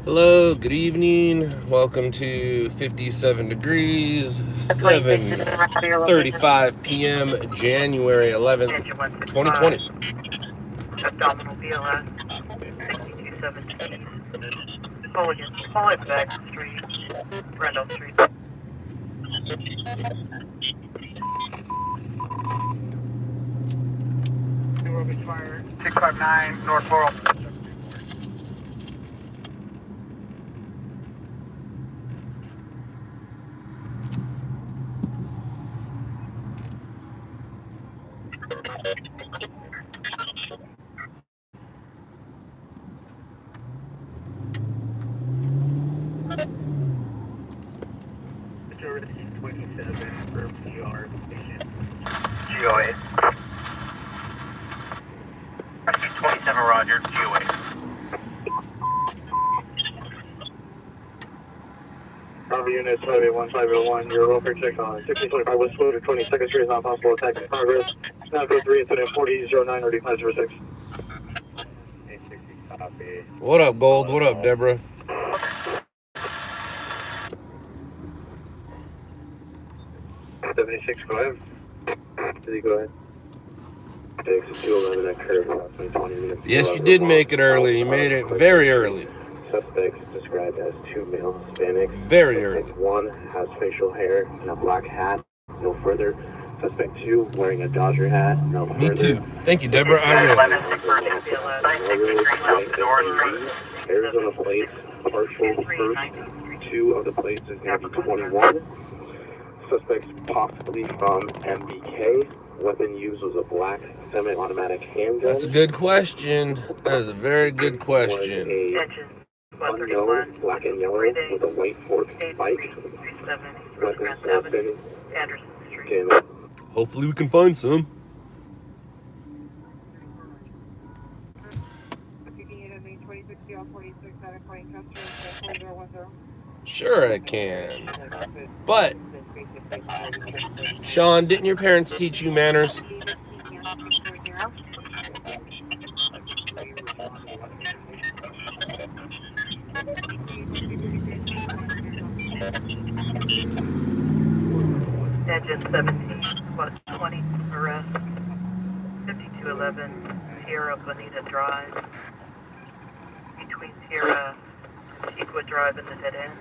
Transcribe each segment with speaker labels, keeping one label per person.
Speaker 1: Hello, good evening. Welcome to 57 degrees, 7:35 p.m., January 11th, 2020.
Speaker 2: Abdominal BLS, 6217. Mulligan back Street, Randolph Street. Fire 659 North Laurel. Majority 27 for PR station. GOA. 27 Roger, GOA. Cover units 581-501, your welfare check on 1625 West Florida, 22nd Street is not possible, attack in progress. Now go 3 incident 4009 or 506.
Speaker 1: What up, Gold? What up, Deborah?
Speaker 2: 76, go ahead. Go ahead. Takes 211 at curve, approximately 20 minutes.
Speaker 1: Yes, you did make it early. You made it very early.
Speaker 2: Suspects described as 2 male Hispanics.
Speaker 1: Very early.
Speaker 2: One has facial hair and a black hat. No further. Suspect 2 wearing a Dodger hat. No further.
Speaker 1: Me too. Thank you, Deborah. I will.
Speaker 2: Arizona plates, partial first. 2 of the plates is going to be 21. Suspects possibly from MBK. Weapon used was a black semi-automatic handgun.
Speaker 1: That's a good question. That is a very good question.
Speaker 2: Unknown, black and yellow with a white fork spike. Weapons open.
Speaker 1: Hopefully we can find some. Sure I can. But, Sean, didn't your parents teach you manners?
Speaker 2: Engine 17 plus 20 arrest. 5211 Sierra Bonita Drive. Between Sierra and Chiqua Drive and the dead end.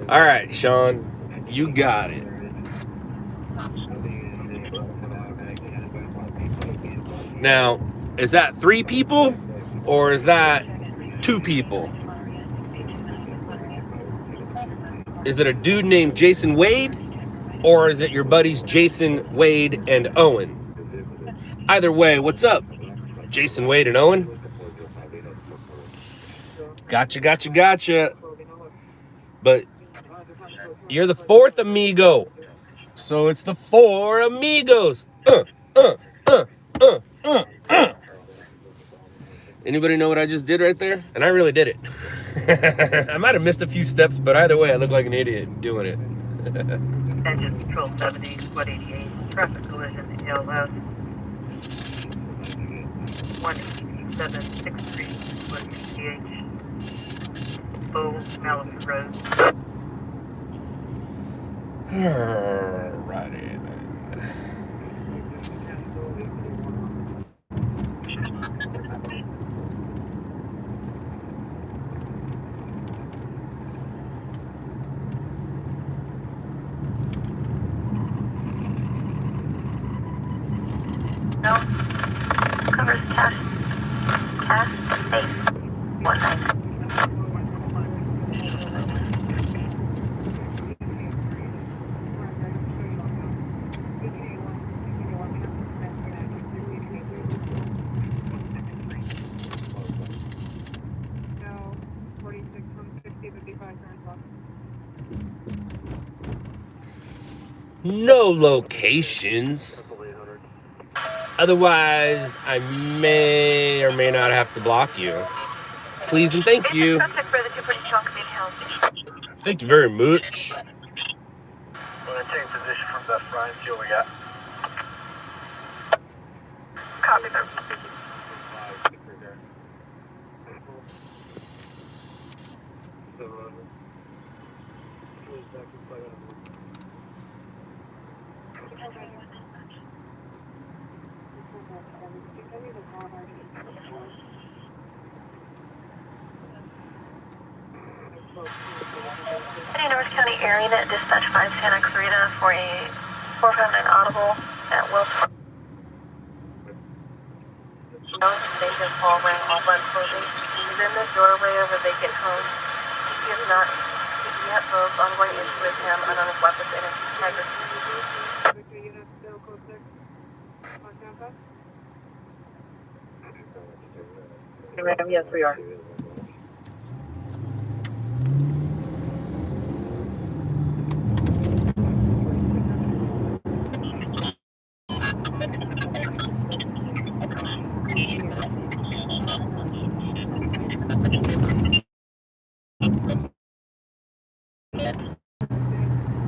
Speaker 1: All right, Sean, you got it. Now, is that 3 people or is that 2 people? Is it a dude named Jason Wade or is it your buddies Jason, Wade, and Owen? Either way, what's up, Jason, Wade, and Owen? Gotcha. But you're the 4th amigo. So it's the 4 amigos. Anybody know what I just did right there? And I really did it. I might have missed a few steps, but either way, I look like an idiot doing it.
Speaker 2: Engine control 70, 188, traffic collision, ALS. 18763, with PH. Bull, Malibu Road.
Speaker 1: Alrighty then.
Speaker 3: No. Covers cash. Cash. 819.
Speaker 1: No locations. Otherwise, I may or may not have to block you. Please and thank you. Thank you very much.
Speaker 2: I'm going to take position from left front and see what we got.
Speaker 3: Copy, sir. City North County Area Net Dispatch 5 Santa Clarita for a 459 audible at Wells Fargo. Vacant hall ran all by closing. He's in the doorway of a vacant home. He is not yet moved. Ongoing issue with him. Unknown weapons and integrity. Yes, we are.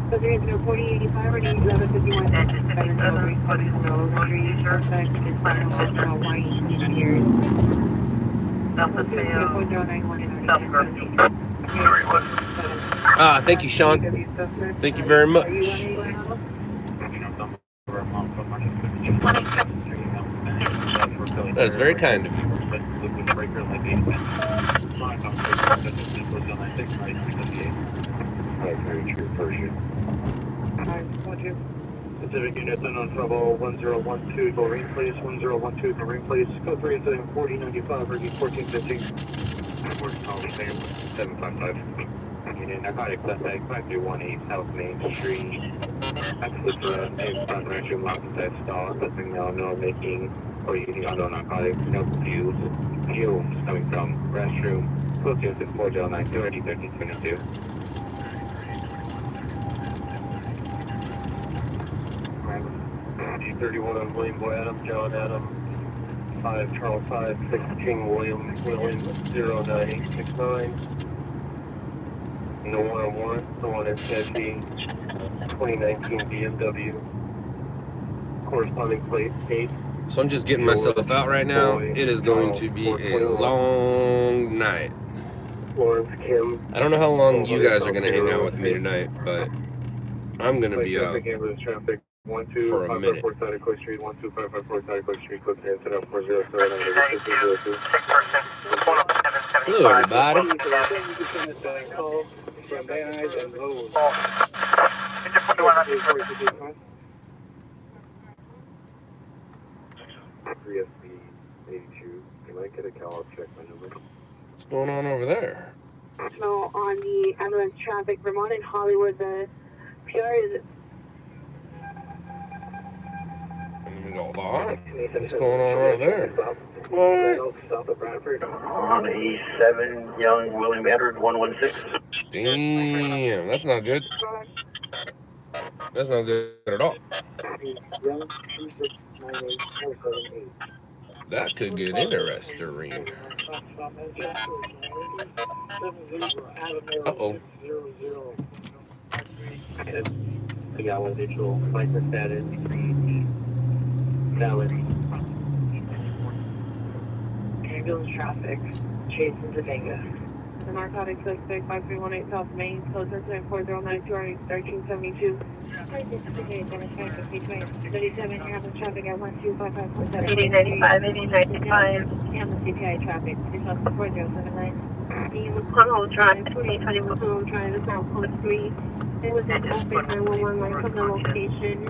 Speaker 4: So there is no 4085 or 1151.
Speaker 1: Thank you, Sean. Thank you very much. That is very kind of you.
Speaker 2: Pacific units unknown trouble 1012 Marine please 1012 Marine please code 3 incident 4095 ready 1415 755 unit narcotic suspect 5218 South Main Street access to a restroom mountain type stall suspect now making or using unknown narcotics no fumes coming from restroom code 26409 ready 1322 31 on William Boy Adam, John Adam, 5 Charles 5, 6 King William 09869. No one on warrant, no one in Chevy 2019 BMW. Corresponding plate 8.
Speaker 1: So I'm just getting myself out right now. It is going to be a long night.
Speaker 2: Lawrence Kim.
Speaker 1: I don't know how long you guys are going to hang out with me tonight, but I'm going to be out for a minute.
Speaker 2: 12554 Street, 12554 Street, code 10 set up 407.
Speaker 1: Hello, everybody. What's going on over there?
Speaker 4: So on the ambulance traffic, Vermont and Hollywood, the PR is.
Speaker 1: What's going on over there? What?
Speaker 2: On E7, Young William Edward 116.
Speaker 1: Damn, that's not good. That's not good at all. That could get interesting. Uh-oh.
Speaker 2: We got one digital license status. Valid.
Speaker 4: Ambulance traffic, Jason to Vegas. The narcotics suspect 5318 South Main, close incident 4092 1372. 37, ambulance traffic at 125547.
Speaker 3: 8095, 8095.
Speaker 4: Ambulance CPI traffic, 4079.
Speaker 3: He was on hold drive, 2021.
Speaker 4: Home trying to call code 3. It was at traffic 911 line from the location.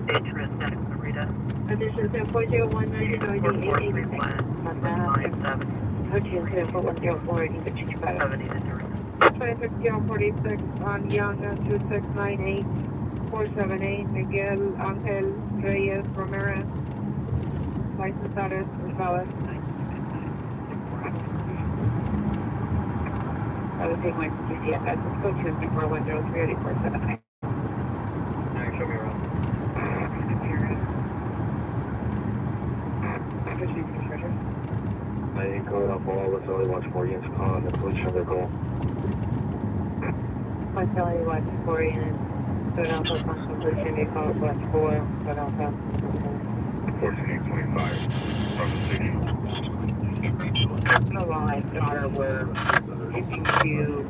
Speaker 4: Addition 4019 25046 on Young 2698 478 Miguel Angel Reyes Ramirez. License status is valid. I would take my CCFS. Let's go to 4103847.
Speaker 2: Show me around. Solid Alpha Alpha, Solid Watch 4 units on the position vehicle.
Speaker 4: One Charlie Watch 4 units. Solid Alpha on completion vehicle, Watch 4, Solid Alpha.
Speaker 2: 1425 from the station.
Speaker 4: While my daughter were looking to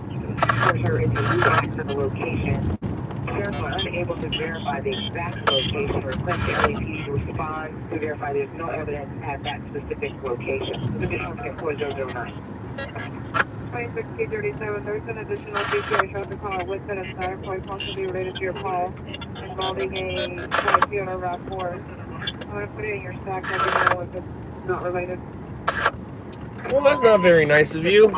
Speaker 4: put her into back to the location, sheriffs were unable to verify the exact location. Request the LAPD to respond to verify there's no evidence at that specific location. Additional 4009. 26T37, there's an additional GTA traffic call with that entire point possibly related to your call involving a 22 on a RAV4. I'm going to put it in your stack, let me know if it's not related.
Speaker 1: Well, that's not very nice of you.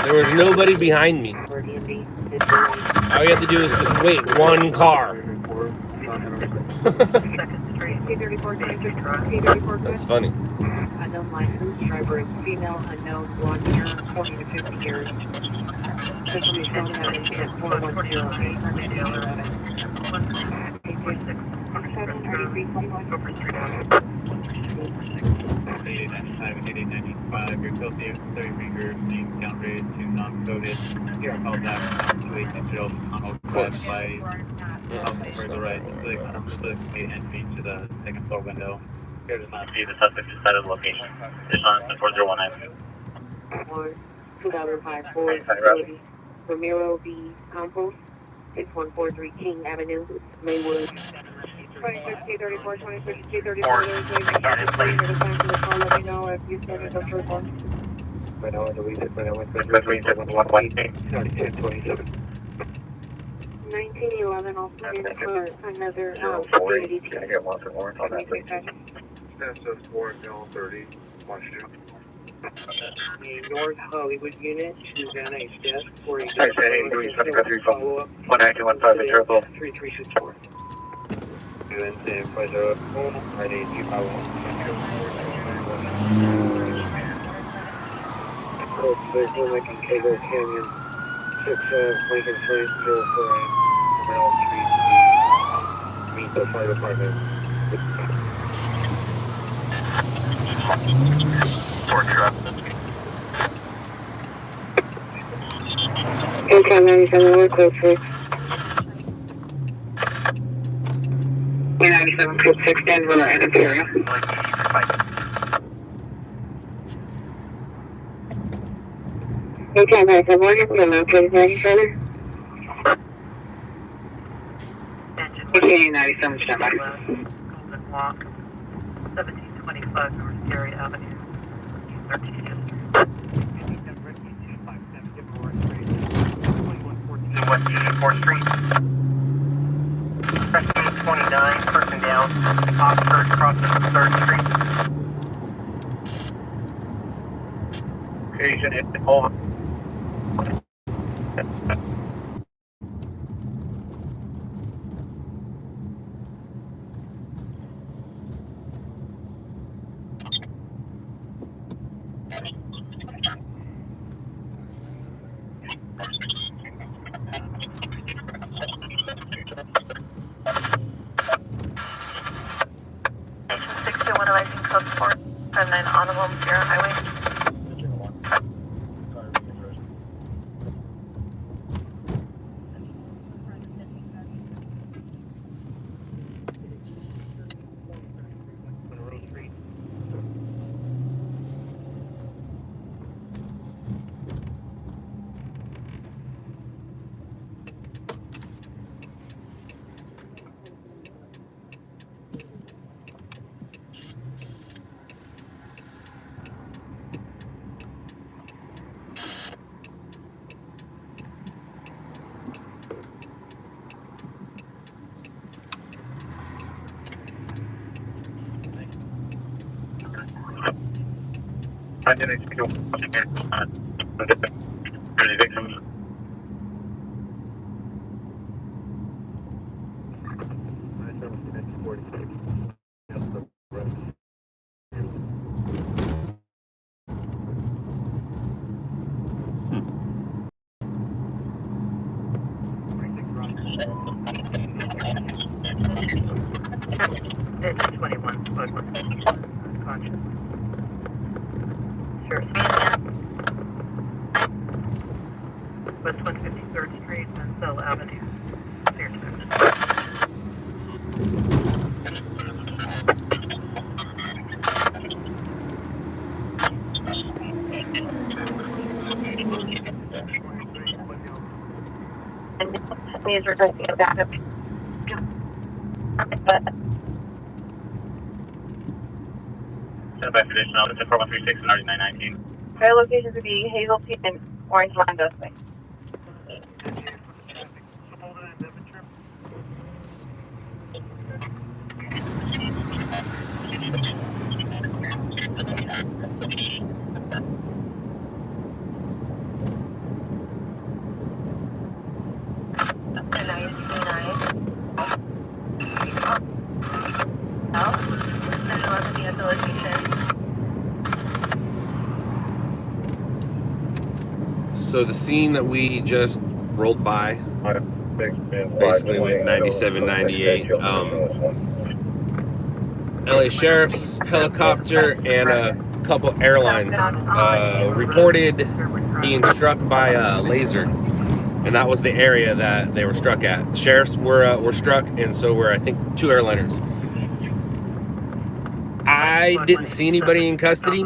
Speaker 1: There was nobody behind me. All you have to do is just wait one car. That's funny.
Speaker 4: Unknown license, driver is female, unknown, blonde hair, 40 to 50 years. Officially shown at intent 4108.
Speaker 5: Your filthy 30 finger being downgraded to non-coded. Here, call back to a digital tunnel by further right, entry to the second floor window. Here does not see the suspect inside of the location. It's on 4019.
Speaker 4: 2005 Ford facility, Ramiro V. Campos, 6143 King Avenue, Maywood. 26T34, 26T34, there's a time for the call, let me know if you started the first one.
Speaker 2: Right now, I delete it, but I went back to 3711. 27.
Speaker 4: 1911 also in for another
Speaker 2: community team. I get one for warrant on that, please.
Speaker 6: Census 4030, watch 2.
Speaker 4: The North Hollywood unit, Susanna is desk for a
Speaker 2: follow-up. 19215 Interval.
Speaker 4: 3364.
Speaker 2: UNC 40, I need you follow-up. Code 6, Lincoln Cable Canyon, 6 Lincoln Street, 04 Mel Street, meet the fire department.
Speaker 6: Ford truck.
Speaker 4: Okay, 97, code 6. 97, code 6, Denver and Imperial. Okay, 97, we're located any further? Okay, 97, stand by.
Speaker 3: Golden Walk, 1725 North Gary Avenue, 13th District. West 4th Street. Preston 29, person down, Oxford crossing 3rd Street.
Speaker 5: Occasion hit the hole.
Speaker 3: Code 479 Honorable Sierra Highway.
Speaker 5: I didn't see the victims.
Speaker 3: It's 21, squad 1. Conscious. Sheriff's West 153rd Street and Cell Avenue. Clear to.
Speaker 7: Please requesting a backup.
Speaker 5: By tradition, officer 4136 and 3919.
Speaker 7: Her locations would be Hazelton and Orange Line Dustway.
Speaker 1: So the scene that we just rolled by basically went 97, 98. LA Sheriff's helicopter and a couple airlines reported being struck by a laser, and that was the area that they were struck at. The sheriffs were struck, and so were, I think, 2 airliners. I didn't see anybody in custody.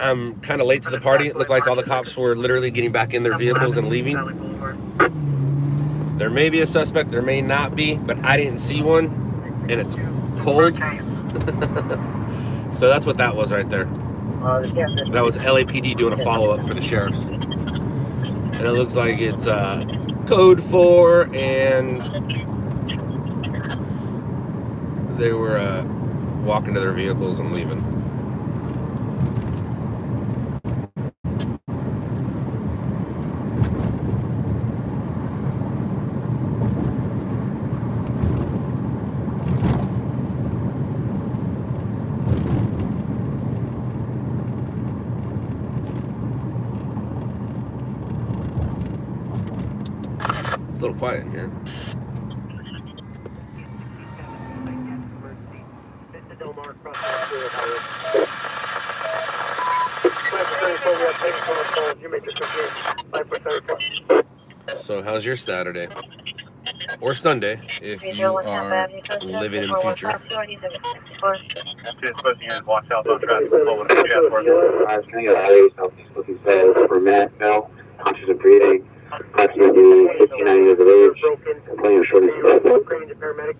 Speaker 1: I'm kind of late to the party. It looked like all the cops were literally getting back in their vehicles and leaving. There may be a suspect, there may not be, but I didn't see one, and it's cold. So that's what that was right there. That was LAPD doing a follow-up for the sheriffs. And it looks like it's code 4, and they were walking to their vehicles and leaving. It's a little quiet in here. So how's your Saturday? Or Sunday, if you are living in the future.
Speaker 5: Just posting here, watch out on traffic. Forward, yeah, for
Speaker 2: Can I get highway southeast looking south for Matt Bell, conscious of breathing, approximately 59 years of age, playing a short
Speaker 4: paramedic.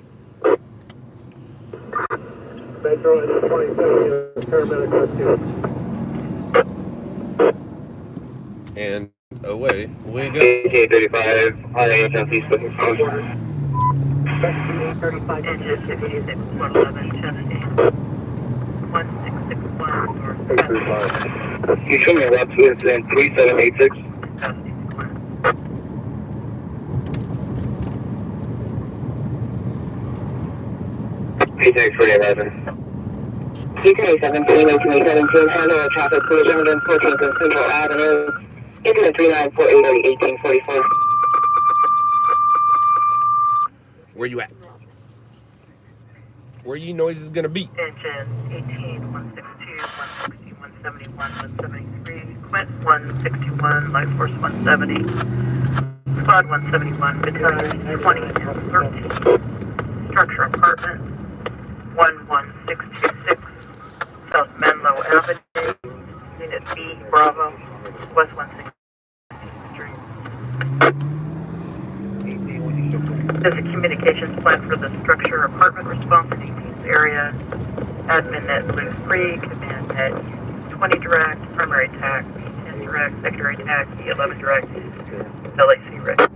Speaker 4: Metro and 27 paramedic
Speaker 1: And away we go.
Speaker 2: AK-35, highway southeast looking south.
Speaker 3: 35 digits, 56, 111, Chesney. 1661 or
Speaker 2: You show me a left to incident 3786. Thanks for the 11.
Speaker 7: 317, 1817, handle a traffic collision within 14th and Central Avenue. Incident 3948 1844.
Speaker 1: Where you at? Where you noises gonna be?
Speaker 3: Engine 18, 162, 160, 171, 173, Quint 161, Light Force 170, Squad 171, Battalion 20 and 13, Structure Apartment 11626, South Menlo Avenue, Unit B, Bravo, West 160th Street. There's a communications plan for the structure apartment response in 18th area. Admin net blue free, command net 20 direct, primary TAC 10 direct, secondary TAC 11 direct, LAC ready.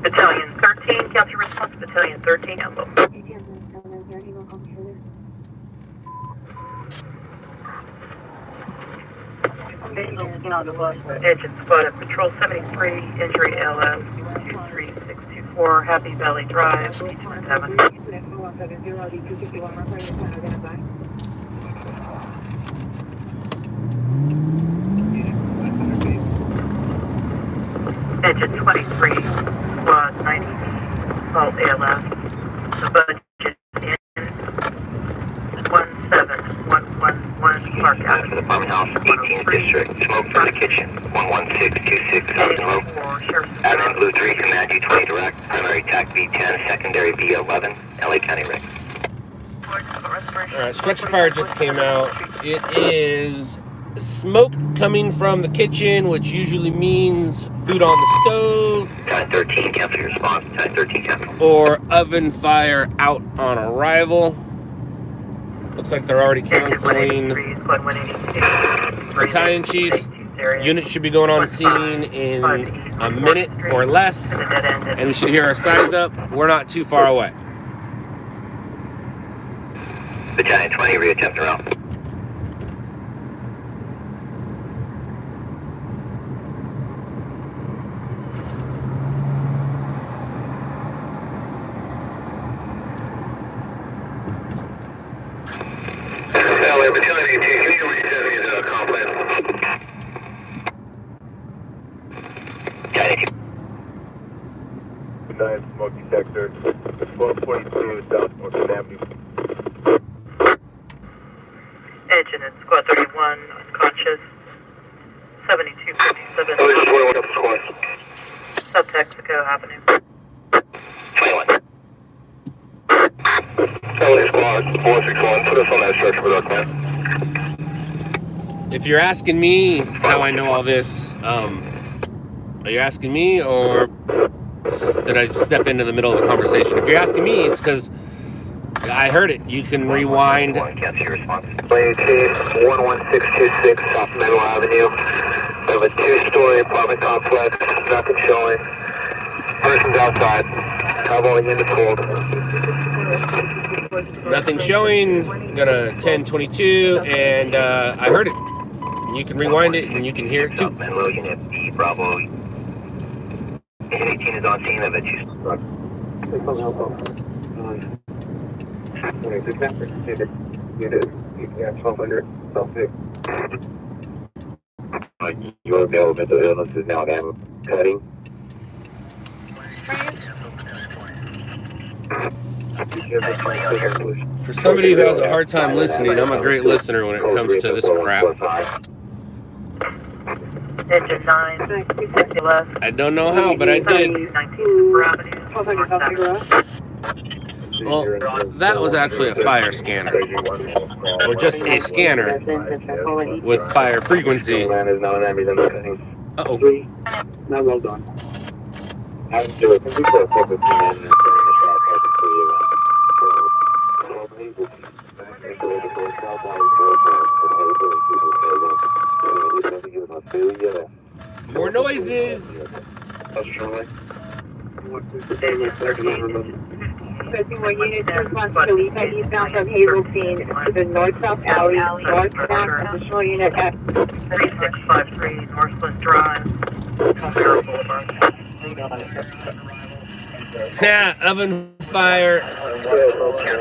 Speaker 3: Battalion 13, counter response, Battalion 13, Emblem. Engine squad at Patrol 73, injury LS 23624, Happy Valley Drive, 227. Engine 23, squad 90, all ALS. The budget in 17111 Park Avenue.
Speaker 7: The farmhouse, 18th District, smoke from the kitchen, 11626 South Road. Admin Blue 3, command U20 direct, primary TAC B10, secondary B11, LA County Rick.
Speaker 1: Alright, structure fire just came out. It is smoke coming from the kitchen, which usually means food on the stove.
Speaker 7: Time 13, cancel your response. Time 13, cancel.
Speaker 1: Or oven fire out on arrival. Looks like they're already canceling. Battalion chiefs, unit should be going on scene in a minute or less, and we should hear our size up. We're not too far away.
Speaker 7: Battalion 20, reattempt around. Battalion 18, can you reset these complex? Battalion
Speaker 6: 9 smoky sector, 1242 South Morgan Avenue.
Speaker 3: Engine in squad 31, unconscious. 7257
Speaker 7: Oh, this is 21 up the squad.
Speaker 3: South Texaco Avenue.
Speaker 7: 21. LA squad, 461, put us on that structure with our plan.
Speaker 1: If you're asking me how I know all this, are you asking me, or did I step into the middle of the conversation? If you're asking me, it's because I heard it. You can rewind.
Speaker 7: Cancel your response. Lane 11626 South Middle Avenue. We have a 2-story apartment complex. Nothing showing. Person's outside. Traveling in the cold.
Speaker 1: Nothing showing. Got a 1022, and I heard it. You can rewind it, and you can hear it too.
Speaker 7: Menlo Unit B Bravo. Engine 18 is on scene of it. Your male mental illness is now cutting.
Speaker 1: For somebody who has a hard time listening, I'm a great listener when it comes to this crap.
Speaker 3: Engine 9, left.
Speaker 1: I don't know how, but I did.
Speaker 3: 19 Avenue.
Speaker 1: Well, that was actually a fire scanner, or just a scanner with fire frequency. Uh-oh.
Speaker 2: Now well done.
Speaker 1: More noises.
Speaker 4: Pressing more units in response to lead eastbound from Hazeltine to the north-south alley, northbound additional unit at
Speaker 3: 3653 Northwest Drive, Palmero Boulevard.
Speaker 1: Yeah, oven fire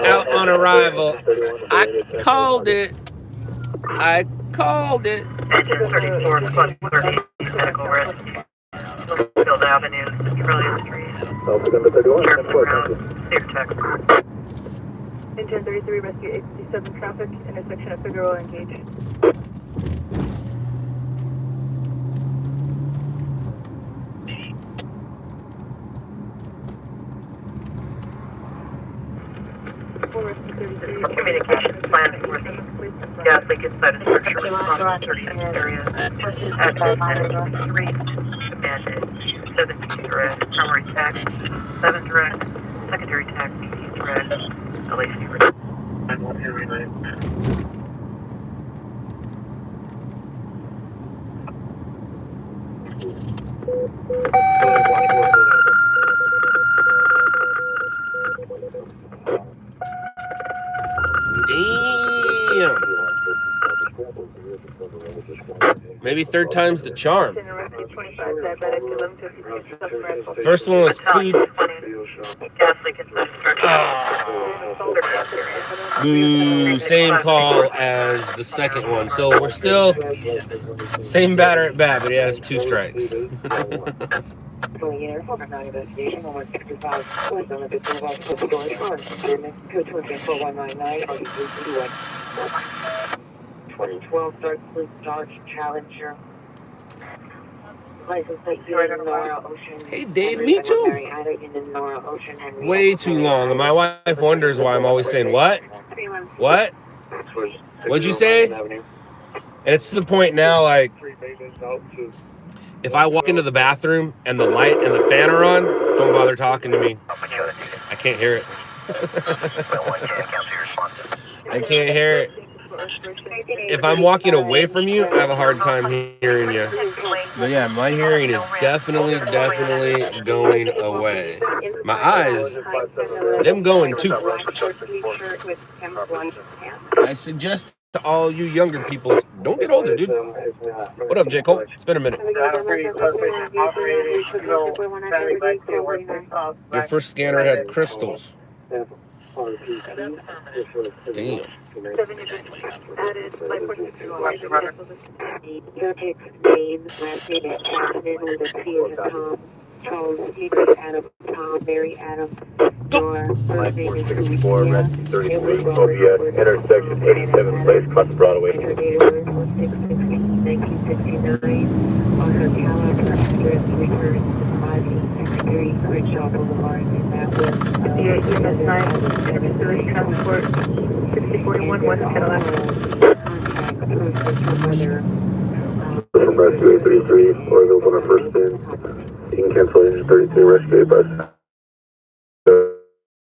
Speaker 1: out on arrival. I called it. I called it.
Speaker 3: Engine 34, squad 30, medical rescue. Field Avenue, Centralia Street. Sheriff's around, Clear Texas.
Speaker 8: Engine 33, rescue 857 traffic, intersection of Figueroa, engage.
Speaker 3: Communications plan for the gas leak inside a structure response 36 area. Access 93, command 72 direct, primary tax 7 direct, secondary tax 18 direct, LAC direct.
Speaker 1: Damn. Maybe third time's the charm. First one was food.
Speaker 3: Gas leak inside structure.
Speaker 1: Boo, same call as the second one. So we're still same batter at bat, but he has 2 strikes.
Speaker 4: Going in, 409 investigation, 1165, West on the Victim Box, storage on, German, code 24199, RD321. 2012 Dark Blue Dodge Challenger. License plate in Nora Ocean.
Speaker 1: Hey, Dave, me too. Way too long. And my wife wonders why I'm always saying, what? What? What'd you say? And it's to the point now, like, if I walk into the bathroom and the light and the fan are on, don't bother talking to me. I can't hear it. I can't hear it. If I'm walking away from you, I have a hard time hearing you. But yeah, my hearing is definitely going away. My eyes, them going too. I suggest to all you younger people, don't get older, dude. What up, J. Cole? It's been a minute. Your first scanner had crystals. Damn.
Speaker 4: Charles, Adam, Tom, Mary, Adam, Nora,
Speaker 6: Line 464, rescue 33, Cobia, intersection 87 Place, across Broadway.
Speaker 4: Her date of birth was 6/6/1969. On her calendar, address returns 5863 Crenshaw Boulevard, and that was
Speaker 8: EMS 973 transport 6041 West Cadillac.
Speaker 4: contact proof with her mother.
Speaker 6: From rescue 833, Oroville's on our first spin. You can cancel engine 32, rescue 8 bus.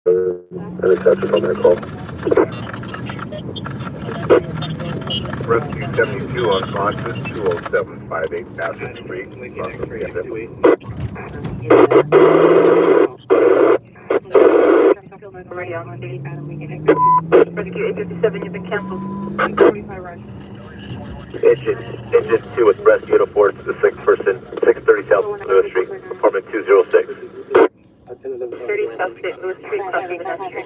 Speaker 6: And attach on that call. Rescue 72 on Foxes 20758 Bassett Street.
Speaker 8: Rescue 857, you've been canceled. 45 rush.
Speaker 6: Engine 2 with rescue to force the 6th person, 630 South Lewis Street, apartment 206.
Speaker 8: 30 South State Louis Street, crossing the street.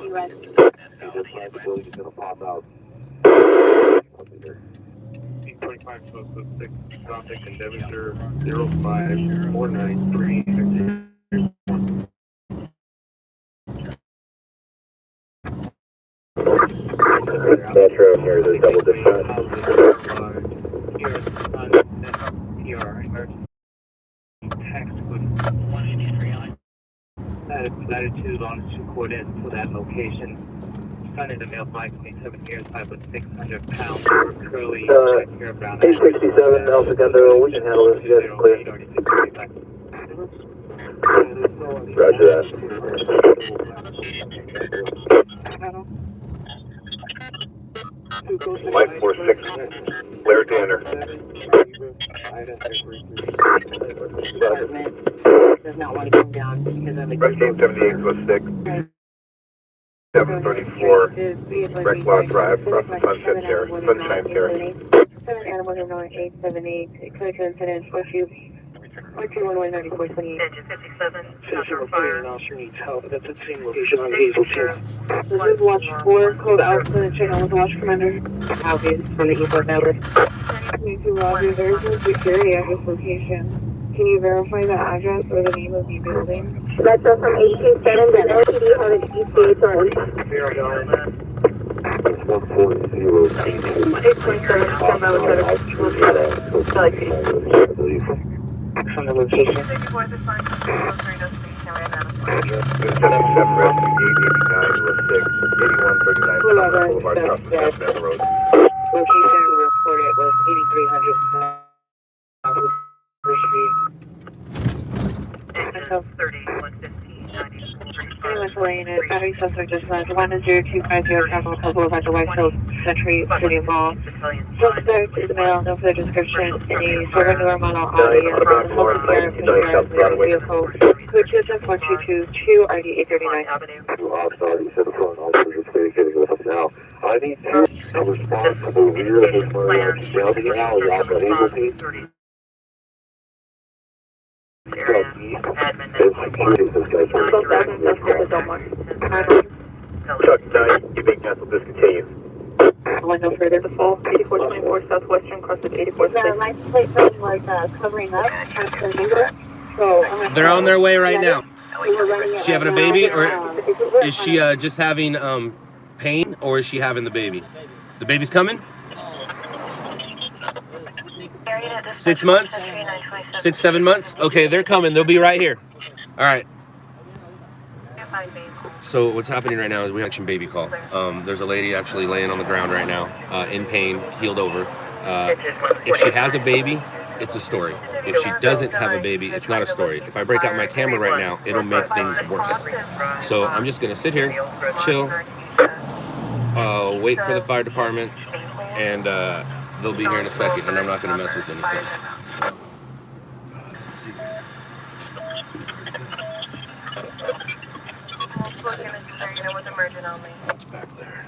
Speaker 5: P25 6, traffic in Devonshire 05493.
Speaker 6: Metro, here's a double dispatch.
Speaker 5: PR, emergency text with 183 on it. Latitude, longitude coordinates for that location. Sun in the mail 527 years, 5'600" curly, hair brown.
Speaker 6: 867, Alpha Gundo, we can handle this, you guys are clear. Roger that. Light 46, Blair Danner.
Speaker 4: Does not want to come down because of
Speaker 6: Rescue 78 was 6. 734, Recklaw Drive, across the Sunshine Terrace.
Speaker 4: 7 animals are known 878, clear to incident, 42119428.
Speaker 3: Engine 57, shot fire.
Speaker 4: Needs help. That's the same location on Hazel 2. This is Watch 4, code Alpha, the channel with Watch Commander. Alpha from the E4 number. Need to Roger, there's no security at this location. Can you verify the address or the name of the building?
Speaker 8: Metro from 827, the LTD have its ETA on. 827, stand by with
Speaker 4: From the location.
Speaker 3: 64 is assigned to the military destination area Madison.
Speaker 6: Good 77, Rescue 889 was 6. 8139 Boulevard, across the South Road.
Speaker 4: Location reported was 8300 South Street.
Speaker 3: Engine 30, 115, 93.
Speaker 4: Miscellaneous, battery suspect just left 10250 Capital Boulevard at the White Hills Century City Mall. Suspect is male, no further description. Any silver newer model Audi or home care of vehicle. Code 27422 RD 839.
Speaker 6: Authorities have phone also just communicating with us now. I need to responsible rear of this murder. Now the alley out at Eagle Peak.
Speaker 3: Admin
Speaker 6: Chuck 9, you may cancel discontinue.
Speaker 8: One no further to fall. 8424 Southwestern, cross at 84.
Speaker 9: The license plate phone was covering up, transferring number.
Speaker 1: They're on their way right now. Is she having a baby, or is she just having pain, or is she having the baby? The baby's coming? 6 months? 6, 7 months? Okay, they're coming. They'll be right here. All right. So what's happening right now is we have action baby call. There's a lady actually laying on the ground right now, in pain, keeled over. If she has a baby, it's a story. If she doesn't have a baby, it's not a story. If I break out my camera right now, it'll make things worse. So I'm just gonna sit here, chill, wait for the fire department, and they'll be here in a second, and I'm not gonna mess with anything. Let's see. Oh, it's back there.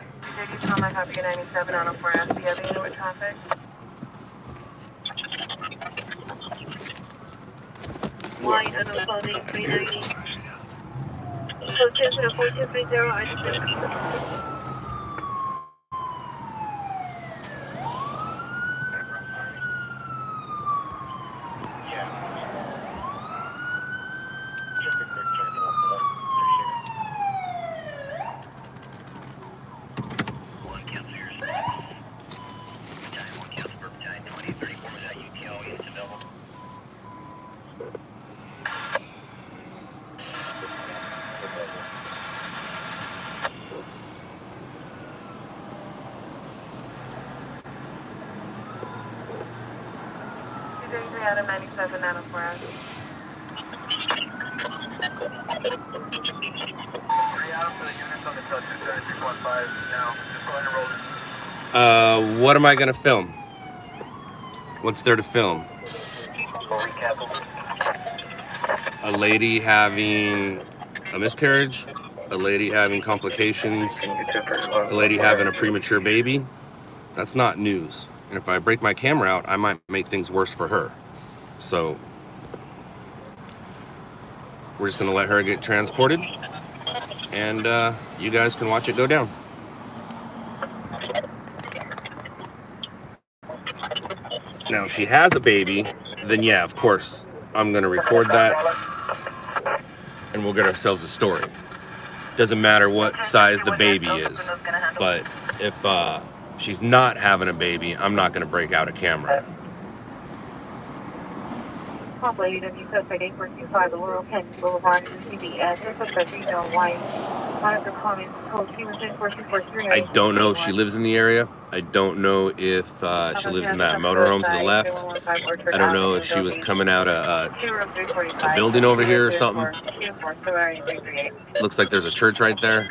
Speaker 8: Line unfolding 390. Code 10-4230, I just
Speaker 3: out of 97 out of 4 hours.
Speaker 1: What am I gonna film? What's there to film? A lady having a miscarriage, a lady having complications, a lady having a premature baby. That's not news. And if I break my camera out, I might make things worse for her. So we're just gonna let her get transported, and you guys can watch it go down. Now, if she has a baby, then yeah, of course, I'm gonna record that, and we'll get ourselves a story. Doesn't matter what size the baby is, but if she's not having a baby, I'm not gonna break out a camera.
Speaker 8: Populated of suspect 8425, the Laurel Canyon Boulevard, CBS, suspect regional white. Monitor comments, code Q14243.
Speaker 1: I don't know if she lives in the area. I don't know if she lives in that motorhome to the left. I don't know if she was coming out a building over here or something. Looks like there's a church right there.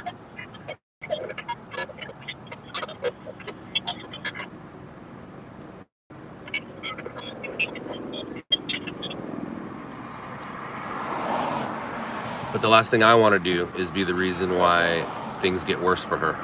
Speaker 1: But the last thing I want to do is be the reason why things get worse for her.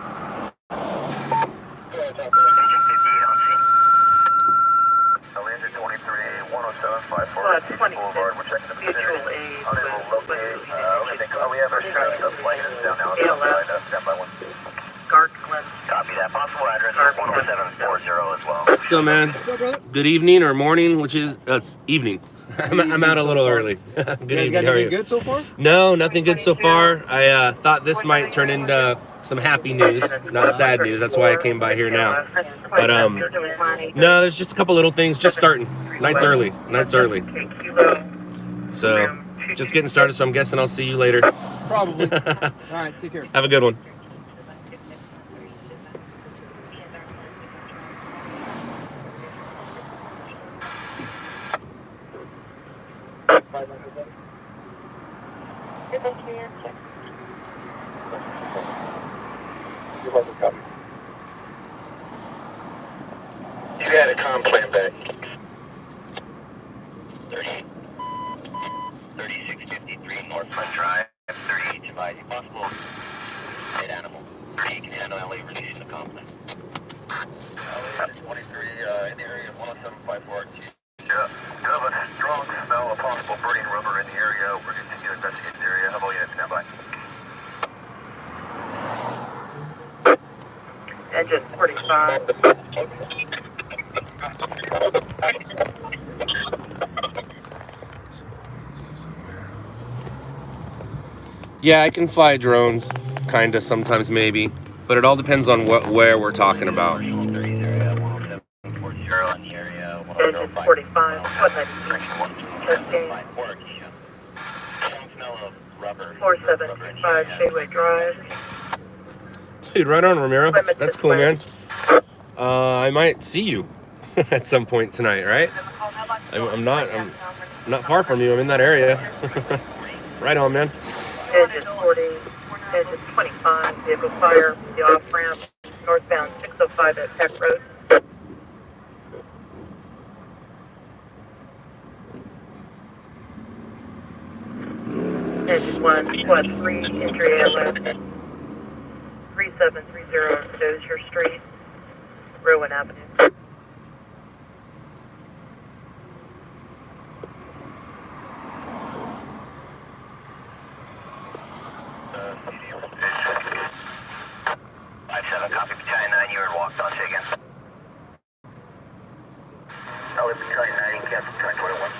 Speaker 1: What's up, man?
Speaker 9: What's up, brother?
Speaker 1: Good evening or morning, which is it's evening. I'm out a little early. Good
Speaker 9: You guys
Speaker 1: evening.
Speaker 9: got
Speaker 1: How are
Speaker 9: anything
Speaker 1: you?
Speaker 9: good so far?
Speaker 1: No, nothing good so far. I thought this might turn into some happy news, not sad news. That's why I came by here now. But no, there's just a couple little things. Just starting. Night's early. So just getting started. So I'm guessing I'll see you later.
Speaker 9: Probably. All right, take care.
Speaker 1: Have a good one.
Speaker 7: You had a comm plan back. 3653 North Front Drive, 38 advise possible. Dead animal. 38 can handle LA releasing the comm plan. LA 23 in the area of 10754. Yeah, you have a strong smell of possible burning rubber in the area. We're going to continue to investigate the area. Have all units stand by.
Speaker 3: Engine 45.
Speaker 1: Yeah, I can fly drones, kinda, sometimes, maybe. But it all depends on where we're talking about.
Speaker 3: Engine 45, what testing. 4735 Shadeway Drive.
Speaker 1: Dude, right on, Ramiro. That's cool, man. I might see you at some point tonight, right? I'm not far from you. I'm in that area. Right on, man.
Speaker 3: Engine 40, engine 25, vehicle fire, the off-ramp, northbound 605 at Peck Road. Engine 1, squad 3, entry ALS, 3730 Dozier Street, Rowan Avenue.
Speaker 7: Copy, Battalion 9, you were walked on, say again. Battalion 9, cancel, Battalion 21.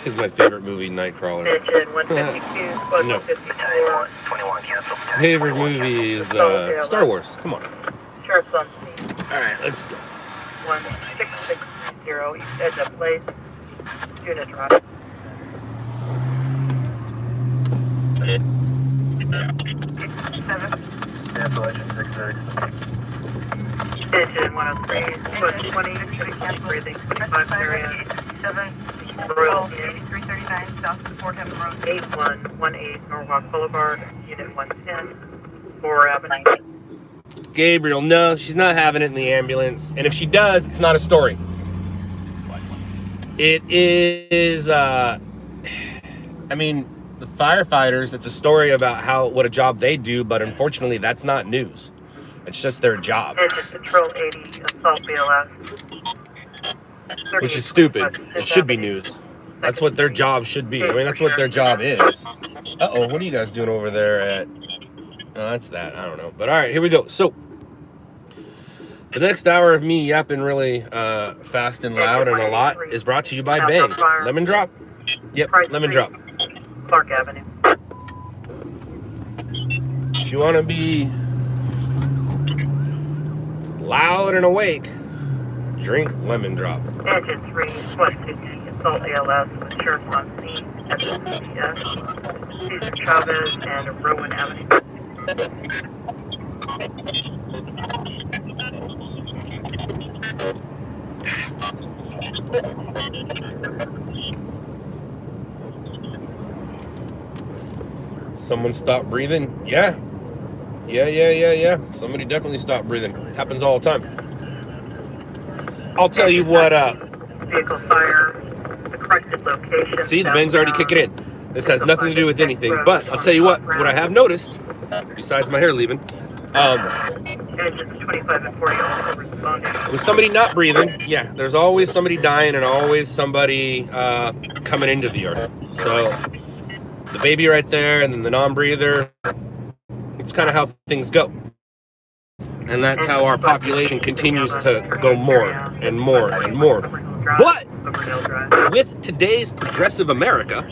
Speaker 1: Here's my favorite movie, Nightcrawler.
Speaker 3: Engine 152, squad 154.
Speaker 7: 21, cancel.
Speaker 1: Favorite movie is Star Wars. Come on.
Speaker 3: Sheriff's on scene.
Speaker 1: All right, let's go.
Speaker 3: 1660, east edge of place, unit drop. Engine 103, squad 20, breathing 25 area.
Speaker 8: 8339 South Fort Hammond Road.
Speaker 3: 8118 Norwalk Boulevard, Unit 110, 4 Avenue.
Speaker 1: Gabriel, no, she's not having it in the ambulance. And if she does, it's not a story. It is, I mean, the firefighters, it's a story about what a job they do, but unfortunately, that's not news. It's just their job.
Speaker 3: Engine Patrol 80, assault BLS.
Speaker 1: Which is stupid. It should be news. That's what their job should be. I mean, that's what their job is. Uh-oh, what are you guys doing over there at? Oh, that's that. I don't know. But all right, here we go. So, the next hour of me yapping really fast and loud and a lot is brought to you by Bang. Lemon Drop? Yep, Lemon Drop.
Speaker 3: Clark Avenue.
Speaker 1: If you want to be loud and awake, drink Lemon Drop.
Speaker 3: Engine 3, squad 50, assault ALS with sheriff's on scene at the CPS, Cesar Chavez and Rowan Avenue.
Speaker 1: Someone stopped breathing? Yeah. Somebody definitely stopped breathing. Happens all the time. I'll tell you what,
Speaker 3: Vehicle fire, the corrected location.
Speaker 1: see, the bang's already kicking in. This has nothing to do with anything, but I'll tell you what I have noticed, besides my hair leaving,
Speaker 3: Engines 25 and 40 also responding.
Speaker 1: with somebody not breathing, yeah, there's always somebody dying and always somebody coming into the earth. So, the baby right there and then the non-breather, it's kind of how things go. And that's how our population continues to go more and more and more. But with today's progressive America,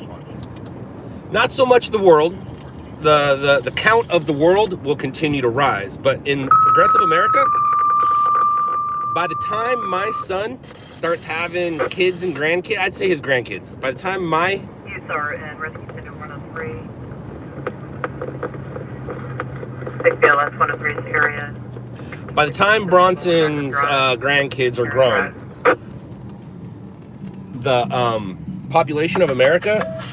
Speaker 1: not so much the world, the count of the world will continue to rise. But in progressive America, by the time my son starts having kids and grandkids, I'd say his grandkids, by the time my...
Speaker 3: USAR and Rescue Center 103. 6BLS 103's area.
Speaker 1: By the time Bronson's grandkids are grown, the population of America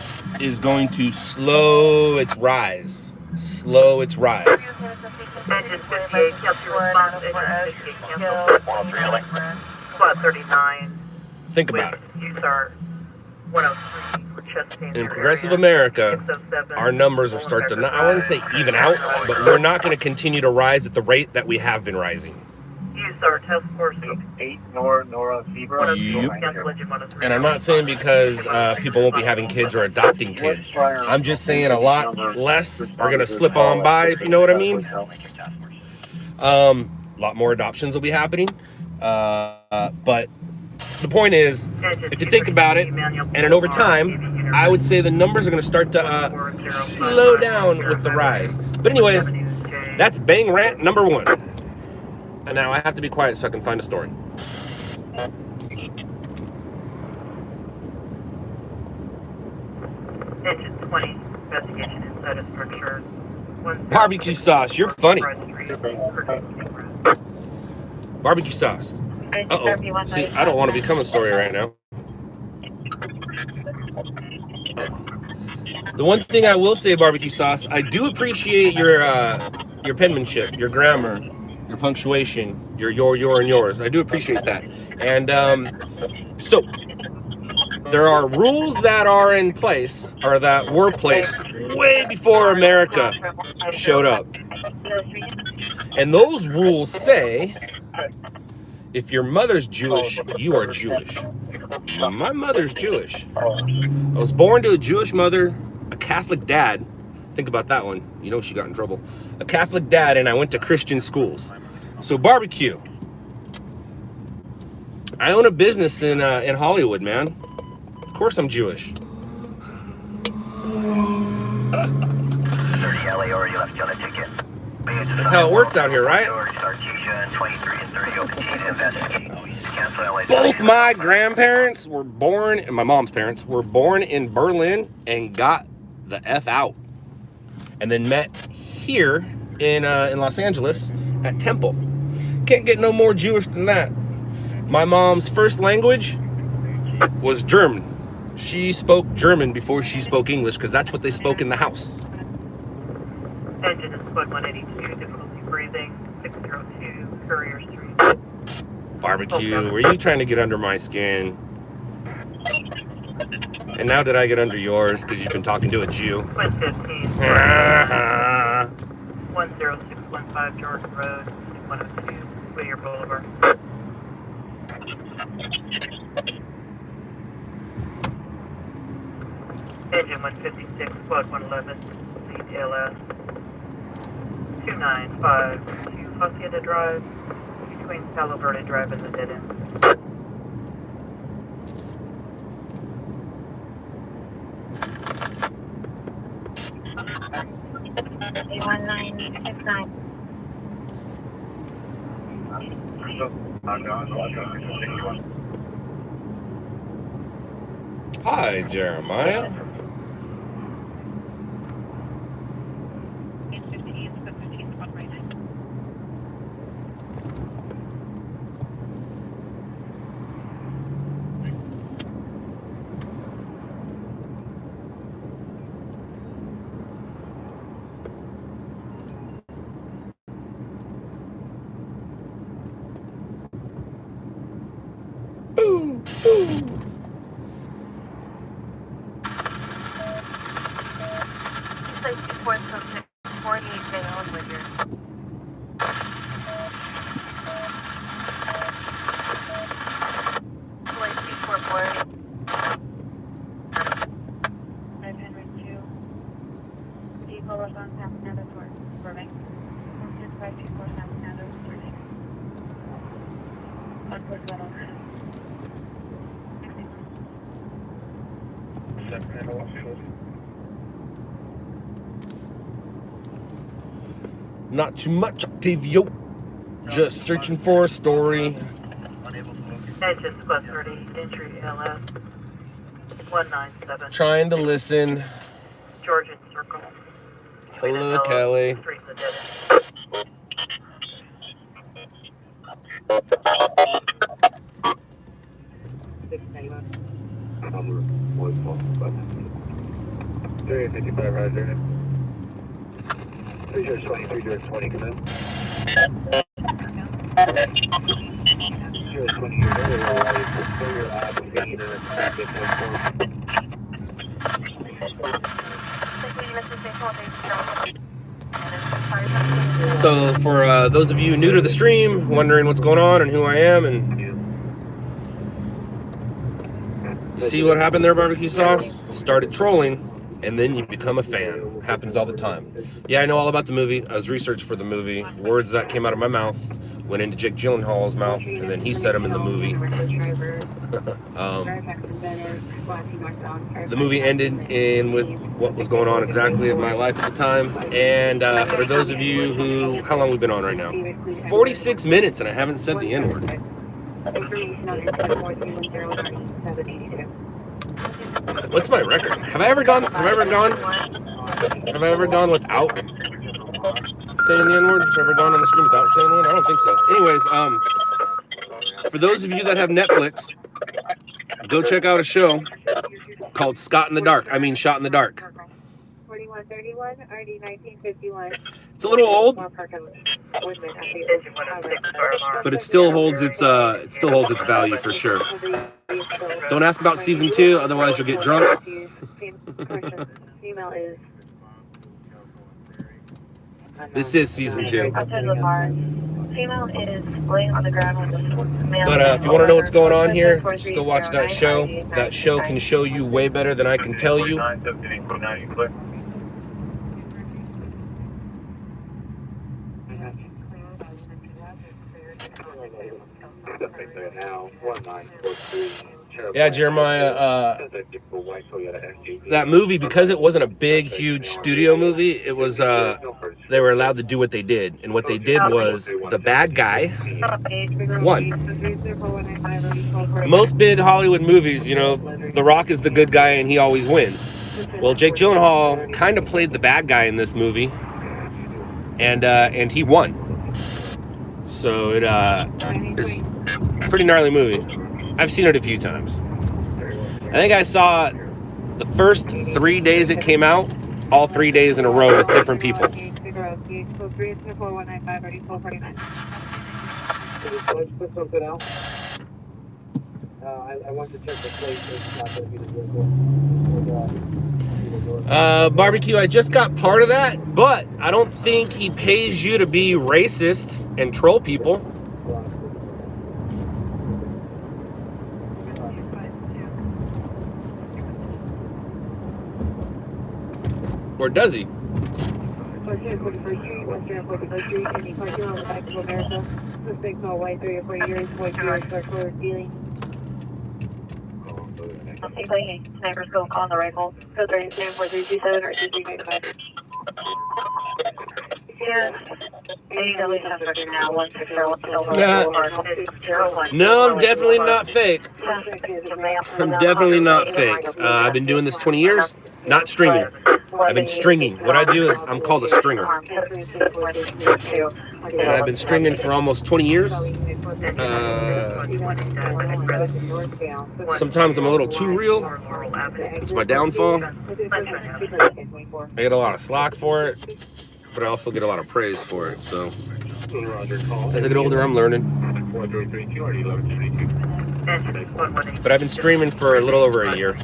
Speaker 1: is going to slow its rise.
Speaker 3: Engine 58, cancel response. Engine 58, cancel. Squad 39.
Speaker 1: Think about it.
Speaker 3: USAR 103 for Chastain.
Speaker 1: In progressive America, our numbers will start to, I wouldn't say even out, but we're not going to continue to rise at the rate that we have been rising.
Speaker 3: USAR task force
Speaker 7: 8 Nora Fever.
Speaker 1: And I'm not saying because people won't be having kids or adopting kids. I'm just saying a lot less are going to slip on by, if you know what I mean. A lot more adoptions will be happening. But the point is, if you think about it, and then over time, I would say the numbers are going to start to slow down with the rise. But anyways, that's Bang Rant number 1. And now I have to be quiet so I can find a story.
Speaker 3: Engine 20, investigation inside a structure.
Speaker 1: Barbecue sauce, you're funny. Barbecue sauce. Uh-oh. See, I don't want to become a story right now. The one thing I will say, barbecue sauce, I do appreciate your penmanship, your grammar, your punctuation, your and yours. I do appreciate that. And so there are rules that are in place, or that were placed way before America showed up. And those rules say, if your mother's Jewish, you are Jewish. My mother's Jewish. I was born to a Jewish mother, a Catholic dad. Think about that one. You know she got in trouble. A Catholic dad, and I went to Christian schools. So barbecue. I own a business in Hollywood, man. Of course I'm Jewish. That's how it works out here, right? Both my grandparents were born, and my mom's parents were born in Berlin and got the F out. And then met here in Los Angeles at Temple. Can't get no more Jewish than that. My mom's first language was German. She spoke German before she spoke English because that's what they spoke in the house.
Speaker 3: Engine is squad 182, difficulty breathing, 602, Courier Street.
Speaker 1: Barbecue, were you trying to get under my skin? And now did I get under yours because you've been talking to a Jew?
Speaker 3: 115. 10615 Georgia Road, 102, Whittier Boulevard. Engine 156, squad 111, CTLS. 2952 Hacienda Drive, between Palo Verde Drive and the dead end.
Speaker 8: 1969.
Speaker 1: Hi, Jeremiah. Not too much, Octavio. Just searching for a story.
Speaker 3: Engine squad 30, entry LS 197.
Speaker 1: Trying to listen.
Speaker 3: Georgian Circle.
Speaker 1: Hello, Kelly.
Speaker 7: Area 55, Roger. 320, 320, come in. 020, you're very low.
Speaker 1: So for those of you new to the stream, wondering what's going on and who I am, and you see what happened there, barbecue sauce? Started trolling, and then you become a fan. Happens all the time. Yeah, I know all about the movie. I was researching for the movie. Words that came out of my mouth went into Jake Gyllenhaal's mouth, and then he said them in the movie. The movie ended in with what was going on exactly in my life at the time. And for those of you who, how long have we been on right now? 46 minutes, and I haven't said the N-word. What's my record? Have I ever gone without saying the N-word? Have I ever gone on the stream without saying one? I don't think so. Anyways, for those of you that have Netflix, go check out a show called Shot in the Dark.
Speaker 8: 4131, RD 1951.
Speaker 1: It's a little old, but it still holds its value for sure. Don't ask about season 2, otherwise you'll get drunk.
Speaker 8: Female is.
Speaker 1: This is season 2.
Speaker 8: Female is laying on the ground with the male.
Speaker 1: But if you want to know what's going on here, just go watch that show. That show can show you way better than I can tell you. Yeah, Jeremiah, that movie, because it wasn't a big, huge studio movie, it was, they were allowed to do what they did. And what they did was, the bad guy won. Most big Hollywood movies, you know, The Rock is the good guy and he always wins. Well, Jake Gyllenhaal kind of played the bad guy in this movie, and he won. So it is a pretty gnarly movie. I've seen it a few times. I think I saw it the first 3 days it came out, all 3 days in a row with different people. Barbecue, I just got part of that, but I don't think he pays you to be racist and troll people. Or does he?
Speaker 8: Snipers go on the rifle. Go 37 4327 or 2395.
Speaker 1: No, I'm definitely not fake. I'm definitely not fake. I've been doing this 20 years, not streaming. I've been stringing. What I do is I'm called a stringer. And I've been stringing for almost 20 years. Sometimes I'm a little too real. It's my downfall. I get a lot of slack for it, but I also get a lot of praise for it. So as I get older, I'm learning. But I've been streaming for a little over a year.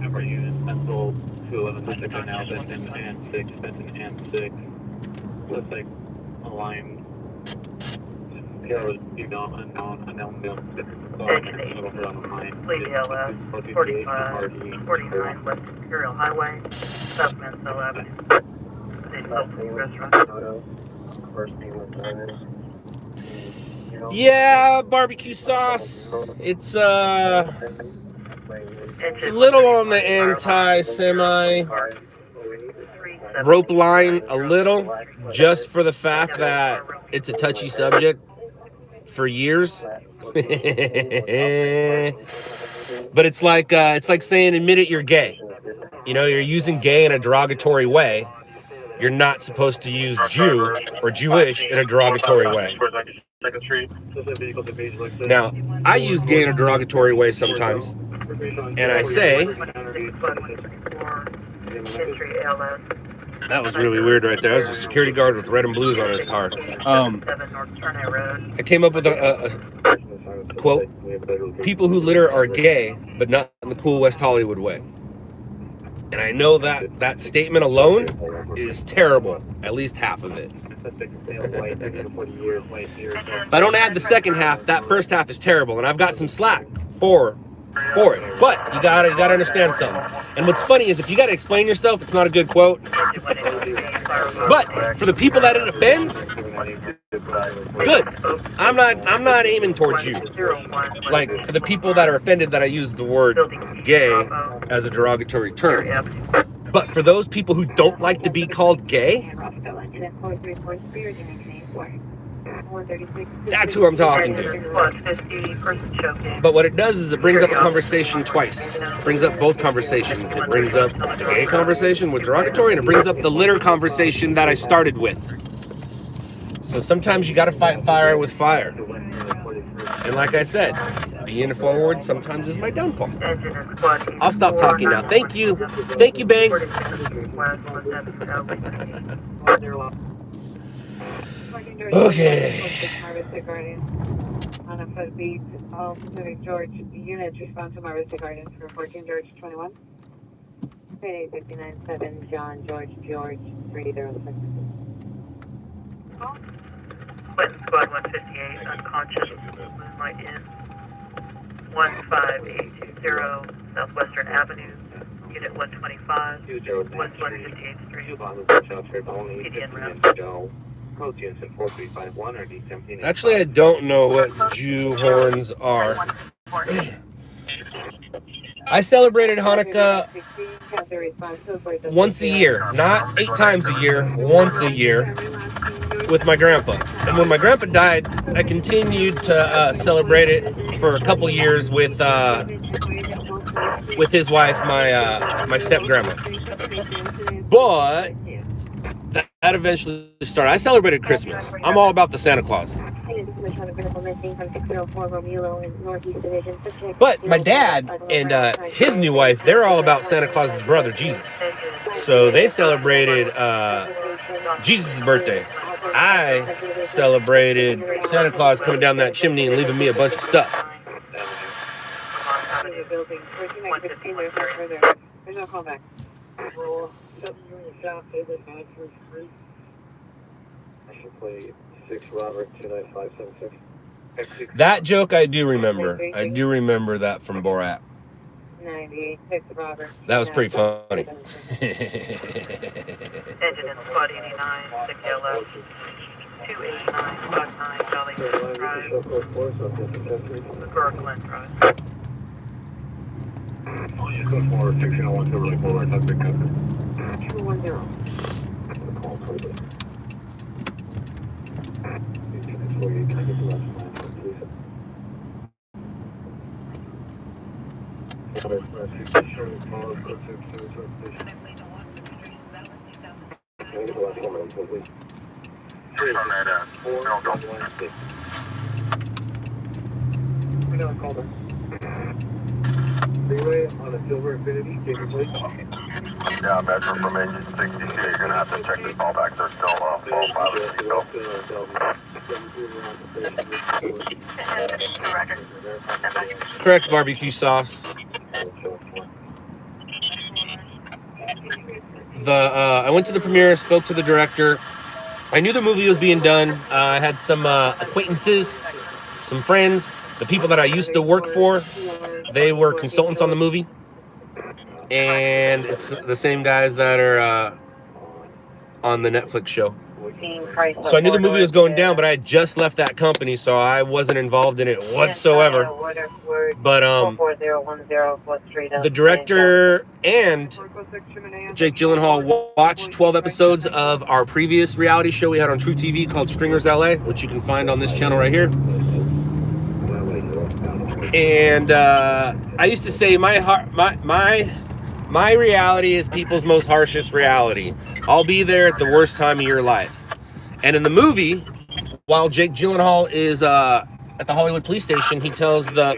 Speaker 5: Number units, Pencil 211 now, Benton and 6, Benton and 6. Looks like a line. Arrows, unknown,
Speaker 3: Fleet ELS, 45, 49 West Imperial Highway, South Mansell Avenue. Restaurant.
Speaker 1: Yeah, barbecue sauce. It's a little on the anti-semi rope line, a little, just for the fact that it's a touchy subject for years. But it's like saying admit it, you're gay. You know, you're using gay in a derogatory way. You're not supposed to use Jew or Jewish in a derogatory way. Now, I use gay in a derogatory way sometimes, and I say, that was really weird right there. That was a security guard with red and blues on his car. I came up with a quote, people who litter are gay, but not in the cool West Hollywood way. And I know that statement alone is terrible, at least half of it. If I don't add the second half, that first half is terrible. And I've got some slack for for it. But you gotta understand something. And what's funny is if you gotta explain yourself, it's not a good quote. But for the people that it offends, good. I'm not aiming towards you. Like for the people that are offended that I use the word gay as a derogatory term. But for those people who don't like to be called gay, that's who I'm talking to. But what it does is it brings up a conversation twice. It brings up both conversations. It brings up the gay conversation with derogatory, and it brings up the litter conversation that I started with. So sometimes you got to fight fire with fire. And like I said, being forward sometimes is my downfall. I'll stop talking now. Thank you. Thank you, Bang. Okay.
Speaker 8: On a foot beat, all Pacific George units respond to Marissa Gardens for 14 George 21. 59.7 John George 306.
Speaker 3: Clinton Squad 158, unconscious, moonlight in 15820 Southwestern Avenue, Unit 125, 158th Street, PDN route.
Speaker 1: Actually, I don't know what Jew horns are. I celebrated Hanukkah once a year, not 8 times a year, once a year with my grandpa. And when my grandpa died, I continued to celebrate it for a couple years with his wife, my step grandma. But that eventually started. I celebrated Christmas. I'm all about the Santa Claus. But my dad and his new wife, they're all about Santa Claus's brother, Jesus. So they celebrated Jesus' birthday. I celebrated Santa Claus coming down that chimney and leaving me a bunch of stuff.
Speaker 8: There's no callback.
Speaker 2: Play 6 Robert 29576.
Speaker 1: That joke I do remember. I do remember that from Borat.
Speaker 8: 98 6 Robert.
Speaker 1: That was pretty funny.
Speaker 3: Engine in Squad 89, 6 LF, 28959 Valley Drive, Glen Drive.
Speaker 2: Oh, yeah, go for 1601 to really forward. That's big cover.
Speaker 8: 210.
Speaker 2: Freeway on a Silver Infinity, take your place.
Speaker 6: Yeah, Metro from engine 60, you're gonna have to check the callbacks. They're still all pilots.
Speaker 1: Correct, barbecue sauce. I went to the premiere, spoke to the director. I knew the movie was being done. I had some acquaintances, some friends, the people that I used to work for. They were consultants on the movie. And it's the same guys that are on the Netflix show. So I knew the movie was going down, but I had just left that company, so I wasn't involved in it whatsoever. But the director and Jake Gyllenhaal watched 12 episodes of our previous reality show we had on True TV called Stringers LA, which you can find on this channel right here. And I used to say my reality is people's most harshest reality. I'll be there at the worst time of your life. And in the movie, while Jake Gyllenhaal is at the Hollywood police station, he tells the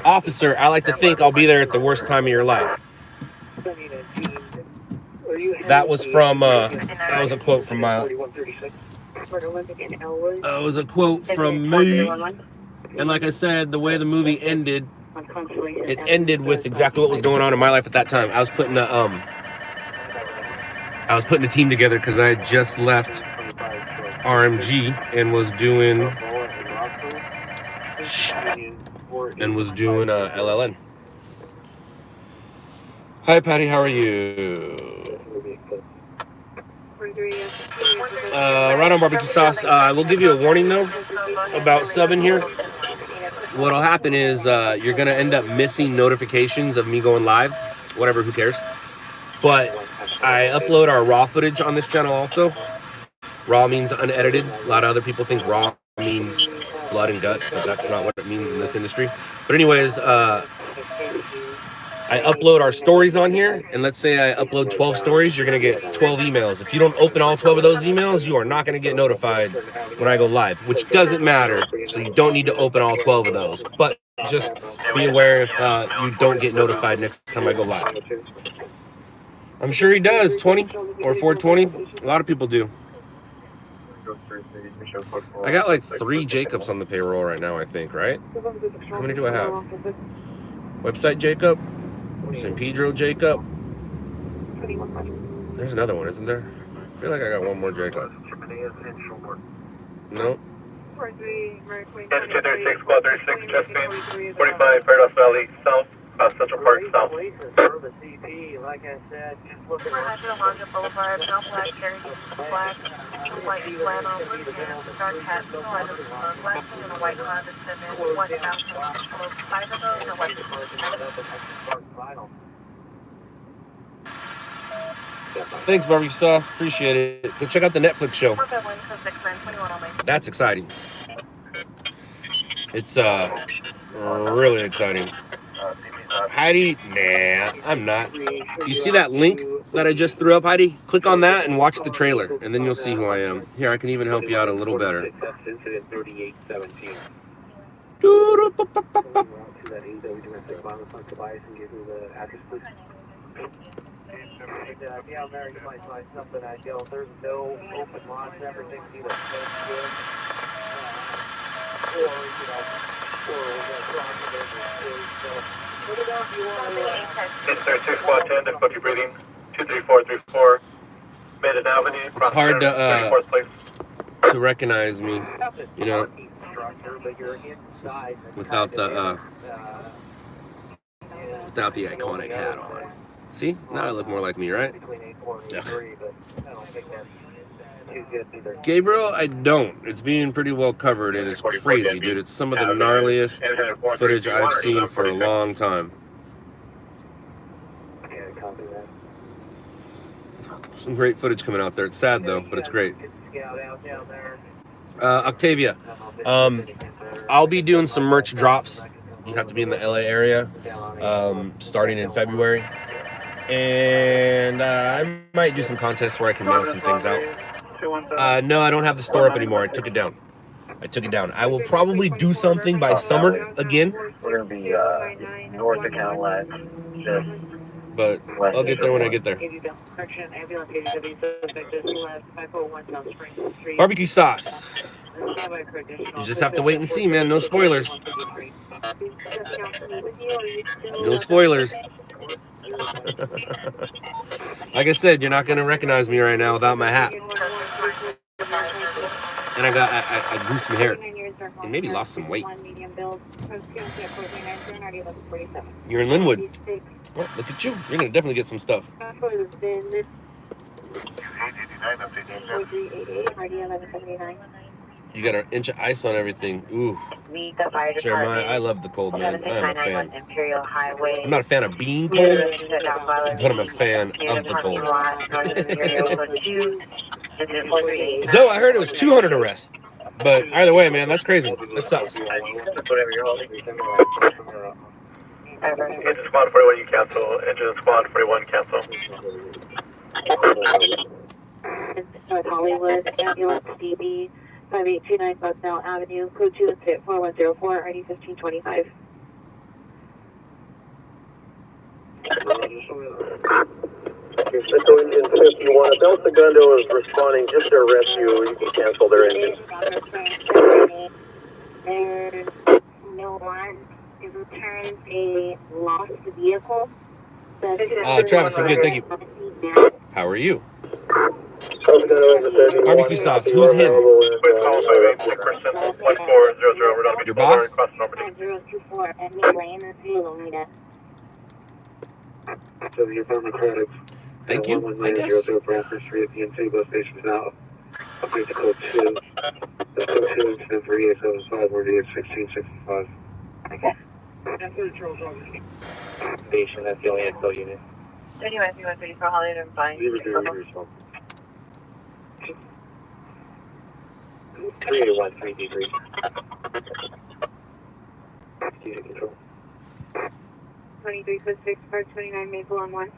Speaker 1: officer, I like to think I'll be there at the worst time of your life. That was from, that was a quote from my, that was a quote from me. And like I said, the way the movie ended, it ended with exactly what was going on in my life at that time. I was putting a team together because I had just left RMG and was doing LLN. Hi, Patty. How are you? Right on, barbecue sauce. I will give you a warning though about subbing here. What'll happen is you're gonna end up missing notifications of me going live. Whatever, who cares? But I upload our raw footage on this channel also. Raw means unedited. A lot of other people think raw means blood and guts, but that's not what it means in this industry. But anyways, I upload our stories on here, and let's say I upload 12 stories, you're gonna get 12 emails. If you don't open all 12 of those emails, you are not gonna get notified when I go live, which doesn't matter. So you don't need to open all 12 of those, but just be aware if you don't get notified next time I go live. I'm sure he does, 20 or 420. A lot of people do. I got like 3 Jacobs on the payroll right now, I think, right? How many do I have? Website Jacob, San Pedro Jacob. There's another one, isn't there? I feel like I got one more Jacob. No.
Speaker 5: 236, squad 36, Chesapeake, 45, Paradise Valley, south, Central Park, south.
Speaker 4: Like I said, just looking
Speaker 3: Boulevard, no black carriage, black, white flannel, blue pants, dark hat, no items, black and a white Honda Civic, 1,000, 5 of those are white.
Speaker 1: Thanks, barbecue sauce. Appreciate it. Go check out the Netflix show. That's exciting. It's really exciting. Heidi, nah, I'm not. You see that link that I just threw up, Heidi? Click on that and watch the trailer, and then you'll see who I am. Here, I can even help you out a little better.
Speaker 4: Yeah, Mary, you might find something ideal. There's no open lots, everything's either fenced in, or, you know, or put it up, you want to...
Speaker 5: 632, squad 10, difficulty breathing, 23434, Maiden Avenue,
Speaker 1: it's hard to recognize me, you know, without the iconic hat on. See? Now I look more like me, right? Yeah. Gabriel, I don't. It's being pretty well covered, and it's crazy, dude. It's some of the gnarliest footage I've seen for a long time. Some great footage coming out there. It's sad, though, but it's great. Octavia, I'll be doing some merch drops. You have to be in the LA area, starting in February. And I might do some contests where I can mail some things out. No, I don't have the store up anymore. I took it down. I will probably do something by summer again.
Speaker 2: We're going to be north of Cadillac.
Speaker 1: But I'll get there when I get there. Barbecue sauce. You just have to wait and see, man. No spoilers. No spoilers. Like I said, you're not going to recognize me right now without my hat. And I grew some hair. And maybe lost some weight. You're in Linwood. Oh, look at you. You're going to definitely get some stuff. You got an inch of ice on everything. Ooh. Jeremiah, I love the cold, man. I'm a fan. I'm not a fan of being cold, but I'm a fan of the cold. Zoe, I heard it was 200 arrests. But either way, man, that's crazy. That sucks.
Speaker 5: Engine squad 41, you cancel. Engine squad 41, cancel.
Speaker 8: North Hollywood, ambulance DB 5829 Bucknell Avenue, code 2 and 4104, RD 1525.
Speaker 6: Central Engine 51, Delta Gundo is responding just to rescue. You can cancel their engine.
Speaker 8: There's no one. It returns a lost vehicle.
Speaker 1: Travis, I'm good, thank you. How are you? Barbecue sauce, who's him? Your boss?
Speaker 8: 5024 and Lane in Lolita.
Speaker 6: So your permit credits.
Speaker 1: Thank you, I guess.
Speaker 6: 11900 Bradford Street, PNC bus station is now upgrade to code 2. The code 2 extend 3875 or DX 1665.
Speaker 2: Station, that's the only XL unit.
Speaker 3: Anyway, if you want 34 Hollywood and fine.
Speaker 2: 3813D3.
Speaker 6: Easy control.
Speaker 8: 2346, 529 Maple on 1.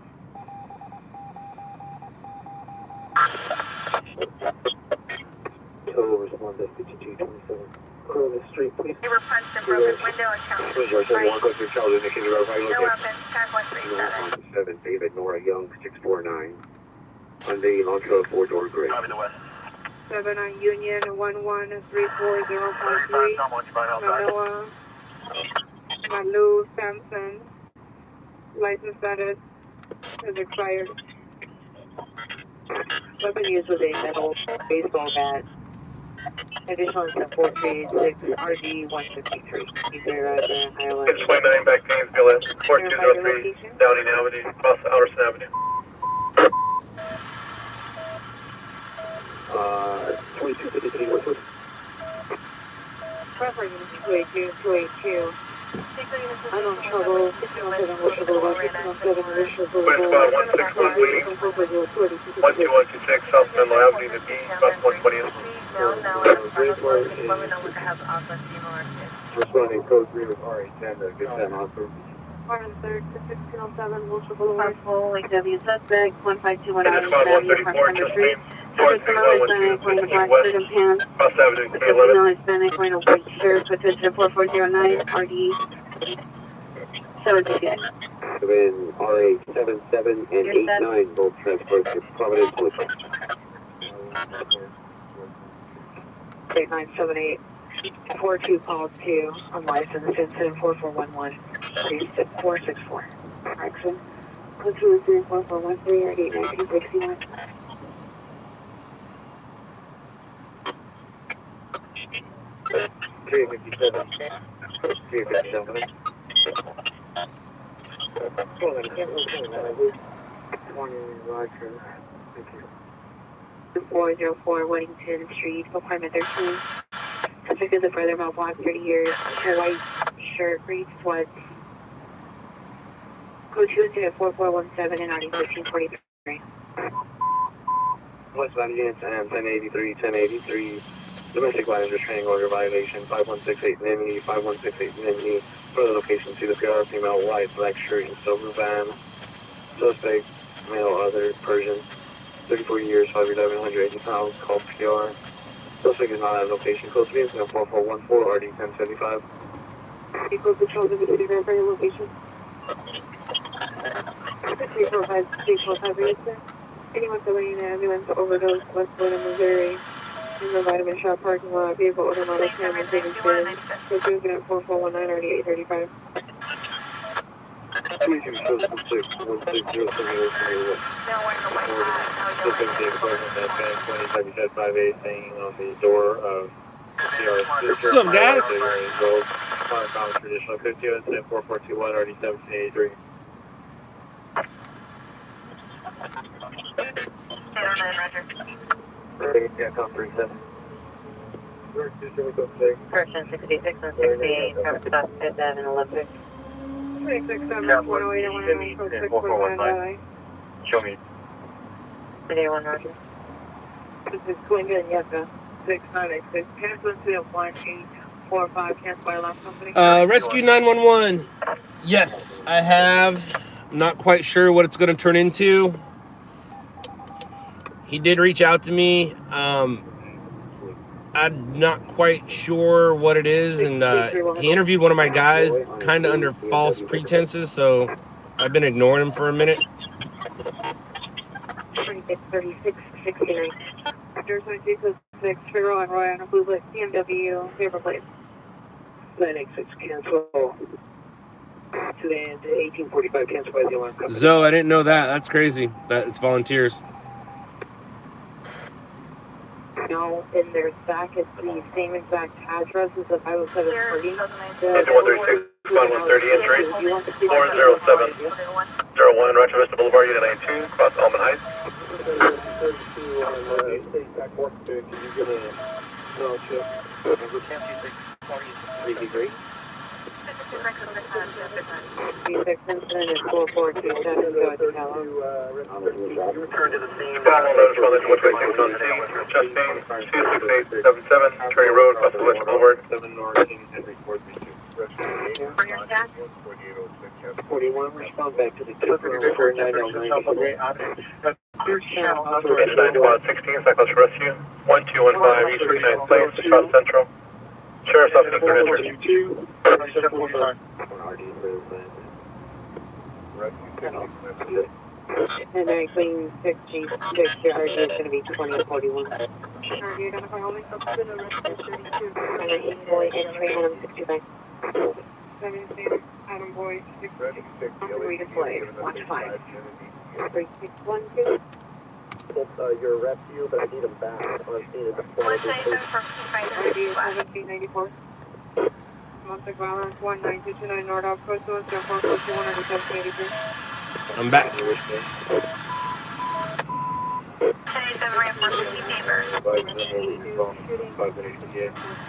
Speaker 6: Total respond to 5227. Clear the street, please.
Speaker 3: They were punched and broken window and counted.
Speaker 6: George, everyone go through child indicated verify
Speaker 3: No
Speaker 6: location.
Speaker 3: weapons, tag 137.
Speaker 6: 7 David Nora Young 649. Hyundai Elantra 4-door gray.
Speaker 8: 7 on Union 1134053. Manoa Malu Sampson. License status is expired.
Speaker 3: Weapon used was a metal baseball bat. Additional intent 436 RD 153. Either the Iowa.
Speaker 5: 29 back Painesville at 4203 Downing Avenue, across Alderson Avenue.
Speaker 6: 2253 Westwood.
Speaker 8: Prefer unit 282, 282. I'm on trouble. 607 Worship Boulevard, 607 Worship Boulevard.
Speaker 5: Squad 161 1226 South Menlo Avenue to B, bus 120.
Speaker 6: Responding code 3 with RH10, good 10 officer.
Speaker 8: Farm 3rd to 1607 Worship Boulevard.
Speaker 3: Full Lake W suspect, 15210
Speaker 5: And squad 134 just named 431 West, Cross Avenue K11.
Speaker 3: Hispanic, point of white shirt, attention 4409 RD 768.
Speaker 6: Then RH77 and 89 both transferred to Providence with
Speaker 3: 8978 42 called 2 unlicensed incident 4411 464. Correction. 123 4413 RD 1961.
Speaker 6: Three 57. 357. Roger.
Speaker 3: 404 Weddington Street, apartment 13. Subject is a brother about black 30 years, a white shirt, green sweats. Code 2 incident 4417 and RD 1343.
Speaker 6: Westbound units and 1083. Domestic violence restraining order violation 5168 Nimini, 5168 Nimini. Further location, see the PR, female, white, black shirt, and silver van. Suspect, male, other, Persian. 34 years, 5'11", 180 pounds, called PR. Suspect is not at location. Code 3 incident 4414, RD 1075.
Speaker 8: Equal patrol to the verify your location. 345 register. Anyone filling an ambulance overdose, Westwood, Missouri. In the vitamin shop parking lot, vehicle automatic camera taken spin. So 4419 RD 835.
Speaker 6: 326161078. Saying on the door of
Speaker 1: What's up, guys?
Speaker 6: Traditional 50 incident 4421 RD 1783. Yeah, come 37.
Speaker 3: Person 66 and 68, cover stop 5th Avenue, Olympic.
Speaker 8: 267 408 109 code 649.
Speaker 5: Show me.
Speaker 3: 31 Roger.
Speaker 8: This is Quinton Yucca, 6986. Cancel incident 1845, cancel by alarm company.
Speaker 1: Rescue 911. Yes, I have. I'm not quite sure what it's going to turn into. He did reach out to me. I'm not quite sure what it is, and he interviewed one of my guys kind of under false pretenses, so I've been ignoring him for a minute.
Speaker 8: 2636 69. Jersey 226, Figaro and Roy on a blue light BMW, paper plate.
Speaker 6: 986 cancel. Today and 1845 cancel by the alarm company.
Speaker 1: Zoe, I didn't know that. That's crazy. That it's volunteers.
Speaker 3: No, in their stack, it's the same exact address as the 507 party.
Speaker 6: Squad 130 entry, 40701 Rochester Vista Boulevard, Unit 92, across Almond Heights.
Speaker 8: B6 incident is 4427, go to Hello.
Speaker 6: Return to the scene. Squad 111, which way things on scene, Justine, 26877, Turning Road, across Vista Boulevard. 7 North, Henry 432.
Speaker 2: 41, respond back to the 24909.
Speaker 6: Squad 16, Cyclist Rescue, 1215 East 49th Place, South Central. Sheriff's Office, third entry.
Speaker 8: And then clean 66, your RG is going to be 2041. RG, identify only substitute arrested 32. And then East Boy, entry, Adam 65. 17, Adam Boy, 66. Redeployed, watch 5. 3612.
Speaker 2: Your rescue, but I need them back on scene at the point.
Speaker 8: RG 1794. Domestic violence 1929 North Off Coast, 0451 under 1783.
Speaker 1: I'm back.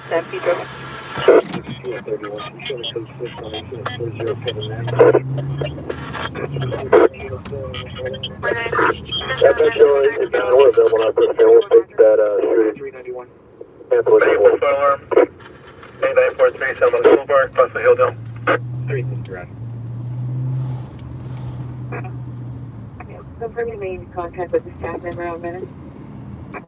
Speaker 3: San Pedro.
Speaker 2: We're available now for the we'll take that shooting. 391. Cancel it.
Speaker 6: Alarm. 8943 San Marcos Boulevard, across the hill dome.
Speaker 2: 363.
Speaker 8: Confirm you made contact with the staff member on minutes.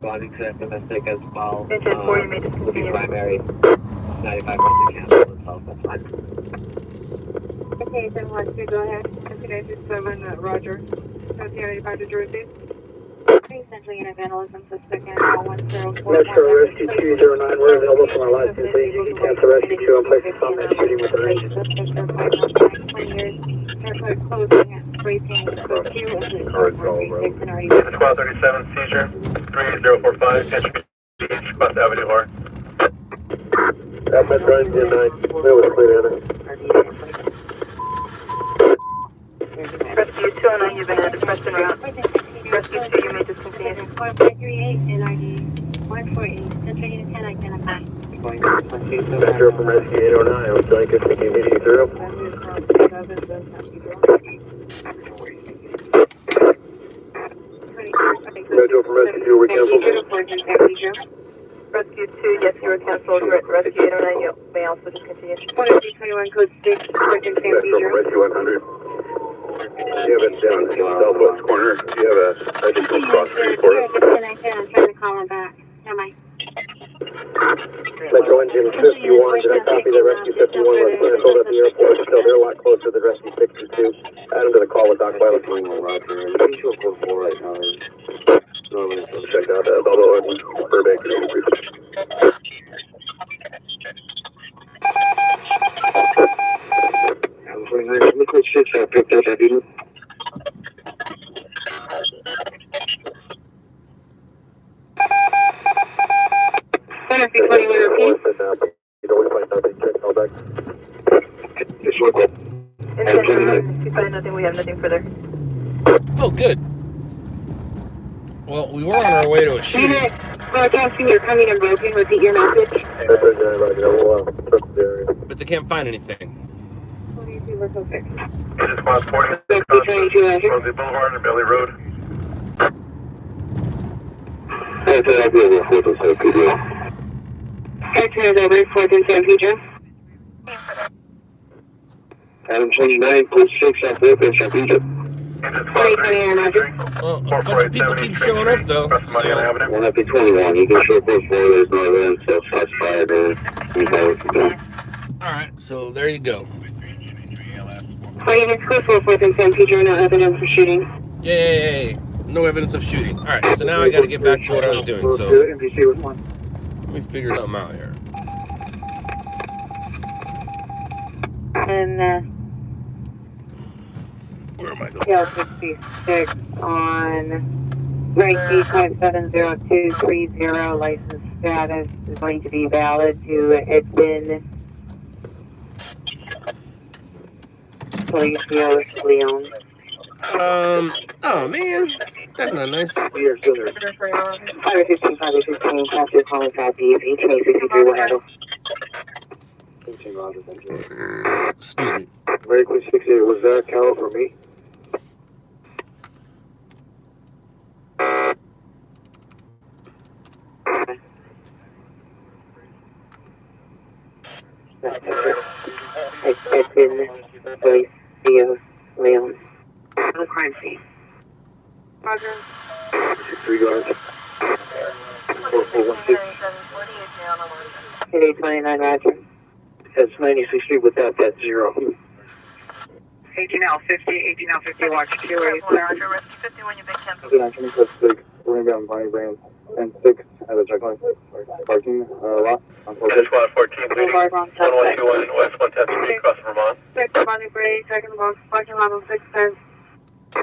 Speaker 2: Bonding to domestic as well.
Speaker 3: Engine 4, you may
Speaker 2: Will be
Speaker 3: discontinue.
Speaker 2: primary. 95 months to cancel itself, that's fine.
Speaker 8: Okay, 712, go ahead. Continue 7, Roger. 1785 to Jersey. Essentially in a vandalism suspect and 104.
Speaker 2: Metro Rescue 209, we're available from our license agent. Cancel Rescue 2 on place of combat shooting with an engine.
Speaker 8: 20 years. Airport closing, spray painting, so Q and
Speaker 6: Squad 37, seizure, 3045, entry each, across Avenue R.
Speaker 2: That Metro Engine 9, clear with a clear enter.
Speaker 3: Rescue 209, you've been added to Preston route. Rescue 2, you may discontinue.
Speaker 8: 4538 and RD 148. Central Unit 10 identified.
Speaker 2: Metro from Rescue 809, I'm telling you, can you hear through? Metro from Rescue 2, we're canceled.
Speaker 3: Rescue 2, yes, you were canceled. Rescue 809, you may also discontinue.
Speaker 8: 21 code 6, Freaking San
Speaker 2: Metro from
Speaker 8: Pedro.
Speaker 2: Rescue 100. You have it down in Southwest corner. Do you have a additional cross street for us?
Speaker 8: I'm trying to call him back. Never mind.
Speaker 2: Metro Engine 51, did I copy that Rescue 51 was canceled at the airport? Still, they're a lot closer than Rescue 62. Add them to the call with Doc Violet. Check out Bubba and Burbank. Liquid 6, I picked up, I didn't.
Speaker 8: Tennessee 21 repeat.
Speaker 2: You always find out that you check all back. Just look up.
Speaker 3: If you find nothing, we have nothing further.
Speaker 1: Oh, good. Well, we were on our way to a shooting.
Speaker 8: Broadcasting, you're coming and broken. Repeat your message.
Speaker 1: But they can't find anything.
Speaker 8: 22 Virgo 6.
Speaker 6: Engine Squad 40, Rosie Boulevard and Bailey Road.
Speaker 8: X-Ray over 4th and San Pedro.
Speaker 2: Adam 29, code 6, South Lip and San Pedro.
Speaker 6: Engine Squad 3,
Speaker 1: Well, a bunch of people keep showing up, though.
Speaker 6: across Mariana
Speaker 1: So,
Speaker 6: Avenue.
Speaker 2: 121, you can show code 4, there's no evidence of shots fired or
Speaker 1: alright, so there you go.
Speaker 8: Units code 4th and San Pedro, no evidence of shooting.
Speaker 1: Yay! No evidence of shooting. Alright, so now I gotta get back to what I was doing, so let me figure something out here.
Speaker 8: And
Speaker 1: Where am I going?
Speaker 8: Tail 66 on rank D.70230, license status is going to be valid to admin
Speaker 4: Police, Leon.
Speaker 1: Oh man, that's not nice.
Speaker 6: We are still there.
Speaker 4: 515, capture calling 5 P, 1863 will handle.
Speaker 6: 15 Roger, thank you.
Speaker 1: Excuse me.
Speaker 6: Very quick 68, was that Cal for me?
Speaker 4: Edmund, Police, Leon. On the crime scene.
Speaker 8: Roger.
Speaker 6: 63 guards. 4416.
Speaker 4: 8829, Roger.
Speaker 6: That's 96 Street without that 0.
Speaker 4: 18L50, watch 28.
Speaker 3: Roger, rescue 51, you big 10.
Speaker 6: Good action, plus 6. We're inbound Bonnie Brand. And 6 at the checkpoint. Parking lot. On
Speaker 7: Finish squad 14, bleeding. 1121 West 110th Street, across Vermont.
Speaker 8: 6, Bonnie Bray, second box, parking lot on 610.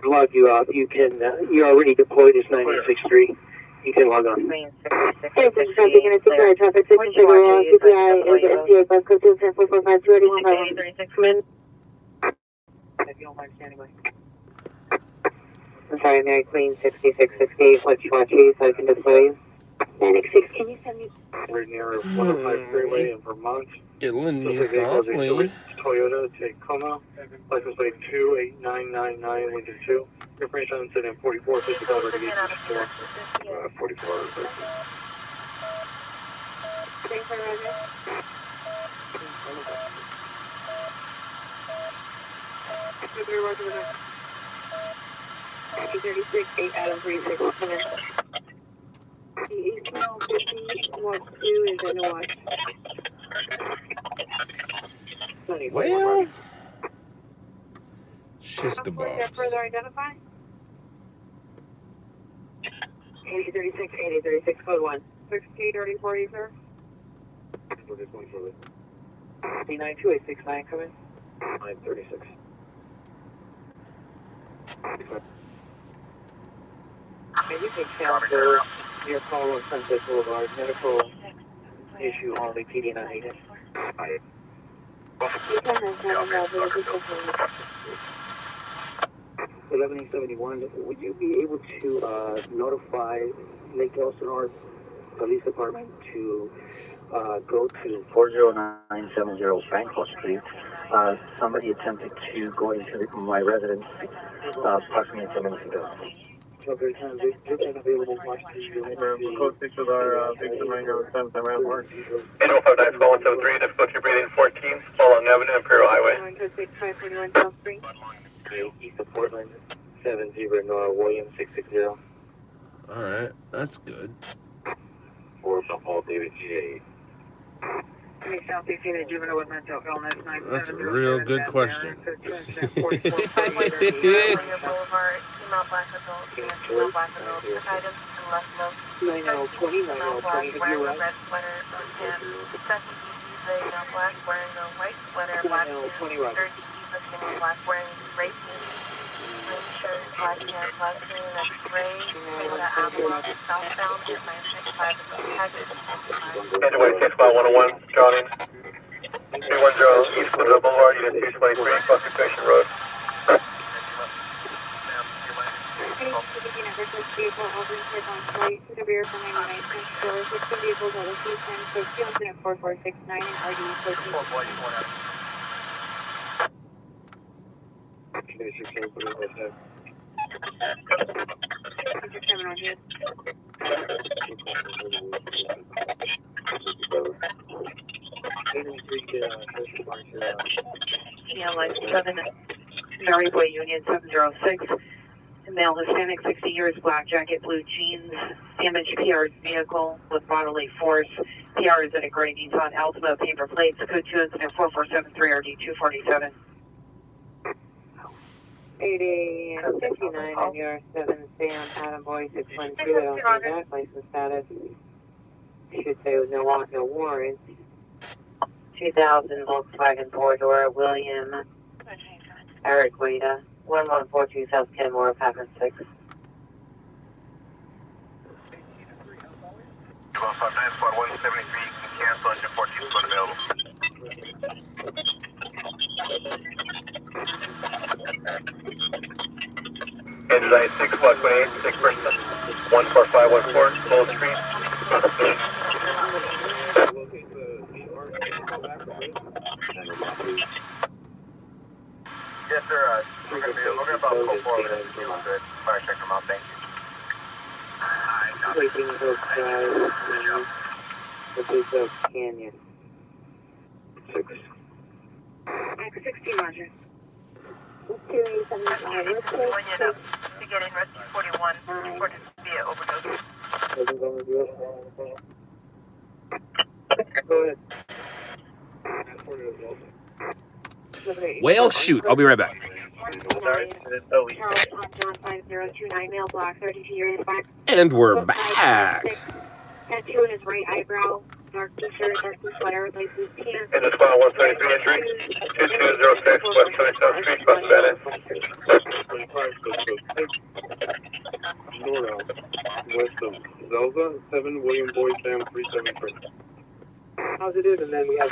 Speaker 6: Log you off. You can, you're already deployed as 96-3. You can log on.
Speaker 8: 6, traffic in a secure traffic, 6, CPI is MTA, bus code 210-445, 281,
Speaker 3: 36, come in.
Speaker 4: If you don't mind standing by. I'm sorry, Mary Queen, 6668, what you want to so I can deploy you?
Speaker 8: 96, can you send me?
Speaker 6: We're near 105 Freeway in Vermont.
Speaker 1: Killing me softly.
Speaker 6: Toyota Tacoma, license plate 28999 Lincoln 2. Information on incident 4455 44. 44.
Speaker 8: Thanks for Roger. Roger, Roger. 36, 8 Adam 36, come in. The 18L50, watch 2 is in the watch.
Speaker 1: Well, shish
Speaker 8: Get further identify?
Speaker 4: 8036, 8036, code 1.
Speaker 8: 603040, sir.
Speaker 6: We're just going for the
Speaker 4: 392869, come in.
Speaker 6: 936.
Speaker 4: And you can cancel your call on Sunset Boulevard, medical issue only, PD not needed.
Speaker 8: You can have that.
Speaker 6: 1171, would you be able to notify Lake Elsinore Police Department to go to 40970 Franklin Street? Somebody attempted to go into my residence approximately 10 minutes ago. Okay, time, they're available.
Speaker 5: Code 6 with our victim right now, 7 around Mark.
Speaker 7: 8059 Skull 173, difficulty breathing 14, Long Avenue, Imperial Highway.
Speaker 8: 541 South Street.
Speaker 6: East of Portland, 70 William 660.
Speaker 1: Alright, that's good.
Speaker 6: For Paul David GA.
Speaker 4: South 18, a juvenile with mental illness,
Speaker 1: That's a real good question.
Speaker 3: Boulevard, female black adult, female black adult, items and less low.
Speaker 6: 9020, 9020,
Speaker 3: Wearing a red sweater or pants. Second EZ, black, wearing a white sweater, black pants. Third EZ, skinny black, wearing gray jeans. Green shirt, black pants, black green, that's gray. Toyota Avalon, southbound, Atlantic, 5 package.
Speaker 7: Anyway, 6 by 101, Johnny. 310 East Woodrow Boulevard, Unit 223, Constitution Road.
Speaker 8: Vehicle overtake on site to the rear for 99 cents. There were 60 vehicles at a few times, so Stevenson at 4469 and RDE 14.
Speaker 4: Yeah, like 7, Mary Boy Union 706. Male Hispanic, 60 years, black jacket, blue jeans, damaged PR's vehicle with bodily force. PR is at a gray Nissan Altima, paper plates, code 2 incident 4473 RD 247.
Speaker 8: 80 and 59 on your 7 Sam Adam Boy 612. I don't think that license status. Should say no warrant.
Speaker 4: 2000 Volkswagen 4-door, William Eric Wada, 1142 South Kenmore, apartment 6.
Speaker 7: 159 squad 173, you can cancel engine 14 is unavailable. Inside 6 block 28, 6 person, 14514, Full Street. Yes, sir. We're going to be looking about code 4. Good. Fire check them out. Thank you.
Speaker 4: Sleeping Hills Drive, the base of Canyon.
Speaker 2: 6.
Speaker 8: X60, Roger.
Speaker 3: 2875, let's take to get in rescue 41, reported via overdose.
Speaker 4: Go ahead.
Speaker 1: Well, shoot. I'll be right back.
Speaker 8: Charles on John 5029, male black, 32 years, 5.
Speaker 1: And we're back.
Speaker 8: Tattoo in his right eyebrow, dark t-shirt, dark blue sweater, light blue pants.
Speaker 7: In the spot 133 entry, 2206 West 27th Street, West Bennett.
Speaker 2: West of Zelza, 7 William Boyd Sam 373.
Speaker 4: How's it in? And then we have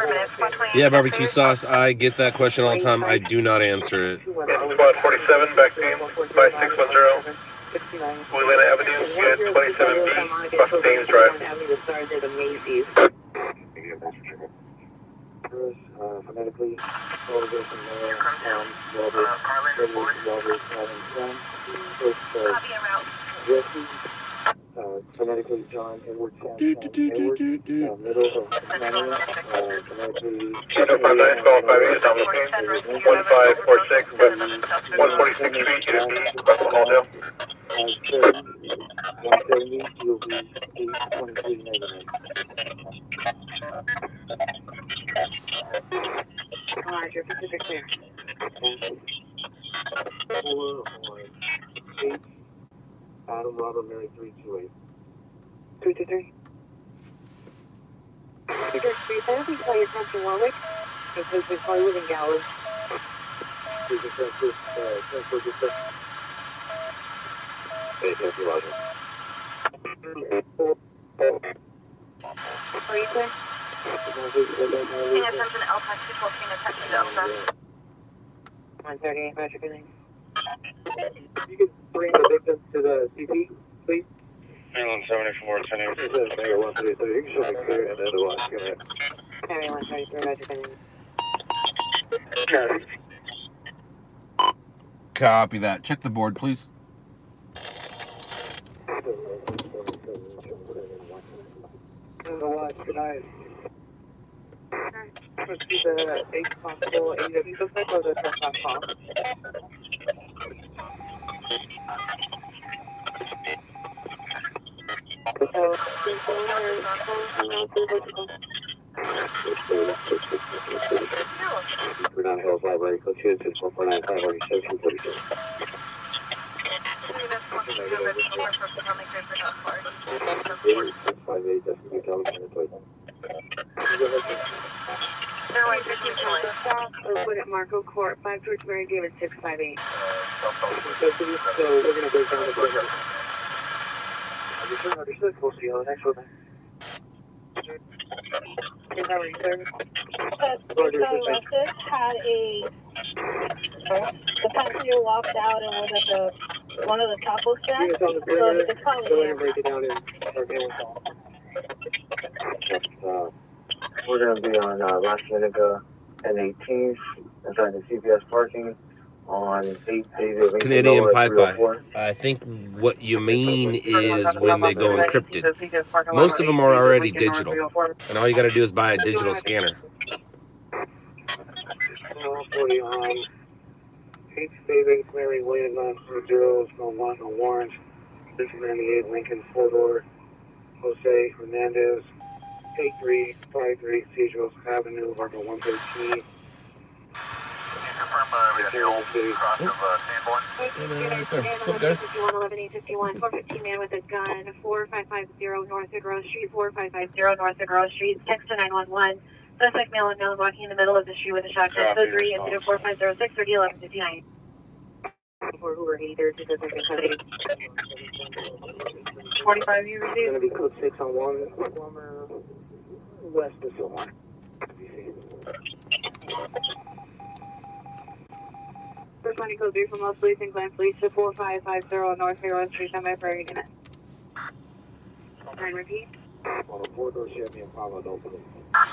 Speaker 1: Yeah, barbecue sauce. I get that question all the time. I do not answer it.
Speaker 7: In spot 47, back team, 5610. Wheeling Avenue, unit 27B, across Dames Drive.
Speaker 2: Phonetically, phonetically John Edward Sam middle of Manila, phonetically
Speaker 7: 259, call 58, down looking, 1546, West 146th Street, unit B, across Halldale.
Speaker 2: 170, you'll be 823 negative.
Speaker 8: Roger, Pacific clear.
Speaker 2: 418, Adam Robert Mary 328.
Speaker 8: 323. Peter Street, I don't think call your attention, Warwick. Because they call you in Gallows.
Speaker 2: Please transfer this. Hey, thank you, Roger.
Speaker 8: Are you clear?
Speaker 3: Paying attention to Alpha 212, paying attention to Alpha.
Speaker 8: 138, Roger, good night.
Speaker 2: You can bring the victim to the CP, please.
Speaker 7: Maryland 74, 10
Speaker 2: It says Mayor 133. You can show me clear and otherwise, go ahead.
Speaker 8: Harry 133, Roger, good night.
Speaker 1: Copy that. Check the board, please.
Speaker 4: Otherwise, good night. Let's see the 8 possible AW suspect or the trespass call.
Speaker 8: So,
Speaker 2: Vernon Hills Library, code 26149, 547.
Speaker 8: Put it Marco Court, 5 George Mary David 658.
Speaker 4: So we're going to break down the program. Understood. We'll see you on the next one.
Speaker 8: Is that what you said?
Speaker 10: Had the passenger walked out and was at one of the taco stands.
Speaker 4: Units on the perimeter, so we're going to break it down in our game call.
Speaker 6: We're going to be on La Cienega and 18th inside the CPS parking on 8 David
Speaker 1: Canadian Pipe-Eye. I think what you mean is when they go encrypted. Most of them are already digital, and all you got to do is buy a digital scanner.
Speaker 2: 40 on 8 David, Mary William 940, from Blanco Warrant, 698 Lincoln 4-door, Jose Hernandez, 8353 Cedros Avenue, Marco 113.
Speaker 1: What's up, guys?
Speaker 8: 51 415 man with a gun, 4550 North of Grove Street, 4550 North of Grove Street, text to 911. Suspect male and male walking in the middle of the street with a shotgun, code 3, incident 4506, 30 1159. For Hoover 83, 45 you
Speaker 2: It's going to
Speaker 8: received?
Speaker 2: be code 6 on 1, former west of Silmar.
Speaker 8: Responding code 3 from Los Police and Glen Police to 4550 North Hero Street, on my priority unit. And repeat.
Speaker 2: On a 4-door Chevy Impala, don't believe.
Speaker 8: I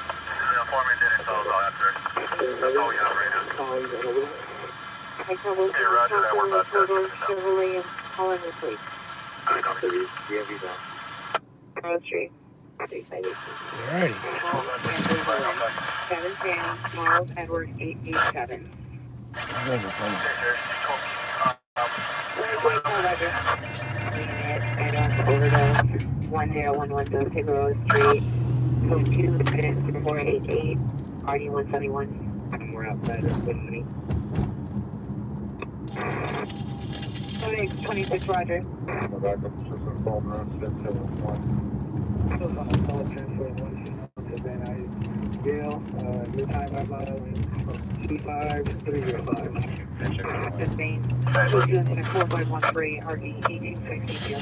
Speaker 8: cover Roger that. We're about to 4-door Chevrolet and calling the police. Road Street.
Speaker 1: Alrighty.
Speaker 8: 7 Miles Edward 887.
Speaker 1: You guys are funny.
Speaker 8: Overdose 10110 Figueroa Street, code 2-488, RD 171. We're outside of Whitney. 26 Roger.
Speaker 2: Backup system, phone run, 771. Gale, new time out loud, 25305.
Speaker 8: Sustained. 4513, RD 1860.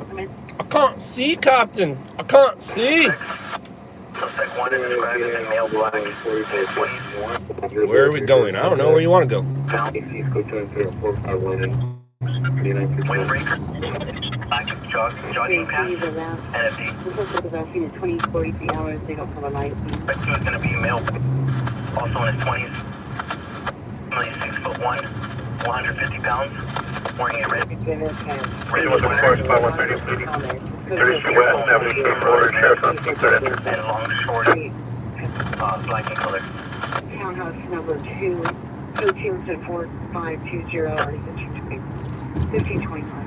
Speaker 8: Come in.
Speaker 1: I can't see, Captain. I can't see. Where are we going? I don't know where you want to go.
Speaker 5: Jogging path.
Speaker 8: This is about 20 to 43 hours. They don't have a license.
Speaker 5: It's going to be male. Also in his 20s. Only 6'1", 150 pounds. Wearing a red. Red was on course by 130. 32 West, 72 Florida, Sheriff's on 630. And long, short, black in color.
Speaker 8: Townhouse number 2, 24520, or 1525.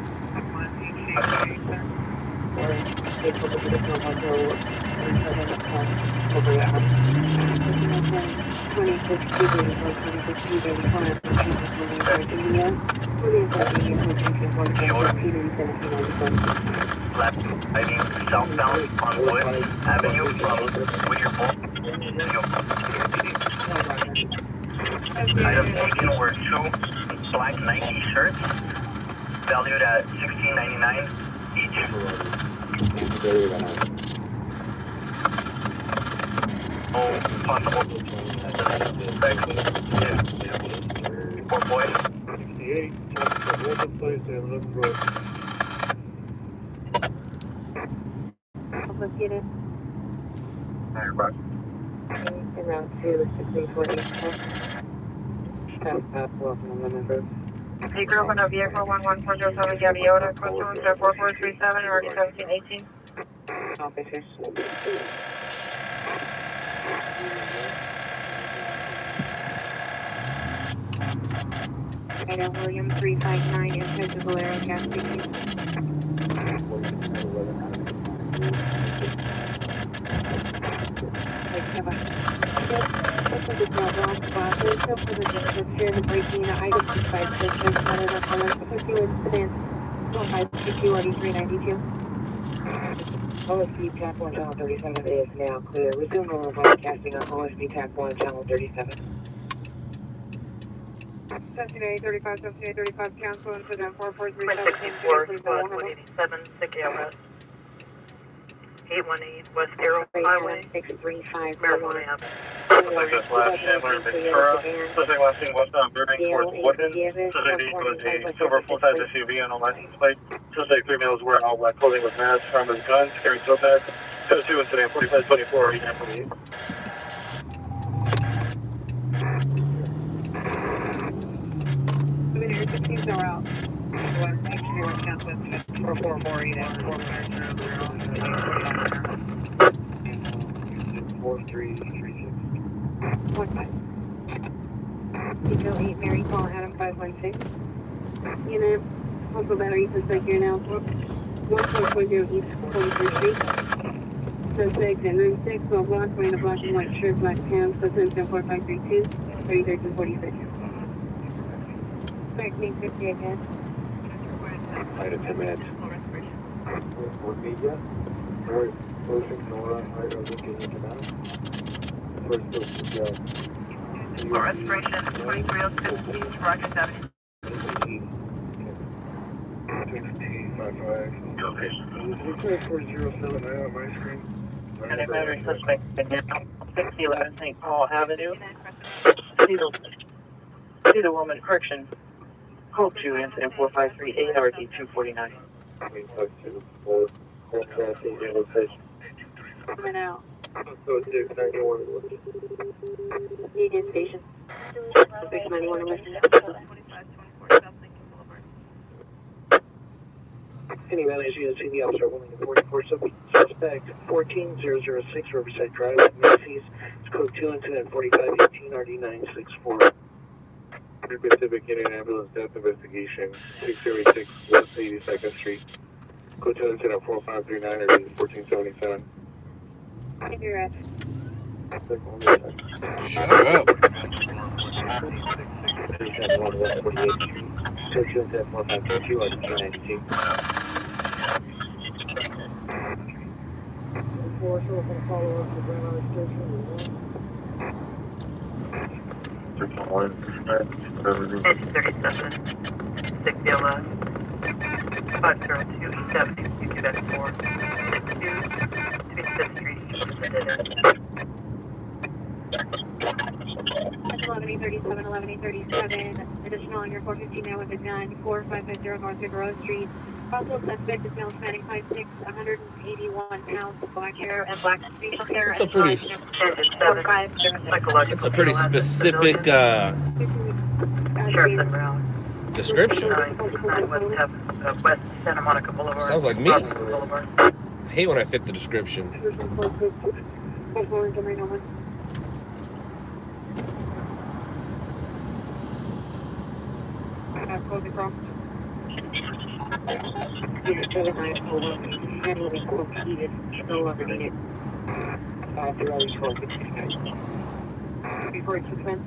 Speaker 5: Driving southbound on Wood Avenue from Whittier Bowl. Items taken were 2 black Nike shirts, valued at $16.99 each. Oh, possible. Poor boy.
Speaker 2: 68, open place and look for
Speaker 8: Located. Around 2, 1648. Welcome on the number.
Speaker 3: A group on a vehicle 11407 Gaviota, code 24437, or 1718.
Speaker 8: Officers. Item William 359 in physical area gas station. OSB Tap 1 Channel 37 is now clear. Resume normal broadcasting on OSB Tap 1 Channel 37. 7835, cancel incident 4437.
Speaker 3: 187, Sickale West. 818 West Arrow Highway.
Speaker 8: 635
Speaker 3: Marijuana Avenue.
Speaker 5: Suspect is last Chandler Ventura. Suspect last seen westbound Burbank towards Woodland. Suspect was a silver full-size SUV on a license plate. Suspect 3 males wearing all black clothing with masks, armed with guns, carrying tote bags. Code 2 incident 4524, 8948.
Speaker 8: Your 16s are out. One, make sure you're count with 4448 and
Speaker 2: 4336.
Speaker 8: 15. Detail 8, Mary Paul, Adam 516. Unit, also battery, suspect here now. 1.40 East 43rd Street. Suspect in room 6, well block, wearing a black and white shirt, black pants, suspect 4532, 3346. Suspect me 50 again.
Speaker 2: 5 to 10 minutes. With media, first Nora, right over to you now. First to go.
Speaker 3: Restoration 2306, Roger that.
Speaker 2: 1655. Okay. 407 right on my screen.
Speaker 3: And a battery suspect in 6011 St. Paul Avenue. City of Wilmington Correction. Code 2, incident 4538, RD 249.
Speaker 8: Coming out.
Speaker 6: Code 6, 91.
Speaker 8: Union Station. 691
Speaker 6: Any values you see the officer Wilmington 44 suspect 14006 Riverside Drive, Macy's. It's code 2, incident 4518, RD 964. Pacific Union Ambulance Death Investigation, 606 West 82nd Street. Code 2, incident 4539, RD 1477.
Speaker 8: You're at.
Speaker 1: Shut up.
Speaker 3: Edge 37, 6 yellow, 502 70, Quebec 4, 62, 25th Street, East
Speaker 8: 1137, 1137. Additional on your 415 now with a 94550 North Figueroa Street. Possible suspect is male spanning 5'6", 181 pounds, black hair and black facial hair.
Speaker 1: That's a pretty, that's a pretty specific
Speaker 3: Sheriff and Brown.
Speaker 1: description.
Speaker 3: 9 West Santa Monica Boulevard.
Speaker 1: Sounds like me.
Speaker 3: Boulevard.
Speaker 1: I hate when I fit the description.
Speaker 8: Before it's suspense.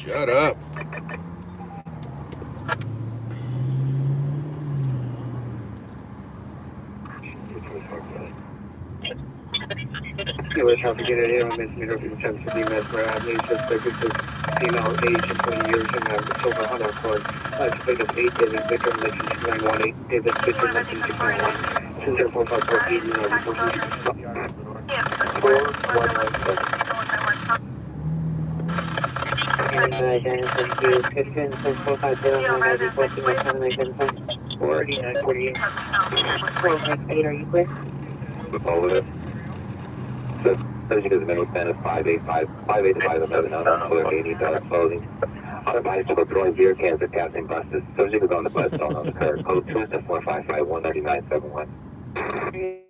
Speaker 1: Shut up.
Speaker 6: We're trying to get it here on Miss Middle from 1050 Mesmer Avenue. Suspect is female, age 20 years, and has a silver Honda Accord. Suspect of 8, David Victor, Lexus 918, David Victor, Lexus 691. Since they're 454 80, and
Speaker 8: Are you clear?
Speaker 6: all of it. So, Thursday to the middle span is 585, 585 of the known color $80 clothing. Other bodies took throwing beer cans at passing buses. Thursday was on the bus, on the car. Code 2 is 455 19971.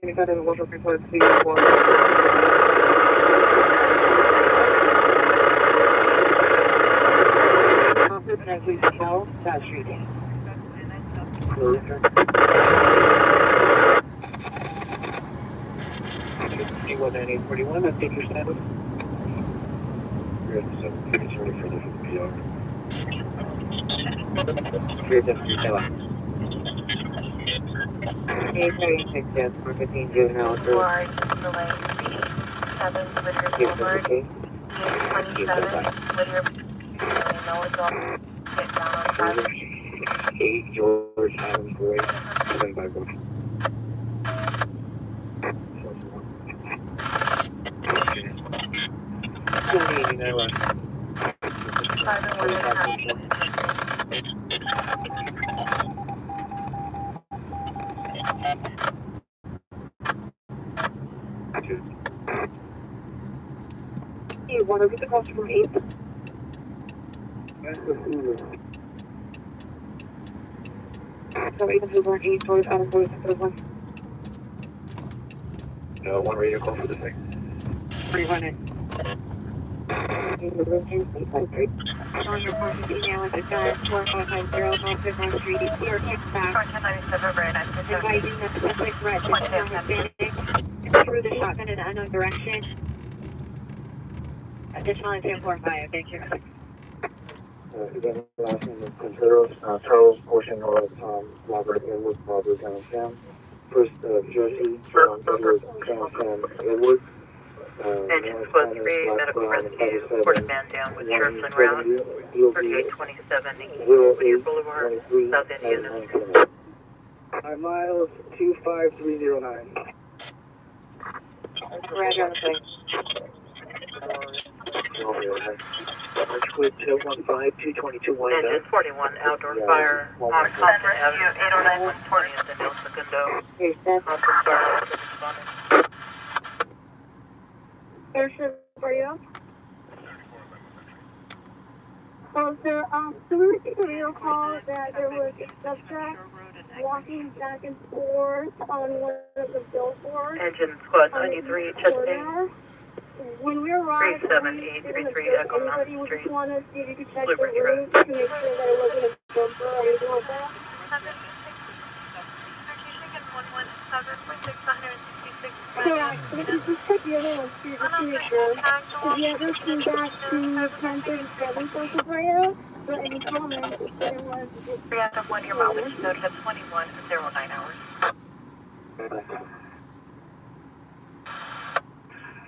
Speaker 8: You got in water report, please. Please tell that street.
Speaker 6: 19841, let's take your status. You're at the 750, sorry for the PR. You're at the
Speaker 8: 836, yes, 415 juvenile.
Speaker 3: Wide, delay, 7, Whittier Boulevard, 27, Whittier, get down on 5.
Speaker 6: 8 George Adams Way, 7 by 1.
Speaker 8: You want to get the calls from 8? So 8 and 2 8 towards Adam Boys and 1.
Speaker 6: No, 1 radio call for the thing.
Speaker 8: 300. On your phone, email at the guy 4550 North Figueroa Street. Your text back. Advising that the suspect threat is Hispanic. Through the shotgun in an unknown direction.
Speaker 4: Additionally, 1045, thank you.
Speaker 2: Again, last name is Quinteros, Charles, portion of Robert Edward, Robert John Sam. First, Jersey, John Edward, John Sam Edward.
Speaker 3: Engine squad 3, medical rescue, report a man down with sheriff's en route, 3827 Whittier Boulevard, South Indiana.
Speaker 2: 5 miles, 25309.
Speaker 4: Roger on the plate.
Speaker 2: Marchwood 215-222 White.
Speaker 3: Engine 41, outdoor fire, on Compton Avenue, 809 20th and El Segundo.
Speaker 4: Here's that.
Speaker 3: Compton Fire, responding.
Speaker 8: Airship for you. So, sir, so we received a real call that there was a suspect walking back and forth on one of the billboards.
Speaker 3: Engine squad 93, Chesapeake.
Speaker 8: When we arrived,
Speaker 3: 37833 Echo Mountain
Speaker 8: anybody would
Speaker 3: Street.
Speaker 8: just want us to check
Speaker 3: Liberty
Speaker 8: the
Speaker 3: Road.
Speaker 8: route to make sure that it wasn't a jumper or anything like that. Correct. But if you just check the other ones too, just to make sure. Because the others came back to 1037 Social Brea, but any comments, there was just...
Speaker 3: 3 out of 1 year mileage, noted at 21.09 hours.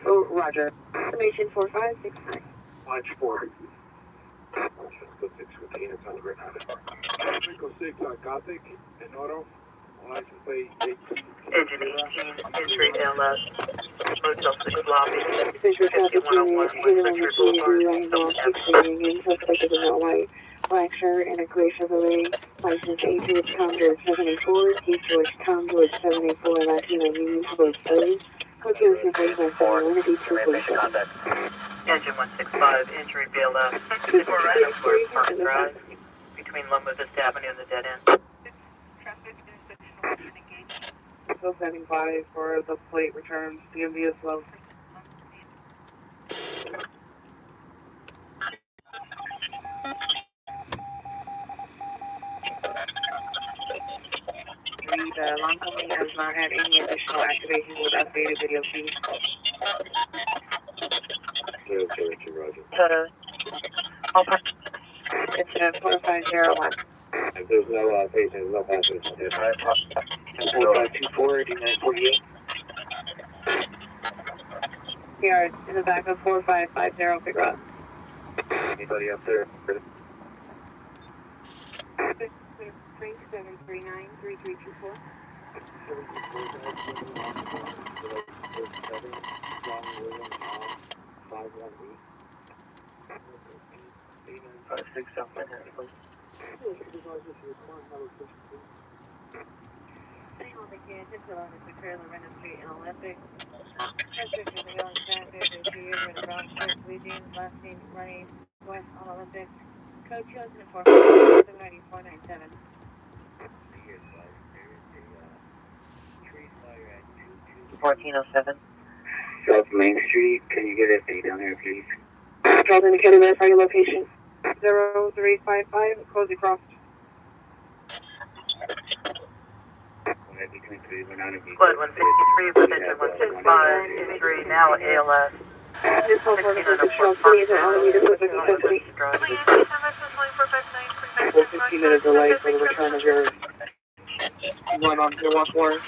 Speaker 4: Oh, Roger. Information 4569.
Speaker 2: Watch 4. March 6 with the units on the grid. 6 Gothic and Auto. License plate 18.
Speaker 3: Engine 18, entry LS, Motel 6 lobby,
Speaker 8: Fisher traffic
Speaker 3: 5101
Speaker 8: unit,
Speaker 3: West Century Boulevard,
Speaker 8: right now,
Speaker 3: Southern
Speaker 8: 6 Union, suspect is in a white, black shirt, and a gray Chevrolet, license A George Tom George 784, D George Tom George 784, Latino Union Road 30, code 02471, D247.
Speaker 3: Engine 165, entry BLS, 64 Random Forest Park Drive, between Loma Vista Avenue and the dead end.
Speaker 4: 75 for the plate returns, DMV is low. The alarm company has not had any additional activations with updated video feeds.
Speaker 2: Okay, Roger.
Speaker 4: Incident 4501.
Speaker 2: If there's no patients, no passengers. 4524, 8948.
Speaker 4: Here in the back of 4550, figure out.
Speaker 2: Anybody up there?
Speaker 8: 3739-3324.
Speaker 4: Staying on the campus along the trailer Renner Street and Olympic. District is a young traffic in 2 years with a brown shirt, blue jeans, last name running west on Olympic. Code 2004 79497. 1407.
Speaker 2: South Main Street, can you get FD down here, please?
Speaker 8: Charles indicator, verify your location.
Speaker 4: 0355, close across.
Speaker 3: Squad 163, position 165, entry now ALS.
Speaker 8: This whole part of the Charles, please, and Alameda, with necessity.
Speaker 4: Full 15 minute delay for the return of your run on 014.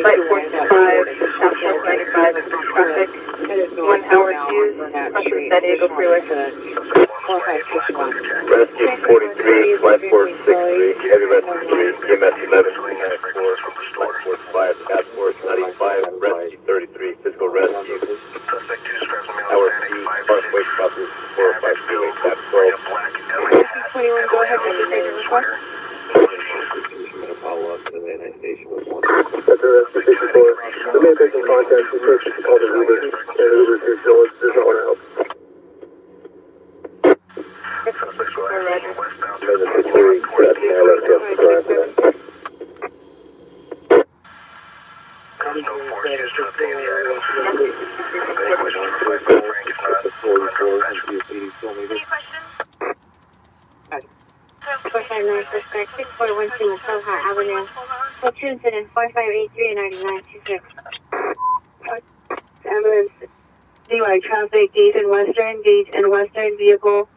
Speaker 3: Flight 45, Southwest 95, traffic, 1 hour to San Diego Freeway.
Speaker 2: Rescue 43, Flight 463, Heavy Rescue 3, EMS 11, Flight 45, Task Force 95, Rescue 33, Physical Rescue. Tower C, Parkway Buses 452, Task Force.
Speaker 8: 21, go ahead and make your request.
Speaker 2: Follow up to the NI station with one. Rescue 54, the main patient contact, the person called the Uber, and Uber does not want to help.
Speaker 8: 459 suspect 6412 Soha Avenue. What's your incident? 4583 and 9926. Ambulance. DUI traffic, gate and western vehicle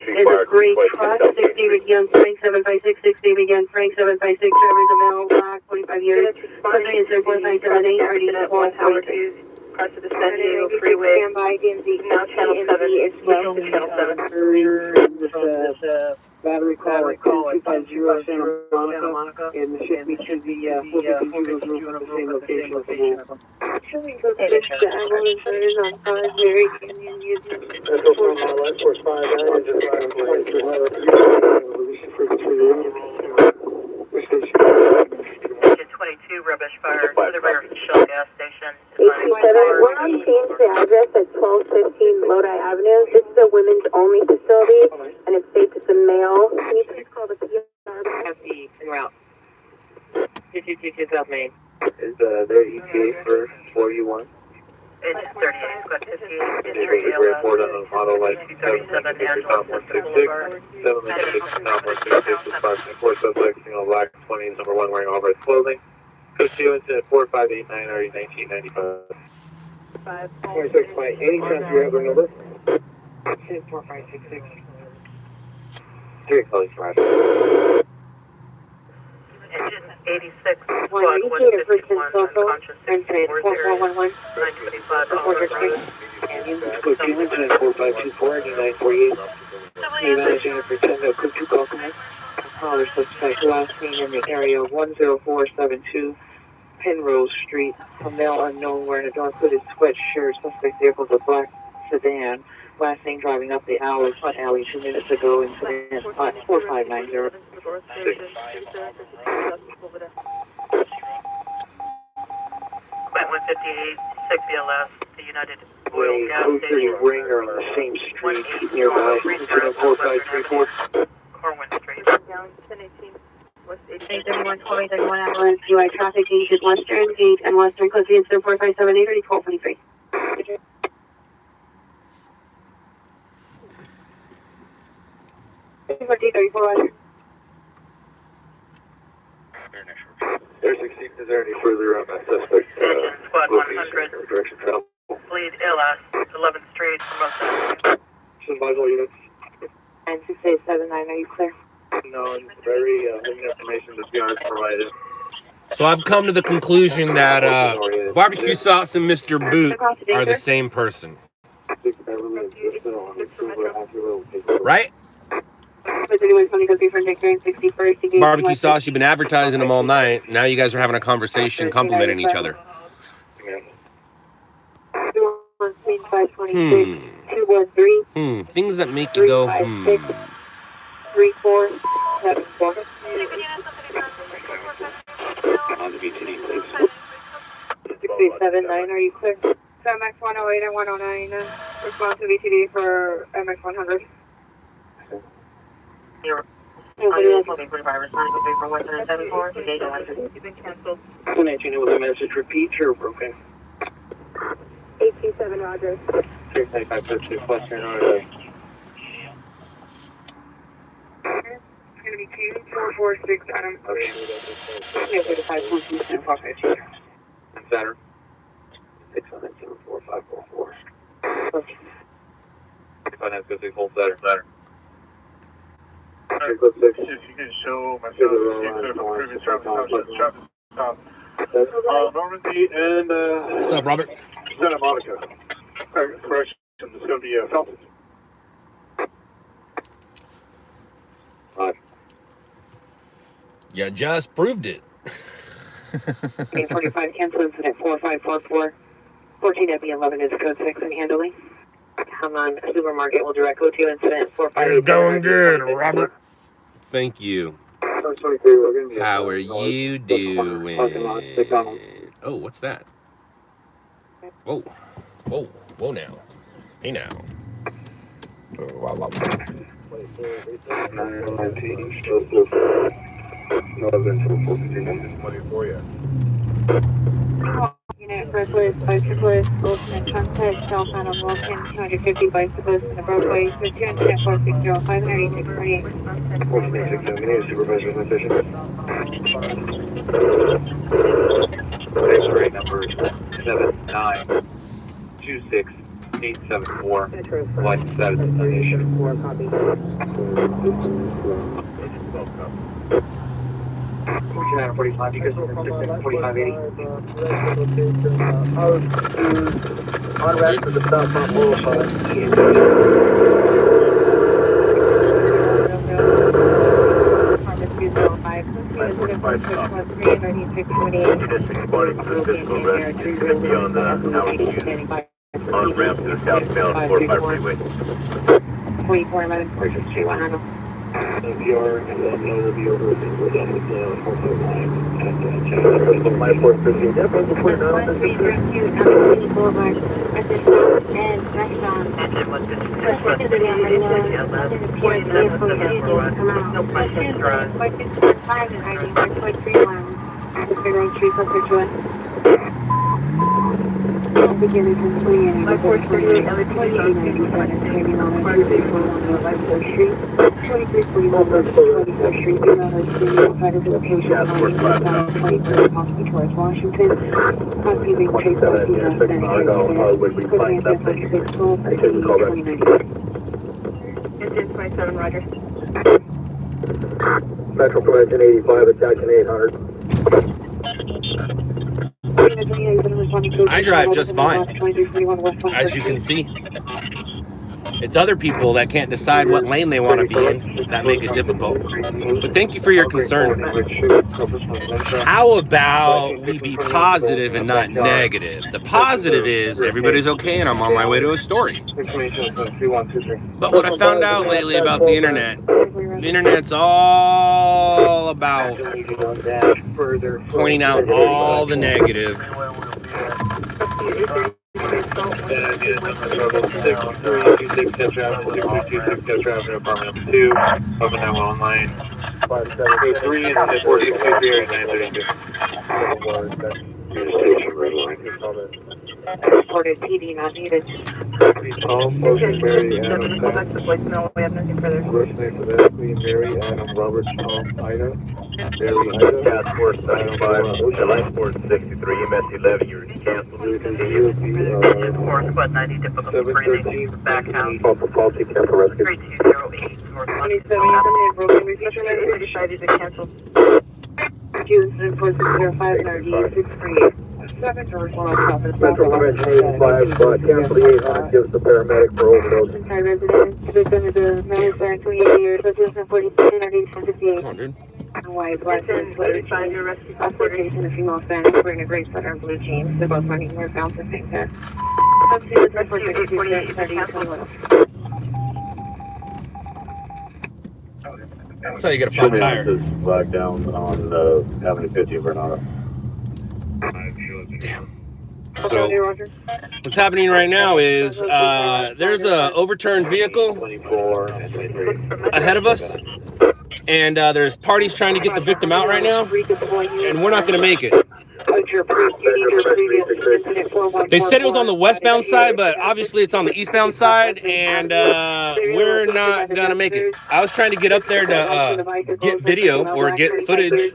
Speaker 8: is a gray truck. 6 David Young, Frank 756, 6 David Young, Frank 756, driver's a male, black, 25 years. Country incident 4578, already 442.
Speaker 3: Across the San Diego Freeway.
Speaker 8: Standby, DMZ.
Speaker 3: Now channel 7 is well to channel 7.
Speaker 4: Battery call at 250 Santa Monica, and the ship meets you the 452 on the same location.
Speaker 8: Should we go fix the ambulance that is on 5 Mary Canyon using?
Speaker 6: That's also on my life force 5 and just right on 2300. Release it for
Speaker 3: Engine 22, rubbish fire to the rear of Shell gas station.
Speaker 8: 827, we're on change the address at 1215 Lodi Avenue. This is a women's only facility, and it states it's a male. Can you please call the PR?
Speaker 4: FD en route. 222 South Main.
Speaker 6: Is their ETA for 41?
Speaker 3: Engine 38, squad 58,
Speaker 6: Report on the model like
Speaker 3: 237,
Speaker 6: 166, 796, 4 suspects, black 20s, number 1 wearing all red clothing. Code 2 incident 4589, already 1995. 26 by any chance you have a number?
Speaker 4: 4566.
Speaker 6: 3 colleagues, Roger.
Speaker 3: Engine 86, squad
Speaker 8: One, indicator
Speaker 3: 151,
Speaker 8: person, social,
Speaker 3: unconscious,
Speaker 8: and
Speaker 3: 6411,
Speaker 8: 4411.
Speaker 3: 925, Oliver Street.
Speaker 6: Code 2 incident 4524, 8948.
Speaker 4: Hey, managing for 10, no, Code 2 call command. Caller suspect last seen in the area 10472 Penrose Street. A male unknown wearing a dark hooded sweatshirt. Suspect vehicle is a black sedan. Last name driving up the front alley 2 minutes ago. Incident 4590.
Speaker 3: Quint 158, 6 BLS, the United Oil Gas
Speaker 6: Code 3
Speaker 3: Station.
Speaker 6: Ringer on the same street nearby. Incident 4534.
Speaker 3: Corwin Street.
Speaker 8: 831, 2031 ambulance, UI traffic, gate is western, gate and western, close the incident 4578, already 1223. 34.
Speaker 6: There's 16. Is there any further on that suspect?
Speaker 3: Squad 100.
Speaker 6: Direction travel.
Speaker 3: Lead LS, 11th Street, Most Avenue.
Speaker 6: Some vital units.
Speaker 8: 9679, are you clear?
Speaker 6: No, very limited information that the guards provided.
Speaker 1: So I've come to the conclusion that barbecue sauce and Mr. Boot are the same person. Right? Barbecue sauce, you've been advertising them all night. Now you guys are having a conversation complimenting each other. Things that make you go,
Speaker 8: 3474.
Speaker 6: On the BTD, please.
Speaker 8: 6379, are you clear? So MX 108 and 109, response to BTD for MX 100.
Speaker 4: Can I know the message repeat or okay?
Speaker 8: 827, Roger.
Speaker 6: 695 Western Order.
Speaker 8: It's going to be 2446 Adam.
Speaker 6: And Saturn. 6974544. Finance goes 6 hold Saturn.
Speaker 5: If you can show myself, previous traffic stop. Normandy and
Speaker 1: What's up, Robert?
Speaker 5: Santa Monica. Correction, it's going to be Felton.
Speaker 1: You just proved it.
Speaker 4: 845 cancel incident 4544. 14W11 is code 6 and handling. Come on, supermarket will direct code 2 incident 45.
Speaker 1: It's going good, Robert. Thank you. How are you doing? Oh, what's that? Whoa. Whoa. Whoa now. Hey now. Wow, wow.
Speaker 8: Unit for Northwest, bicyclist, Goldsmith, Sunset, South Adam, Wilson, 250 bicyclists in the Broadway, 210, 460, 586, 48.
Speaker 6: 1467, we need a supervisor in this session.
Speaker 5: X-ray number 7926874. Flight status destination.
Speaker 6: 4945, you guys are 4580.
Speaker 7: On ramp to the southbound boulevard. On ramp to the southbound 45 freeway.
Speaker 8: 4411, 463, 100.
Speaker 6: NPR and then will be over with 459 and Channel my 450. Yep, that's the point now.
Speaker 8: And beginning to 28, my 438, other 2897, turning on 2341 Life Street, 2341 24th Street, do not assume outside of the location of 23rd possibly towards Washington, possibly being chased by female
Speaker 6: would we find that thing? I take the call back.
Speaker 3: Engine 27, Roger.
Speaker 6: Metro Convention 85, attaching 800.
Speaker 1: I drive just fine, as you can see. It's other people that can't decide what lane they want to be in that make it difficult. But thank you for your concern. How about we be positive and not negative? The positive is everybody's okay and I'm on my way to a story. But what I found out lately about the internet's all about pointing out all the negative.
Speaker 8: Reported PD not needed.
Speaker 6: Motion Mary Adam First name for that, Queen Mary Adam Robert Ida. Mary Ida.
Speaker 7: Task Force 95, Line Force 63, MS 11, you're canceled.
Speaker 3: Engine 4, Squad 90, difficult breathing, back house,
Speaker 6: Faulty Camper Rescue.
Speaker 3: 3208, North
Speaker 8: 27, broken reflection
Speaker 3: decided to cancel.
Speaker 8: June 4605, 638.
Speaker 6: Metro Convention 85, cancel the 800, gives the paramedic for overdose.
Speaker 8: Hi, resident. Victim is a man 28 years, assistant 4758.
Speaker 1: Come on, dude.
Speaker 8: White, black, and application of female Spanish wearing a gray sweater and blue jeans. They're both running northbound for St. Clair.
Speaker 1: That's how you get a flat tire.
Speaker 6: Black down on Avenue 50 in Bernardo.
Speaker 1: Damn. So what's happening right now is there's a overturned vehicle ahead of us, and there's parties trying to get the victim out right now, and we're not going to make it. They said it was on the westbound side, but obviously it's on the eastbound side, and we're not gonna make it. I was trying to get up there to get video or get footage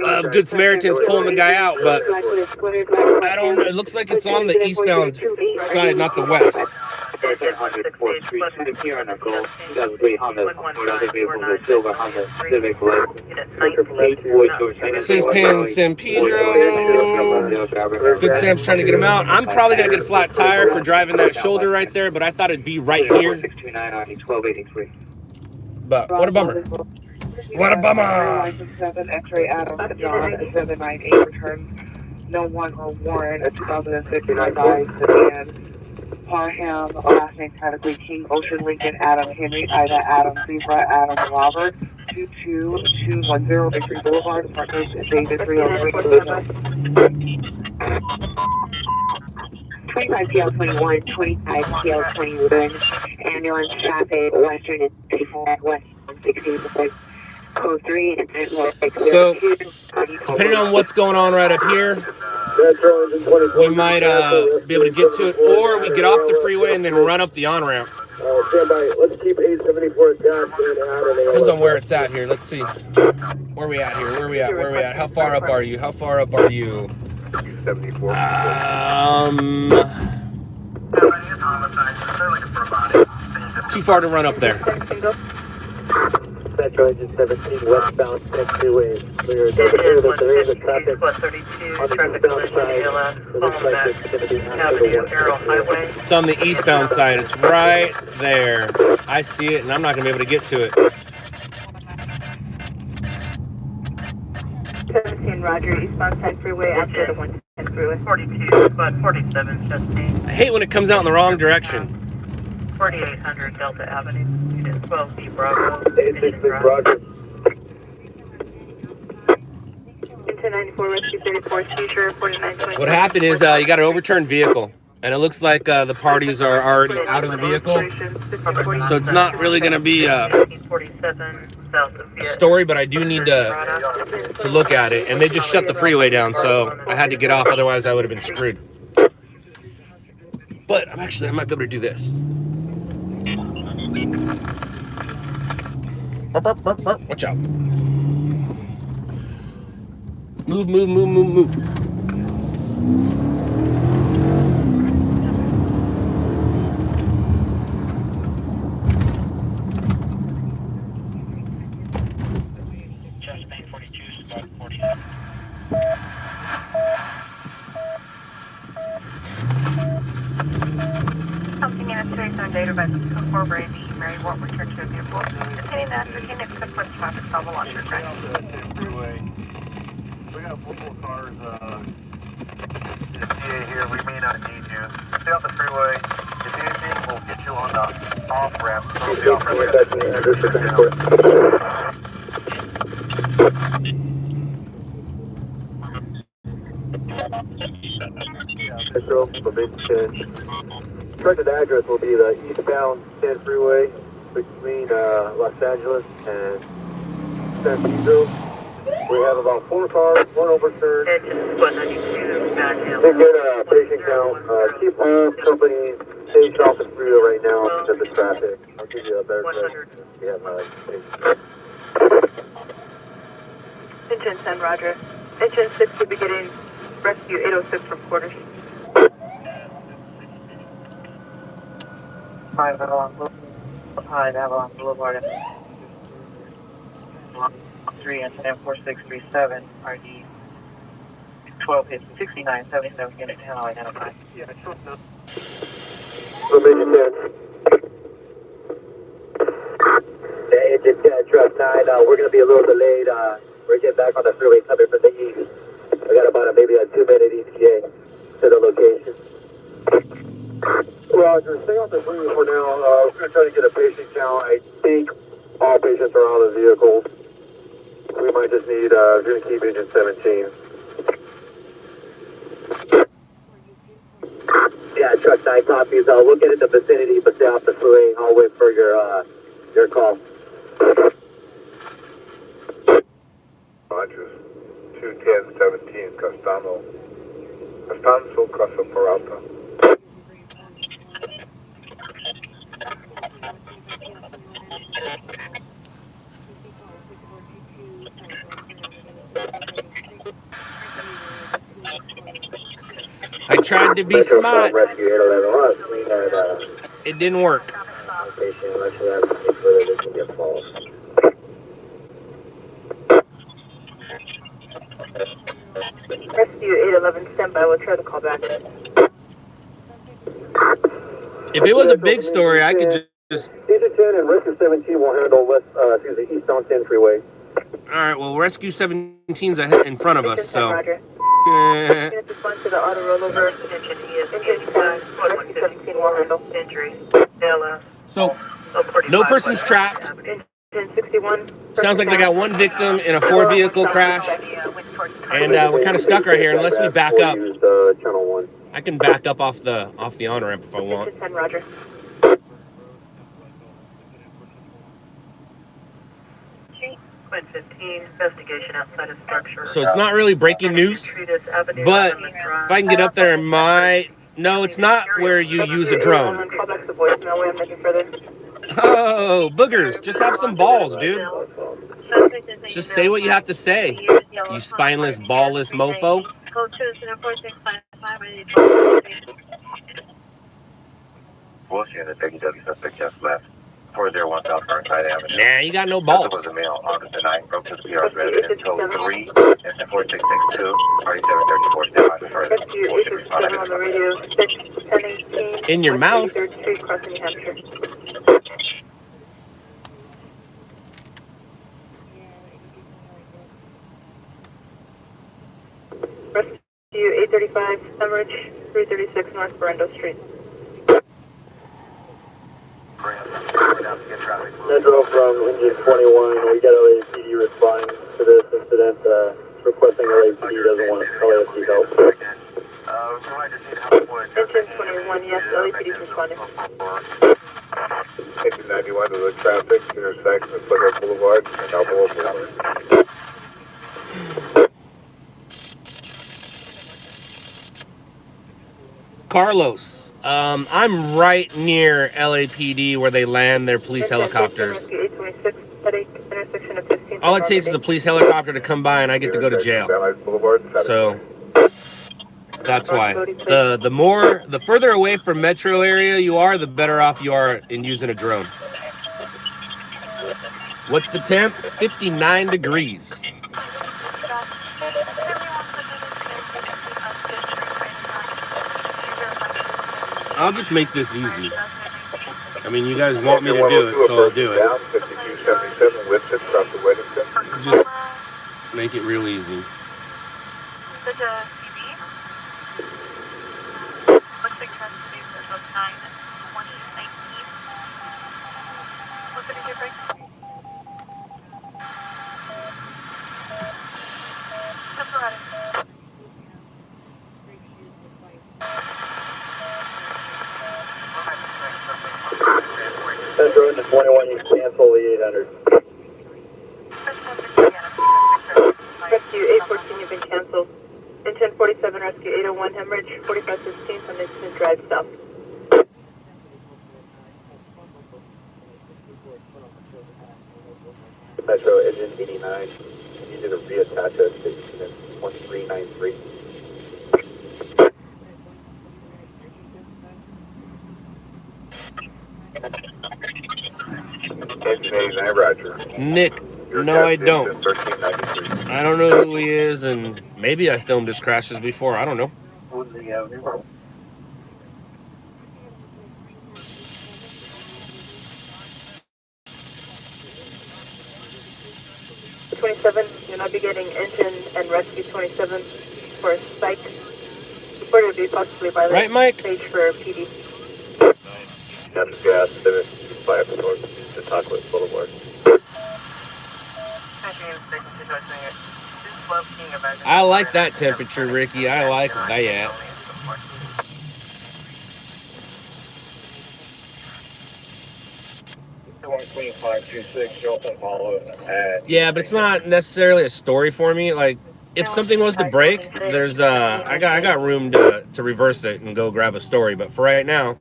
Speaker 1: of Good Samaritans pulling the guy out, but I don't know. It looks like it's on the eastbound side, not the west. Says Pan San Pedro. Good Sam's trying to get him out. I'm probably going to get a flat tire for driving that shoulder right there, but I thought it'd be right here. But what a bummer. What a bummer.
Speaker 8: 7 X-ray Adam John 798 returns. No one or warrant a 2006 Hyundai sedan. Parham, last name technically King, Ocean, Lincoln, Adam, Henry, Ida, Adam, Zebra, Adam, Robert, 22210 Victory Boulevard, Apartments, David 303. 25 PL 21, 25 PL 21, ambulance traffic, Western and 34, West 16, Code 3, and
Speaker 1: so, depending on what's going on right up here, we might be able to get to it, or we get off the freeway and then run up the on-ramp.
Speaker 6: Stand by. Let's keep 874 attached in and out of the
Speaker 1: Depends on where it's at here. Let's see. Where are we at here? Where are we at? Where are we at? How far up are you? How far up are you?
Speaker 6: 74.
Speaker 1: Too far to run up there.
Speaker 6: Metro engine 17 westbound 10-2 is clear. There is a traffic on the eastbound side. It looks like it's going to be after the
Speaker 3: Highway.
Speaker 1: It's on the eastbound side. It's right there. I see it, and I'm not going to be able to get to it.
Speaker 8: 17 Roger, eastbound 10 freeway after the 110 freeway.
Speaker 3: 42, but 47, 15.
Speaker 1: I hate when it comes out in the wrong direction.
Speaker 3: 4800 Delta Avenue, Unit 12B Bravo.
Speaker 6: 866 Roger.
Speaker 8: 1094 Rescue 34 seizure 4920.
Speaker 1: What happened is you got an overturned vehicle, and it looks like the parties are already out of the vehicle. So it's not really going to be a story, but I do need to look at it. And they just shut the freeway down, so I had to get off, otherwise I would have been screwed. But I might be able to do this. Burp, burp, burp, burp. Watch out. Move, move, move, move, move.
Speaker 3: Something in a series on data by the Cook Brady, Mary won't return to a vehicle. Detaining that, detaining it could put traffic trouble on your track.
Speaker 6: We got multiple cars in PA here. We may not need you. Stay off the freeway. If anything, we'll get you on the off-ramp. Metro, corrected address will be the eastbound 10 freeway between Los Angeles and San Pedro. We have about 4 cars, 1 overturned. They get a patient count. Keep all companies safe off the freeway right now because of the traffic. I'll give you a better place. We have
Speaker 8: Engine 10 Roger. Engine 6 will be getting rescue 806 from quarters.
Speaker 3: 5 Avalon Boulevard. 3 and 4637 RD 12 hits 6977 unit 10 identified.
Speaker 6: Provision 10. Engine 10, truck 9. We're going to be a little delayed. We're getting back on the freeway coming from the east. We got about maybe a 2-minute ETA to the location. Roger, stay off the freeway for now. We're going to try to get a patient count. I think all patients are on the vehicles. We might just need, we're going to keep engine 17. Yeah, truck 9 copies. We'll get in the vicinity, but stay off the freeway. I'll wait for your call.
Speaker 2: Roger. 210-17, Costanzo, Casa Peralta.
Speaker 1: I tried to be smart. It didn't work.
Speaker 8: Rescue 811 standby. We'll try to call back.
Speaker 1: If it was a big story, I could just.
Speaker 6: Engine 10 and Rescue 17 will handle eastbound 10 freeway.
Speaker 1: All right. Well, Rescue 17's in front of us, so.
Speaker 8: Roger. Unit respond to the auto rollover. Engine 10, Rescue 17 will handle.
Speaker 3: Injury.
Speaker 1: So, no person's trapped.
Speaker 8: Engine 61.
Speaker 1: Sounds like they got 1 victim in a 4-vehicle crash, and we're kind of stuck right here unless we back up. I can back up off the on-ramp if I want.
Speaker 8: Engine 10 Roger.
Speaker 3: Point 15, investigation outside of structure.
Speaker 1: So it's not really breaking news, but if I can get up there, it might. No, it's not where you use a drone.
Speaker 3: Call back the voicemail. We have nothing further.
Speaker 1: Oh, boogers, just have some balls, dude. Just say what you have to say, you spineless, ballless mofo.
Speaker 6: Bullshit, the WW suspect just left. 401 South Burnside Avenue.
Speaker 1: Nah, you got no balls.
Speaker 6: Was a male August the 9th, broke to the PR's residence, code 3, and 4662, 4734, stand by for further. Bullshit, respond to
Speaker 3: on the radio, 61018.
Speaker 1: In your mouth.
Speaker 3: 3rd Street, crossing New Hampshire. Rescue 835, Hemorrhage, 336 North Brendo Street.
Speaker 2: Metro from engine 21, we got LAPD responding to this incident, requesting LAPD doesn't want LAFD help.
Speaker 3: Engine 21, yes, LAPD is responding.
Speaker 2: 1891 to the traffic intersection of Foothills Boulevard and Balboa Boulevard.
Speaker 1: Carlos, I'm right near LAPD where they land their police helicopters. All it takes is a police helicopter to come by and I get to go to jail. So that's why. The further away from metro area you are, the better off you are in using a drone. What's the temp? 59 degrees. I'll just make this easy. I mean, you guys want me to do it, so I'll do it. Just make it real easy.
Speaker 2: Central engine 21, you cancel the 800.
Speaker 3: Rescue 814, you've been canceled. Engine 47, Rescue 801, Hemorrhage, 4516 from Instant Drive South.
Speaker 2: Metro engine 89, you need to reattach us to unit 1393. Engine 89, Roger.
Speaker 1: Nick, no I don't. I don't know who he is, and maybe I filmed his crashes before, I don't know.
Speaker 3: 27, you'll not be getting engine and Rescue 27 for a psych. Reported to be possibly violent.
Speaker 1: Right, Mike?
Speaker 3: Stage for PD.
Speaker 2: Natural gas, 75 north to Talkwith Boulevard.
Speaker 1: I like that temperature, Ricky. I like that. Yeah, but it's not necessarily a story for me. Like, if something was to break, there's I got room to reverse it and go grab a story. But for right now,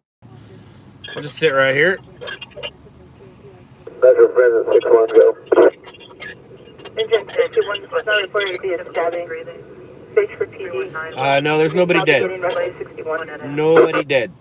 Speaker 1: I'll just sit right here.
Speaker 2: Metro Transit 61, go.
Speaker 3: Engine 51 was not reported to be a stabbing. Stage for PD.
Speaker 1: No, there's nobody dead. Nobody dead.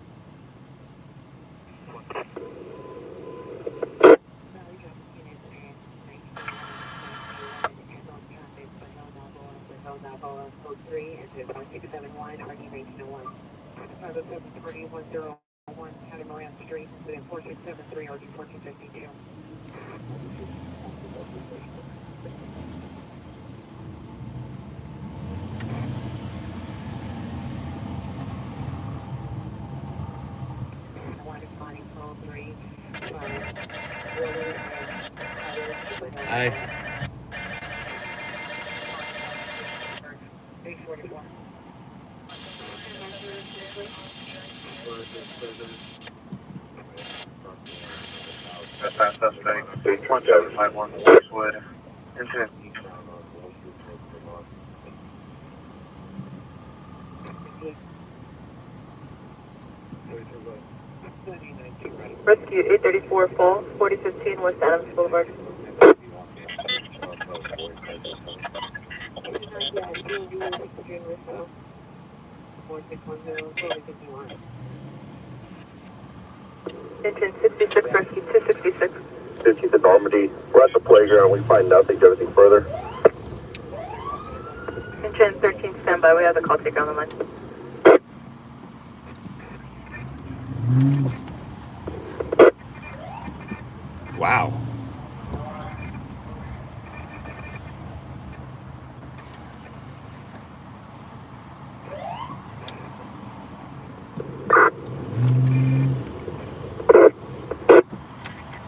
Speaker 6: Suspect, 2751 Westwood, Incident.
Speaker 3: Rescue 834 full, 4015 West Adams Boulevard. Engine 66, rescue 266.
Speaker 2: 50th to Normandy. We're at the playground. We find nothing. Do anything further?
Speaker 3: Engine 13, standby. We have the call taker on the line.
Speaker 1: Wow.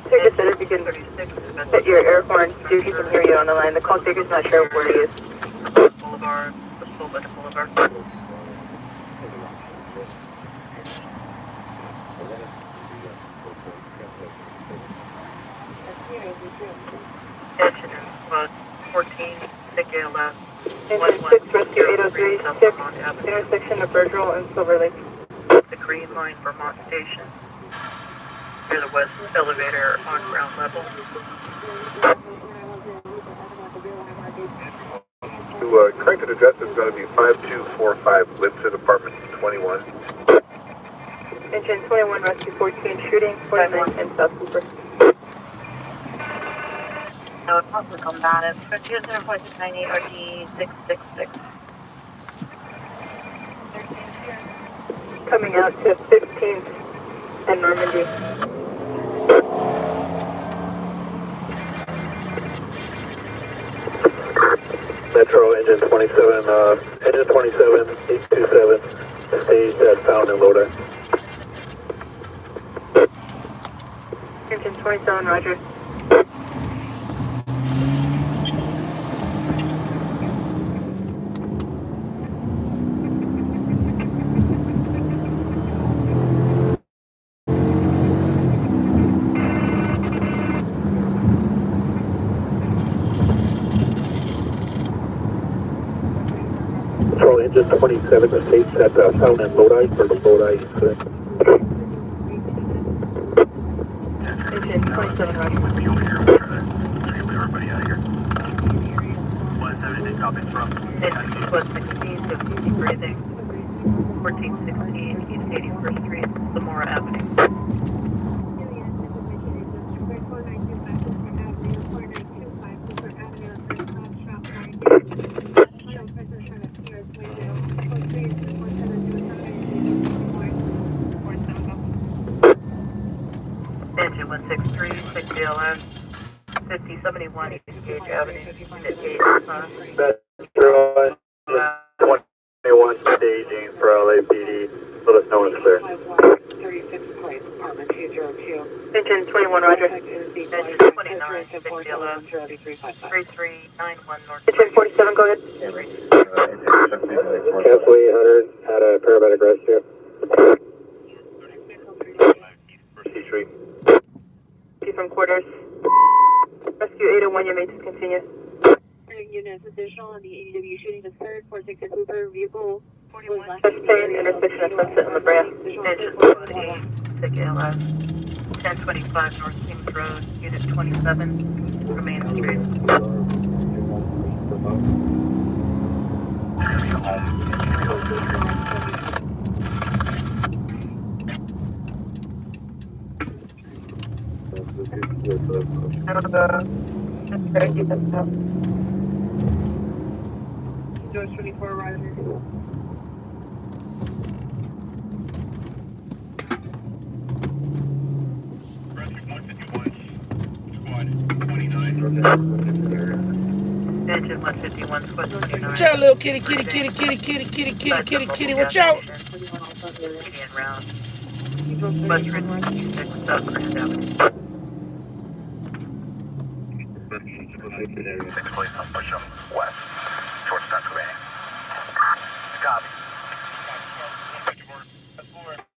Speaker 3: Taker center, begin 36. Set your air horn, see if you can hear you on the line. The call taker's not sure where he is. Boulevard, Boulevard. Engine is 14, take a left. Engine 6, rescue 803, 6, intersection of Virgil and Silver Lake. The Green Line, Vermont Station. Near the west elevator on ground level.
Speaker 2: Corrected address is going to be 5245 Lipton Apartment 21.
Speaker 3: Engine 21, rescue 14, shooting 49 in South Cooper.
Speaker 10: No, possible combative. 0.698 RD 666.
Speaker 3: Coming out to 15th and Normandy.
Speaker 2: Metro engine 27, 827, stage at Fountain and Lodi.
Speaker 3: Engine 27, roger.
Speaker 2: Metro engine 27, stage at Fountain and Lodi for the Lodi incident.
Speaker 3: Engine 27, roger.
Speaker 6: Everybody out of here. 170 copies from.
Speaker 3: Engine 1216, 15 breathing. 1416, East 81st Street, Zamora Avenue. Engine 163, 6 DLN, 5071 East Gage Avenue, Unit 8.
Speaker 2: Metro 21, staging for LAPD. Let us know when it's clear.
Speaker 4: 36th Place, Apartment 202.
Speaker 3: Engine 21, roger.
Speaker 4: Engine
Speaker 3: 29, 6 DLN, 3391 North. Engine 47, go ahead.
Speaker 2: Cancel 800 at a paramedic rescue. Street.
Speaker 3: From quarters. Rescue 801, you may discontinue.
Speaker 10: Units additional on the ADW shooting occurred. 46 Cooper vehicle. 41.
Speaker 3: Sustained intersection of Sunset and La Brea. Engine 118, take ALS. 1025 North Kings Road, Unit 27, remain straight.
Speaker 8: George 24, roger.
Speaker 3: Engine 151, Squad 29.
Speaker 1: Watch out, little kitty, kitty, watch out!
Speaker 3: Median round. West Ridge 66, South Grand Avenue.
Speaker 6: 6 place on push them west towards Pennsylvania. Copy.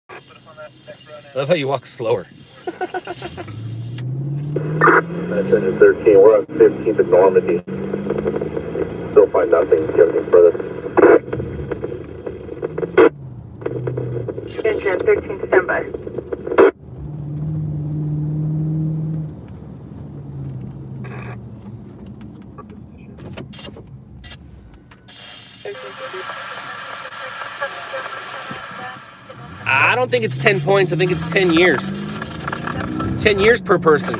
Speaker 1: I love how you walk slower.
Speaker 6: That's engine 13. We're on 15th at Normandy. Still find nothing. Do you have anything further?
Speaker 3: Engine 13, standby.
Speaker 1: I don't think it's 10 points. I think it's 10 years. 10 years per person.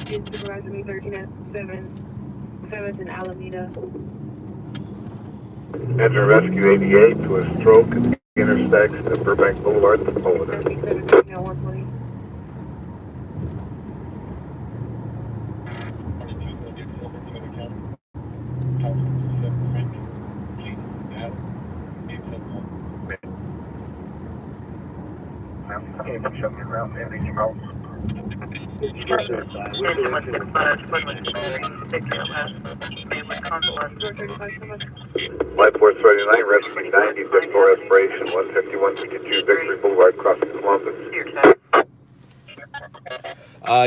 Speaker 8: Supervisor me 13 at 7th in Alameda.
Speaker 6: Engine rescue 88 to a stroke at the intersection of Burbank Boulevard and Poland.
Speaker 8: 13 at 120.
Speaker 3: Engine 165, 116, Maywood Consulate.
Speaker 6: Life Force 39, rescue 90, Victor Aspiration, 15152 Victory Boulevard, crossing Columbus.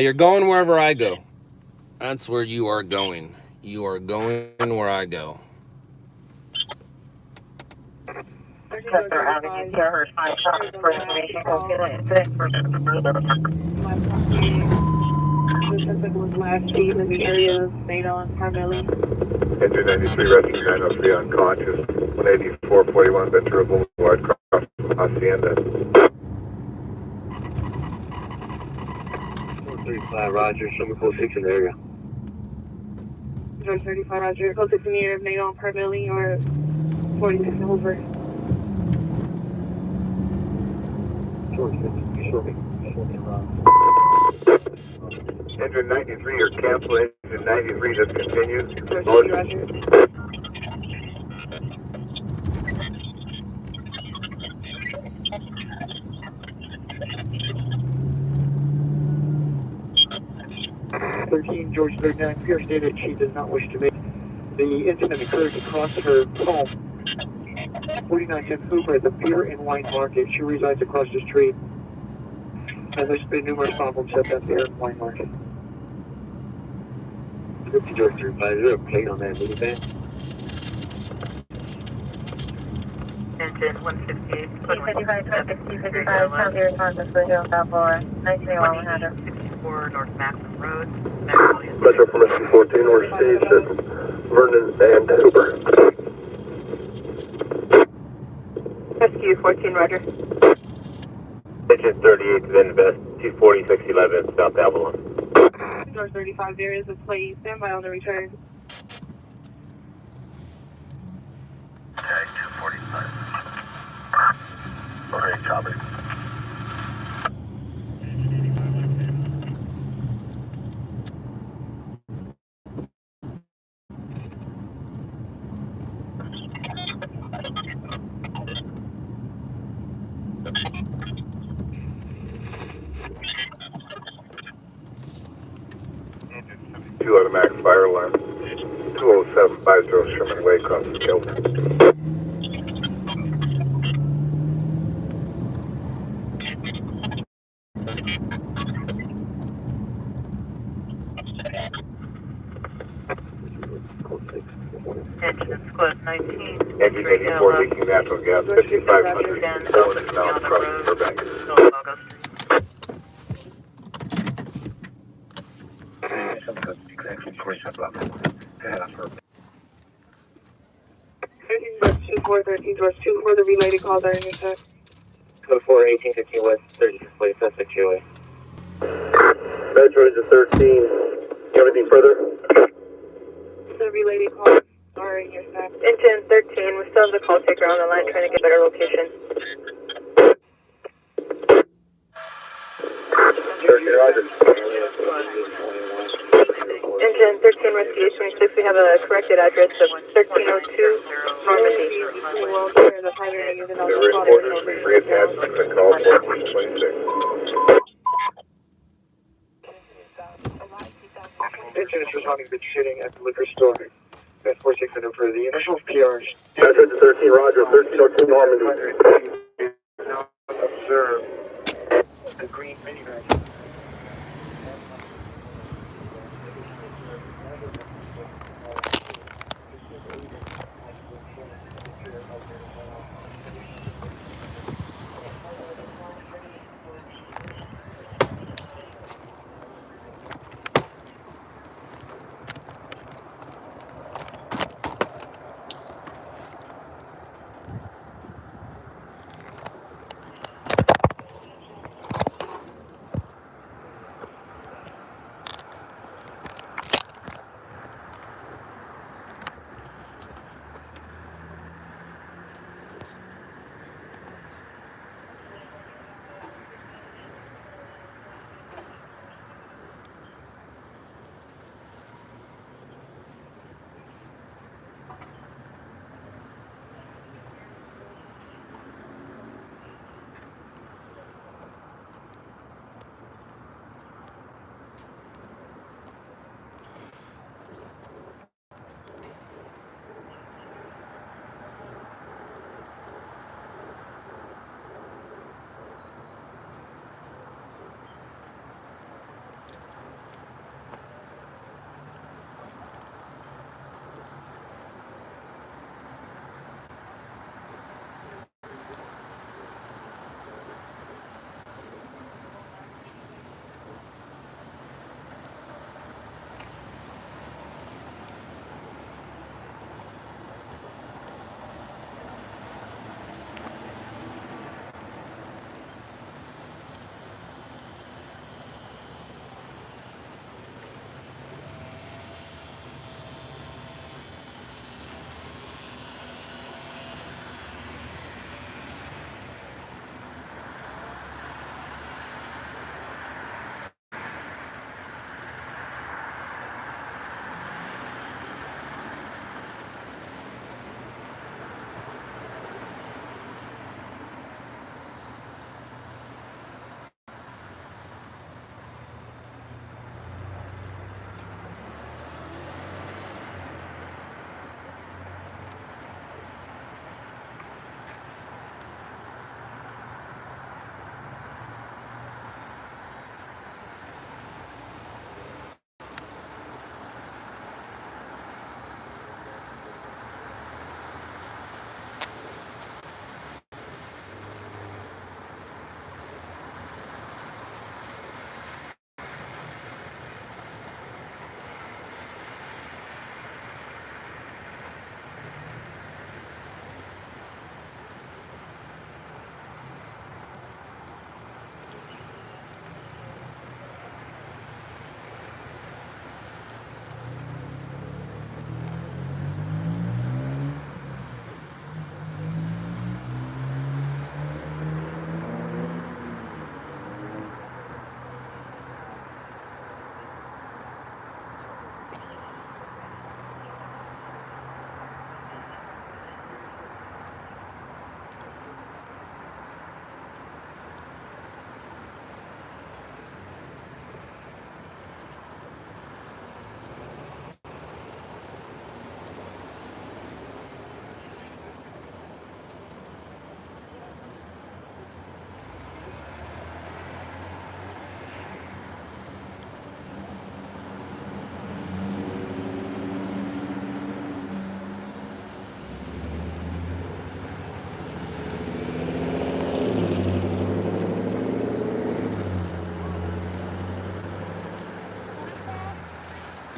Speaker 1: You're going wherever I go. That's where you are going. You are going where I go.
Speaker 3: Custer Avenue, Terror, 5 shots for information.
Speaker 8: The suspect was last seen in the area of Maydon, Carmeli.
Speaker 6: Engine 93, rescue 903, unconscious, 18441 Ventura Boulevard, crossing Hacienda.
Speaker 7: 435, Roger. Show me code 6 in the area.
Speaker 8: George 35, Roger. Close to the area of Maydon, Carmeli, or 46 over.
Speaker 6: Engine 93, you're canceled. Engine 93 discontinued.
Speaker 8: George 30, Roger.
Speaker 11: George 39, Pierce stated she does not wish to make the incident occurred across her home, 4910 Hoover at the Beer and Wine Market. She resides across the street, and there's been numerous problems at that Beer and Wine Market.
Speaker 7: 50 George 35, is there a plate on that minivan?
Speaker 3: Engine 158,
Speaker 10: 55, 70 responses for Hill South Florida. 931 Hunter.
Speaker 3: 64 North Maxim Road.
Speaker 6: Metro Permission 14, North Stage at Vernon and Hoover.
Speaker 3: Rescue 14, Roger.
Speaker 7: Engine 38 to Invest, 24611 South Avalon.
Speaker 8: George 35, there is a plate. Stand by on the return.
Speaker 6: Okay, 245. Okay, copy. Two automatic fire alarm. 20750 Sherman Way, across the hill.
Speaker 3: Engine Squad 19.
Speaker 6: Engine 84 leaking natural gas, 5500 Poland south, crossing Burbank.
Speaker 8: George 2 for the related calls are in your set.
Speaker 7: Code 4, 1815 West, 36 Place, Sussex, GOA.
Speaker 6: Metro Engine 13, you have anything further?
Speaker 8: The related calls are in your set.
Speaker 3: Engine 13, we still have the call taker on the line trying to get better location.
Speaker 6: Roger.
Speaker 3: Engine 13, Rescue 26, we have a corrected address of 1302 Normandy.
Speaker 6: The reporters may reattach the call for 26.
Speaker 11: Engine is responding to shooting at the liquor store at 4600 for the initial PR.
Speaker 6: 13, Roger, 1302 Normandy.
Speaker 11: Now observe the green minivan.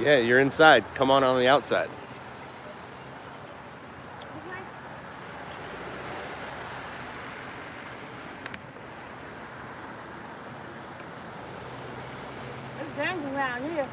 Speaker 1: Yeah, you're inside. Come on the outside.
Speaker 8: It's dangerous around here.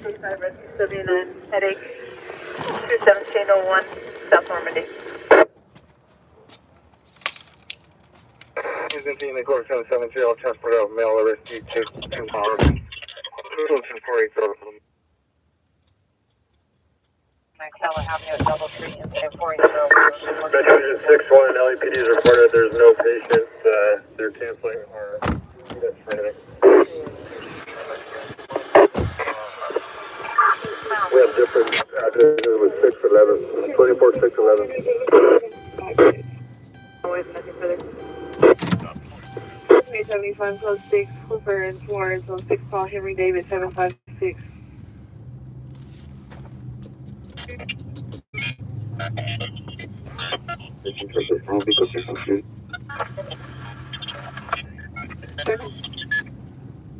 Speaker 3: 35 Rescue 79, headache, 21701, South Normandy.
Speaker 6: He's in Phoenix, 770, I'll transport out mail rescue to 10 power. 480.
Speaker 4: Maxella Avenue at DoubleTree, incident 480.
Speaker 6: Metro 61, LAPD is reported there's no patients. They're canceling our units for anything. We have different addresses with 611, 24 611.
Speaker 3: Always nothing further.
Speaker 8: 375 code 6, Hooper and Florence on 6 call Henry David 756.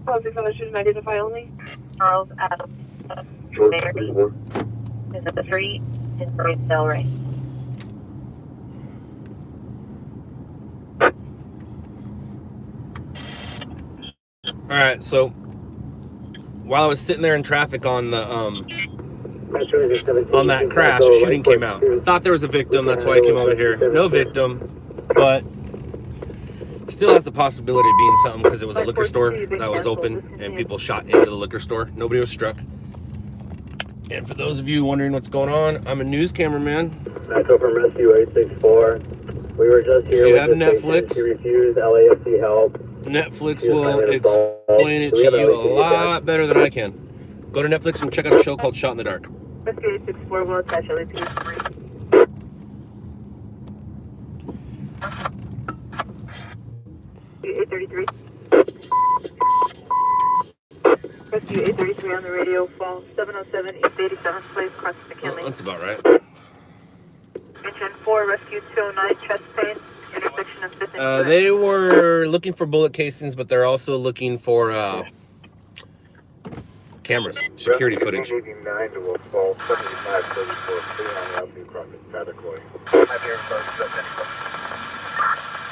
Speaker 8: Policies on the shooting identify only.
Speaker 3: Charles Adams. Mayor is at the street in Great Delray.
Speaker 1: All right, so while I was sitting there in traffic on the on that crash, a shooting came out. I thought there was a victim, that's why I came over here. No victim, but still has the possibility of being something because it was a liquor store that was open and people shot into the liquor store. Nobody was struck. And for those of you wondering what's going on, I'm a news cameraman.
Speaker 6: Metro from Rescue 864. We were just here.
Speaker 1: If you
Speaker 6: with
Speaker 1: have
Speaker 6: the
Speaker 1: Netflix,
Speaker 6: patient. He refused LAFC help.
Speaker 1: Netflix will explain it to you a lot better than I can. Go to Netflix and check out a show called Shot in the Dark.
Speaker 3: Rescue 864 will attach LAPD 3. Rescue 833. Rescue 833 on the radio, phone 707 East 87th Place, across McKinley.
Speaker 1: That's about right.
Speaker 3: Engine 4, Rescue 209, chest pain, intersection of 5th and
Speaker 1: They were looking for bullet casings, but they're also looking for cameras, security footage.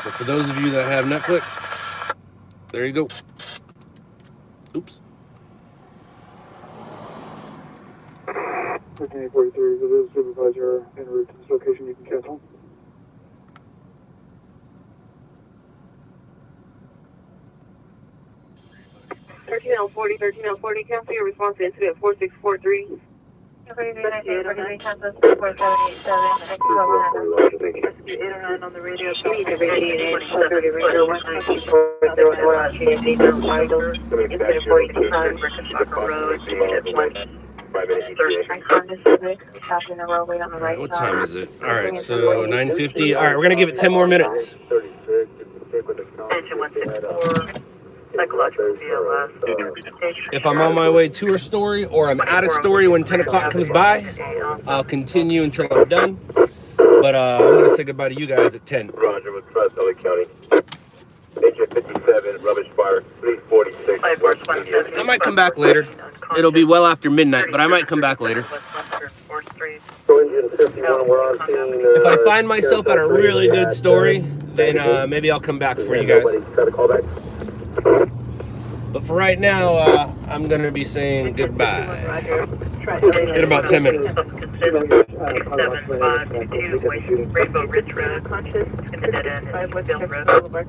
Speaker 1: But for those of you that have Netflix, there you go. Oops.
Speaker 11: 1343, the supervisor en route to this location, you can cancel.
Speaker 8: L 40, cancel your response to incident 4643.
Speaker 3: Rescue 809 on the radio, phone
Speaker 1: 1. What time is it? All right, so 9:50. All right, we're gonna give it 10 more minutes.
Speaker 3: Engine 164, psychological BLS.
Speaker 1: If I'm on my way to a story or I'm at a story when 10 o'clock comes by, I'll continue until I'm done. But I'm gonna say goodbye to you guys at 10.
Speaker 6: Roger, with Trust, LA County. Engine 57, rubbish fire, 346.
Speaker 1: I might come back later. It'll be well after midnight, but I might come back later.
Speaker 6: So engine 51, we're on scene.
Speaker 1: If I find myself at a really good story, then maybe I'll come back for you guys.
Speaker 6: Got a call back.
Speaker 1: But for right now, I'm gonna be saying goodbye in about 10 minutes.
Speaker 3: 67522 Rainbow Ridge Road, conscious, gonna dead end at Bill Road.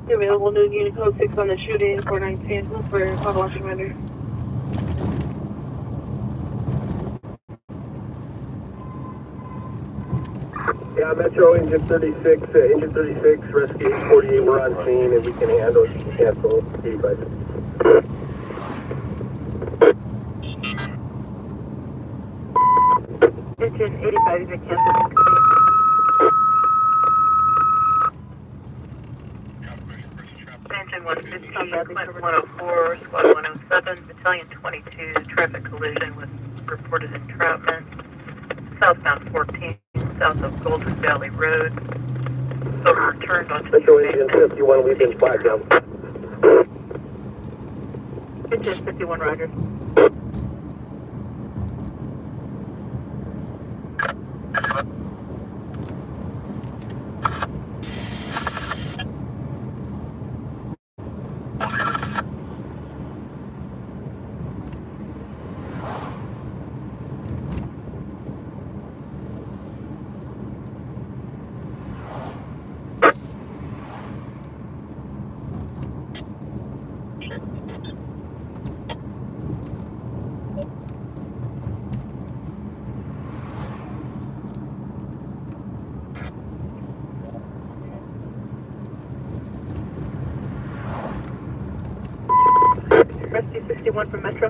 Speaker 8: Available new unit code 6 on the shooting, 4910 Hooper, call watch commander.
Speaker 6: Yeah, Metro engine 36, rescue 48, we're on scene and we can handle it. You can cancel.
Speaker 3: Engine 85, you can cancel. Engine 150, Clint 104, Squad 107, Battalion 22, traffic collision was reported entrapment. Southbound 14, south of Golden Valley Road. Overturned onto
Speaker 6: Metro engine 51, we've been flagged down.
Speaker 3: Engine 51, roger. 361 from Metro.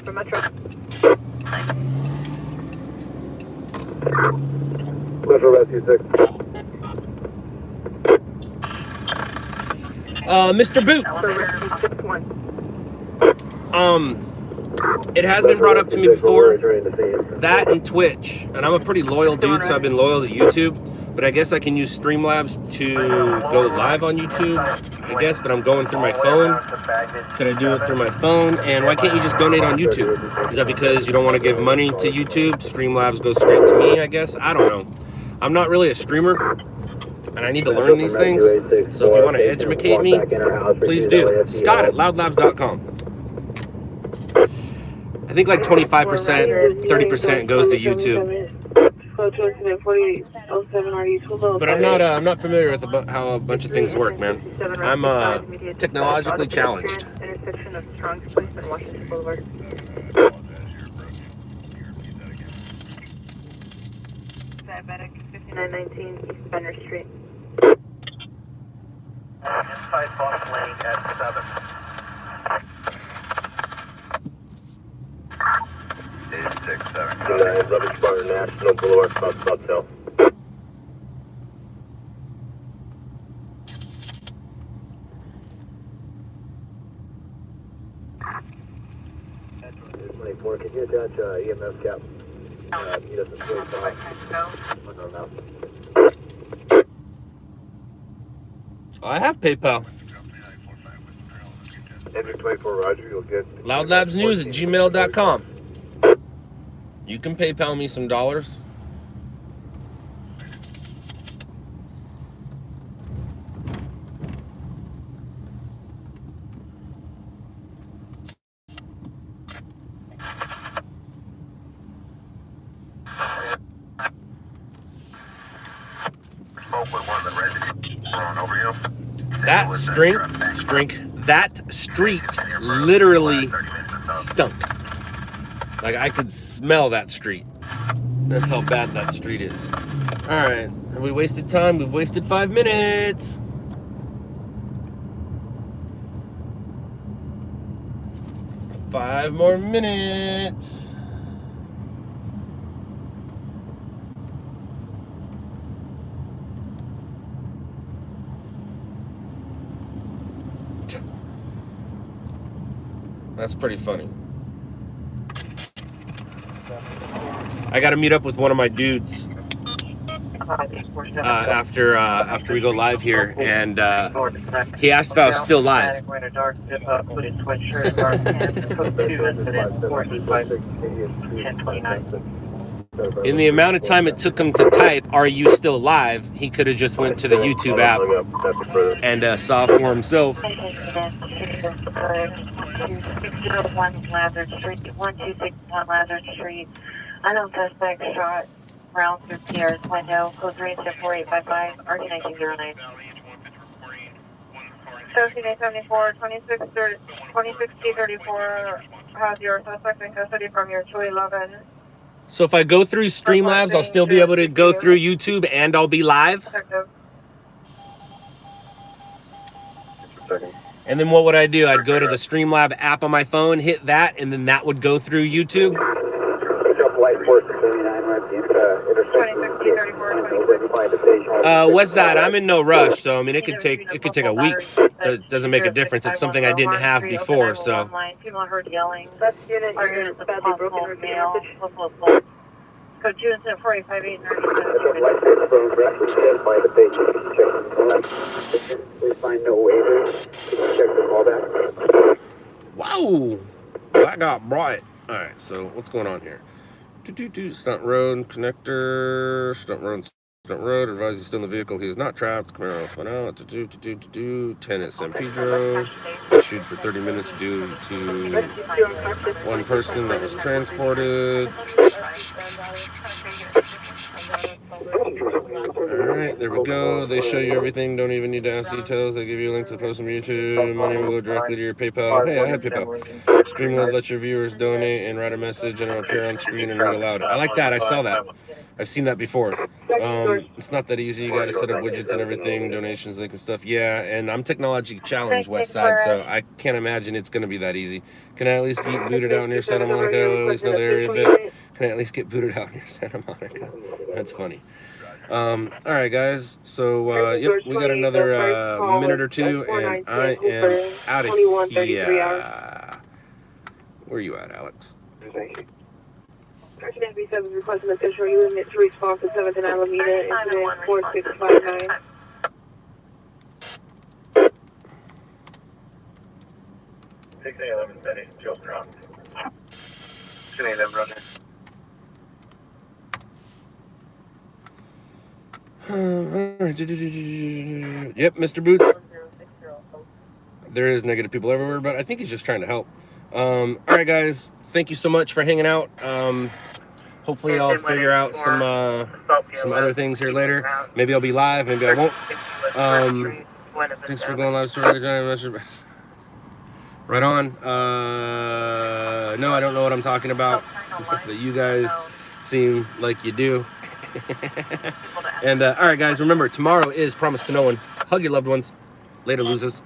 Speaker 3: From Metro.
Speaker 6: Metro Rescue 6.
Speaker 1: Mr. Boot. It has been brought up to me before, that and Twitch, and I'm a pretty loyal dude, so I've been loyal to YouTube, but I guess I can use Streamlabs to go live on YouTube, I guess, but I'm going through my phone. Could I do it through my phone? And why can't you just donate on YouTube? Is that because you don't want to give money to YouTube? Streamlabs goes straight to me, I guess? I don't know. I'm not really a streamer, and I need to learn these things, so if you want to educate me, please do. Scott at loudlabs.com. I think like 25%, 30% goes to YouTube. But I'm not familiar with how a bunch of things work, man. I'm technologically challenged.
Speaker 3: Intersection of Strong's Place and Washington Boulevard. Diabetic 5919 East Benner Street.
Speaker 6: Inside Boston Lane at 7. Rubbish Bar National Boulevard, South Hill. Can you attach EMS cap? He doesn't swing by.
Speaker 1: I have PayPal.
Speaker 6: Enter 24 Roger, you'll get
Speaker 1: LOUDLABSnews@gmail.com. You can PayPal me some dollars. That street literally stunk. Like, I could smell that street. That's how bad that street is. All right, have we wasted time? We've wasted 5 minutes. Five more minutes. That's pretty funny. I got to meet up with one of my dudes after we go live here, and he asked if I was still live. In the amount of time it took him to type, "Are you still live?" he could have just went to the YouTube app and saw for himself.
Speaker 10: 1261 Lazard Street, 1261 Lazard Street. Unknown suspect shot round through Pierre's window. Code 3-4855, RT 1909. 1774, 26T34 has your suspect in custody from your 211.
Speaker 1: So if I go through Streamlabs, I'll still be able to go through YouTube and I'll be live? And then what would I do? I'd go to the Streamlab app on my phone, hit that, and then that would go through YouTube? West Side, I'm in no rush, so I mean it could take a week. Doesn't make a difference. It's something I didn't have before, so.
Speaker 10: People heard yelling. That's unit. Our unit's badly broken. Male. Code 2-458.
Speaker 6: We find no waivers. Check the callback.
Speaker 1: Wow, that got bright. All right, so what's going on here? Stunt road connector, stunt road Westmont Road. Advise he's still in the vehicle. He is not trapped. Camaro spun out. 10 at San Pedro. Issued for 30 minutes due to one person that was transported. Alright, there we go. They show you everything. Don't even need to ask details. They give you a link to the post on YouTube. Money will go directly to your PayPal. Hey, I had PayPal. Streamlit, let your viewers donate and write a message and it'll appear on screen and read aloud. I like that. I saw that. I've seen that before. It's not that easy. You got to set up widgets and everything, donations, link and stuff. Yeah, and I'm technology challenged, West Side, so I can't imagine it's going to be that easy. Can I at least get booted out near Santa Monica? At least know the area a bit. Can I at least get booted out near Santa Monica? That's funny. All right, guys. So, yep, we got another minute or two, and I am out of here. Where are you at, Alex?
Speaker 2: Thank you.
Speaker 8: Section FB7 is requesting official unit to response to 7th and Alameda, incident 4659.
Speaker 6: 6A11, Betty, Joe Strong. 10A11, Roger.
Speaker 1: Yep, Mr. Boots. There is negative people everywhere, but I think he's just trying to help. All right, guys. Thank you so much for hanging out. Hopefully I'll figure out some other things here later. Maybe I'll be live, maybe I won't. Thanks for going live. Right on. No, I don't know what I'm talking about, but you guys seem like you do. And all right, guys, remember, tomorrow is Promise to No One. Hug your loved ones. Later, losers.